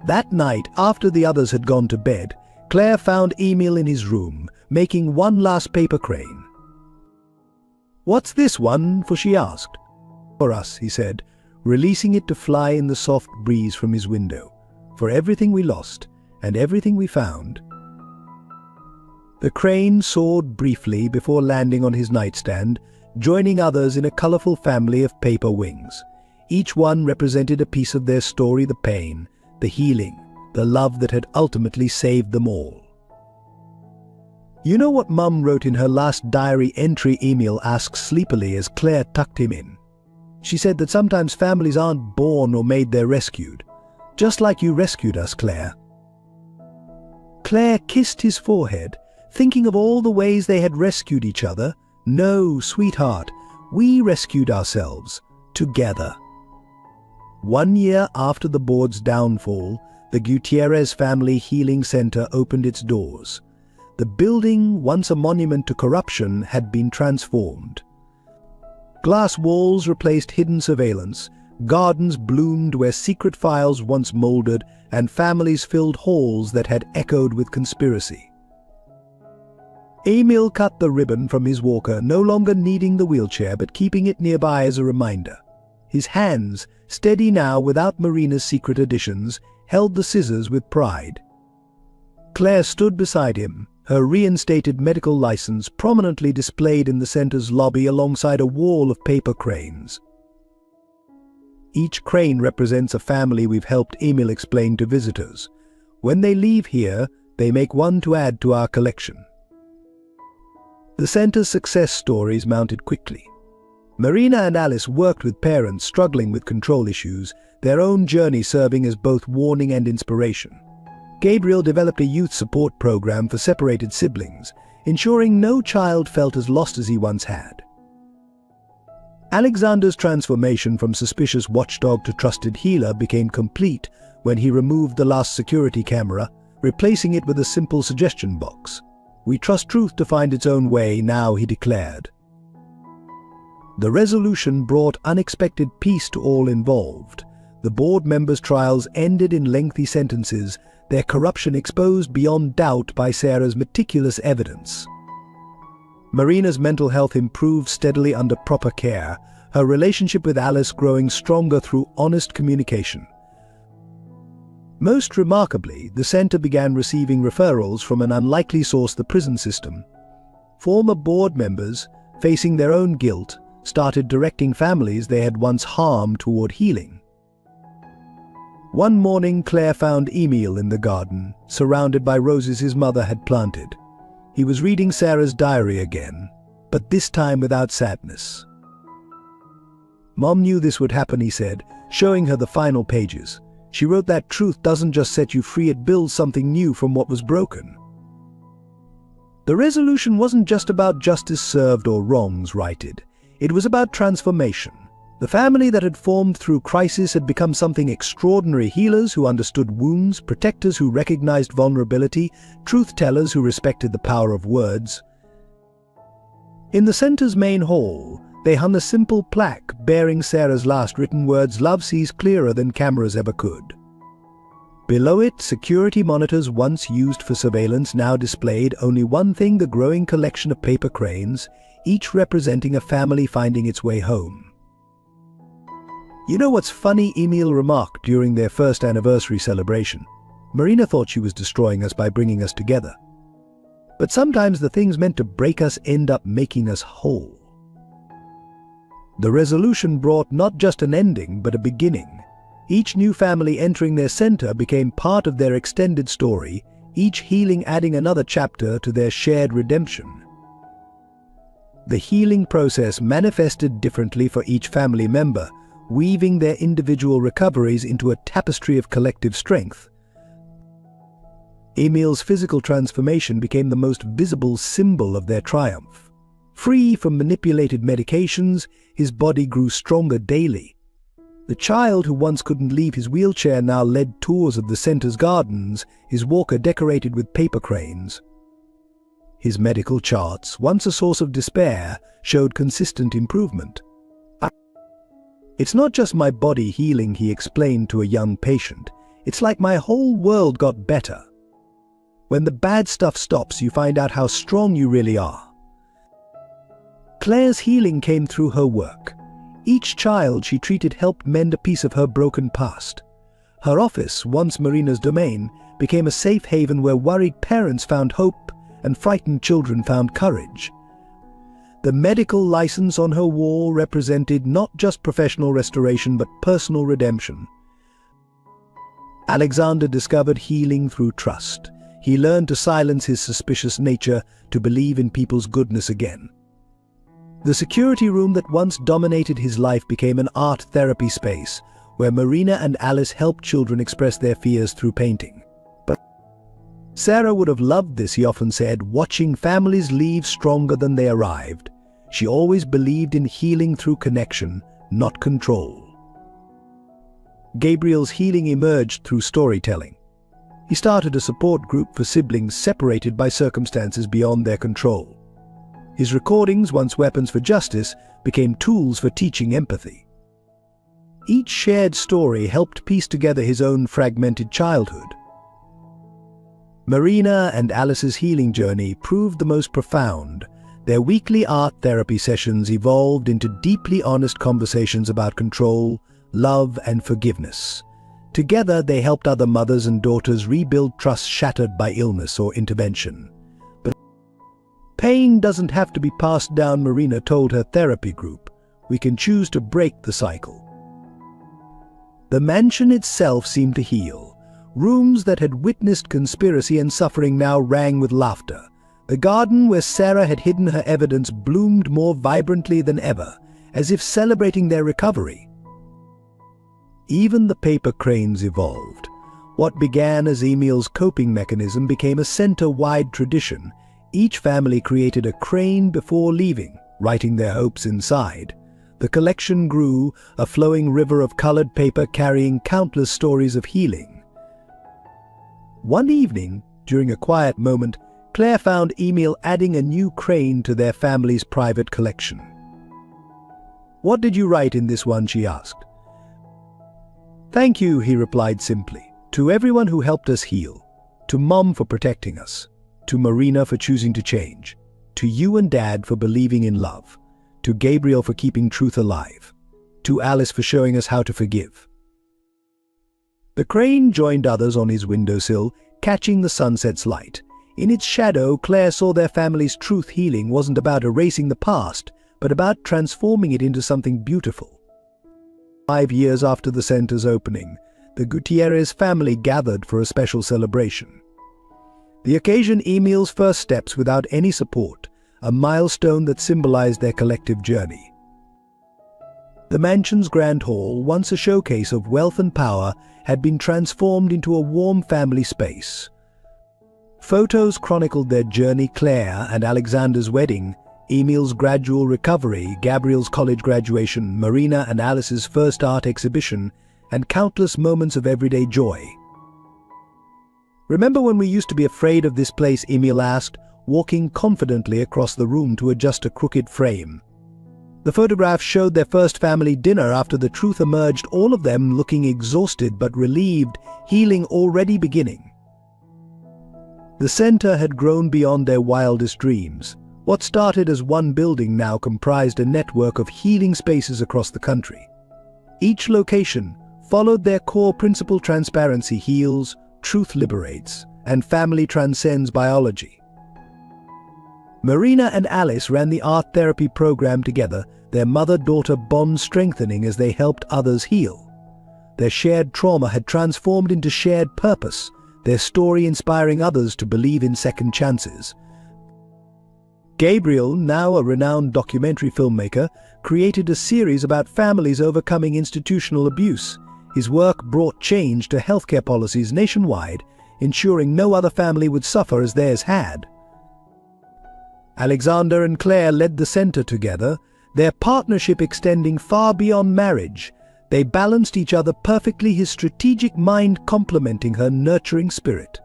That night, after the others had gone to bed, Claire found Emil in his room, making one last paper crane. "What's this one for?" she asked. "For us," he said, releasing it to fly in the soft breeze from his window. "For everything we lost and everything we found." The crane soared briefly before landing on his nightstand, joining others in a colorful family of paper wings. Each one represented a piece of their story: the pain, the healing, the love that had ultimately saved them all. "You know what Mum wrote in her last diary entry?" Emil asked sleepily as Claire tucked him in. "She said that sometimes families aren't born or made, they're rescued. Just like you rescued us, Claire." Claire kissed his forehead, thinking of all the ways they had rescued each other. "No, sweetheart, we rescued ourselves, together." 1 year after the board's downfall, the Gutierrez Family Healing Center opened its doors. The building, once a monument to corruption, had been transformed. Glass walls replaced hidden surveillance, Gardens bloomed where secret files once molded, and families filled halls that had echoed with conspiracy. Emil cut the ribbon from his walker, no longer needing the wheelchair but keeping it nearby as a reminder. His hands, steady now without Marina's secret additions, held the scissors with pride. Claire stood beside him, her reinstated medical license prominently displayed in the center's lobby alongside a wall of paper cranes. Each crane represents a family we've helped, Emil explained to visitors. When they leave here, they make one to add to our collection. The center's success stories mounted quickly. Marina and Alice worked with parents struggling with control issues, their own journey serving as both warning and inspiration. Gabriel developed a youth support program for separated siblings, ensuring no child felt as lost as he once had. Alexander's transformation from suspicious watchdog to trusted healer became complete when he removed the last security camera, replacing it with a simple suggestion box. "We trust truth to find its own way now," he declared. The resolution brought unexpected peace to all involved. The board members' trials ended in lengthy sentences, their corruption exposed beyond doubt by Sarah's meticulous evidence. Marina's mental health improved steadily under proper care, her relationship with Alice growing stronger through honest communication. Most remarkably, the center began receiving referrals from an unlikely source, the prison system. Former board members, facing their own guilt, started directing families they had once harmed toward healing. One morning, Claire found Emil in the garden, surrounded by roses his mother had planted. He was reading Sarah's diary again, but this time without sadness. "Mom knew this would happen," he said, showing her the final pages. "She wrote that truth doesn't just set you free, it builds something new from what was broken." The resolution wasn't just about justice served or wrongs righted. It was about transformation. The family that had formed through crisis had become something extraordinary: healers who understood wounds, protectors who recognized vulnerability, truth-tellers who respected the power of words. In the center's main hall, they hung a simple plaque bearing Sarah's last written words, "Love sees clearer than cameras ever could." Below it, security monitors once used for surveillance now displayed only one thing: the growing collection of paper cranes, each representing a family finding its way home. "You know what's funny?" Emil remarked during their first anniversary celebration. "Marina thought she was destroying us by bringing us together. But sometimes the things meant to break us end up making us whole." The resolution brought not just an ending, but a beginning. Each new family entering their center became part of their extended story, each healing adding another chapter to their shared redemption. The healing process manifested differently for each family member, weaving their individual recoveries into a tapestry of collective strength. Emil's physical transformation became the most visible symbol of their triumph. Free from manipulated medications, his body grew stronger daily. The child who once couldn't leave his wheelchair now led tours of the center's gardens, his walker decorated with paper cranes. His medical charts, once a source of despair, showed consistent improvement. "It's not just my body healing," he explained to a young patient. "It's like my whole world got better. When the bad stuff stops, you find out how strong you really are." Claire's healing came through her work. Each child she treated helped mend a piece of her broken past. Her office, once Marina's domain, became a safe haven where worried parents found hope and frightened children found courage. The medical license on her wall represented not just professional restoration but personal redemption. Alexander discovered healing through trust. He learned to silence his suspicious nature, to believe in people's goodness again. The security room that once dominated his life became an art therapy space, where Marina and Alice helped children express their fears through painting. But Sarah would have loved this, he often said, watching families leave stronger than they arrived. She always believed in healing through connection, not control. Gabriel's healing emerged through storytelling. He started a support group for siblings separated by circumstances beyond their control. His recordings, once weapons for justice, became tools for teaching empathy. Each shared story helped piece together his own fragmented childhood. Marina and Alice's healing journey proved the most profound. Their weekly art therapy sessions evolved into deeply honest conversations about control, love, and forgiveness. Together, they helped other mothers and daughters rebuild trust shattered by illness or intervention. But pain doesn't have to be passed down, Marina told her therapy group. We can choose to break the cycle. The mansion itself seemed to heal. Rooms that had witnessed conspiracy and suffering now rang with laughter. The garden where Sarah had hidden her evidence bloomed more vibrantly than ever, as if celebrating their recovery. Even the paper cranes evolved. What began as Emil's coping mechanism became a center-wide tradition. Each family created a crane before leaving, writing their hopes inside. The collection grew, a flowing river of colored paper carrying countless stories of healing. One evening, during a quiet moment, Claire found Emil adding a new crane to their family's private collection. "What did you write in this one?" she asked. "Thank you," he replied simply. "To everyone who helped us heal. To Mom for protecting us. To Marina for choosing to change. To you and Dad for believing in love. To Gabriel for keeping truth alive. To Alice for showing us how to forgive." The crane joined others on his windowsill, catching the sunset's light. In its shadow, Claire saw their family's truth healing wasn't about erasing the past, but about transforming it into something beautiful. 5 years after the center's opening, the Gutierrez family gathered for a special celebration. The occasion Emil's first steps without any support, a milestone that symbolized their collective journey. The mansion's grand hall, once a showcase of wealth and power, had been transformed into a warm family space. Photos chronicled their journey: Claire and Alexander's wedding, Emil's gradual recovery, Gabriel's college graduation, Marina and Alice's first art exhibition, and countless moments of everyday joy. "Remember when we used to be afraid of this place?" Emil asked, walking confidently across the room to adjust a crooked frame. The photograph showed their first family dinner after the truth emerged, all of them looking exhausted but relieved, healing already beginning. The center had grown beyond their wildest dreams. What started as one building now comprised a network of healing spaces across the country. Each location followed their core principle: transparency heals, truth liberates, and family transcends biology. Marina and Alice ran the art therapy program together, their mother-daughter bond strengthening as they helped others heal. Their shared trauma had transformed into shared purpose, their story inspiring others to believe in second chances. Gabriel, now a renowned documentary filmmaker, created a series about families overcoming institutional abuse. His work brought change to healthcare policies nationwide, ensuring no other family would suffer as theirs had. Alexander and Claire led the center together, their partnership extending far beyond marriage. They balanced each other perfectly, his strategic mind complementing her nurturing spirit.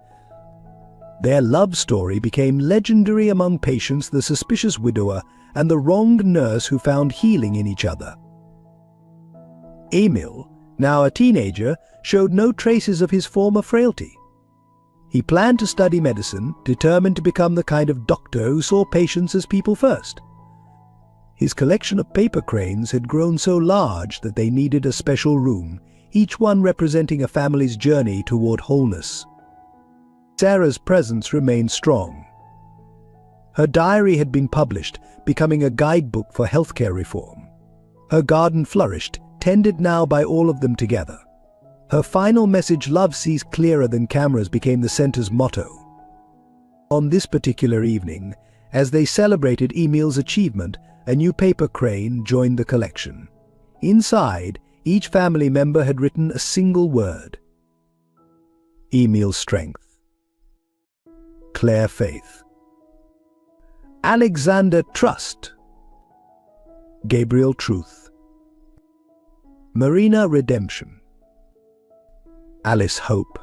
Their love story became legendary among patients: the suspicious widower and the wronged nurse who found healing in each other. Emil, now a teenager, showed no traces of his former frailty. He planned to study medicine, determined to become the kind of doctor who saw patients as people first. His collection of paper cranes had grown so large that they needed a special room, each one representing a family's journey toward wholeness. Sarah's presence remained strong. Her diary had been published, becoming a guidebook for healthcare reform. Her garden flourished, tended now by all of them together. Her final message, "Love sees clearer than cameras," became the center's motto. On this particular evening, as they celebrated Emil's achievement, a new paper crane joined the collection. Inside, each family member had written a single word: Emil strength, Claire faith, Alexander trust, Gabriel truth, Marina redemption, Alice hope.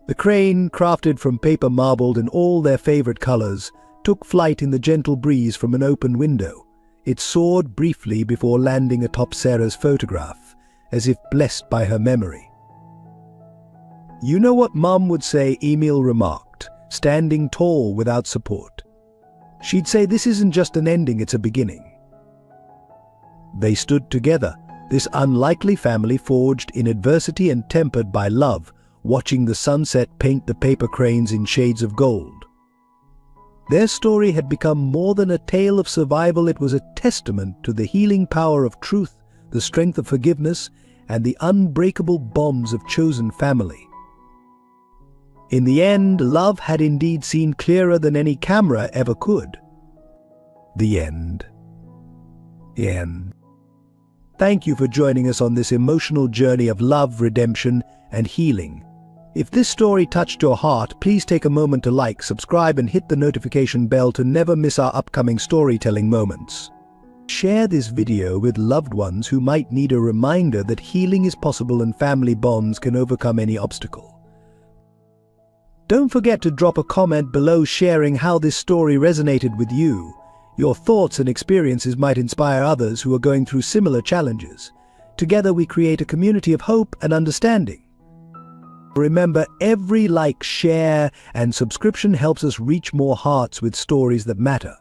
The crane, crafted from paper marbled in all their favorite colors, took flight in the gentle breeze from an open window. It soared briefly before landing atop Sarah's photograph, as if blessed by her memory. "You know what Mum would say," Emil remarked, standing tall without support. "She'd say this isn't just an ending, it's a beginning." They stood together, this unlikely family forged in adversity and tempered by love, watching the sunset paint the paper cranes in shades of gold. Their story had become more than a tale of survival. It was a testament to the healing power of truth, the strength of forgiveness, and the unbreakable bonds of chosen family. In the end, love had indeed seen clearer than any camera ever could. The end. The end. Thank you for joining us on this emotional journey of love, redemption, and healing. If this story touched your heart, please take a moment to like, subscribe, and hit the notification bell to never miss our upcoming storytelling moments. Share this video with loved ones who might need a reminder that healing is possible and family bonds can overcome any obstacle. Don't forget to drop a comment below sharing how this story resonated with you. Your thoughts and experiences might inspire others who are going through similar challenges. Together we create a community of hope and understanding. Remember, every like, share, and subscription helps us reach more hearts with stories that matter.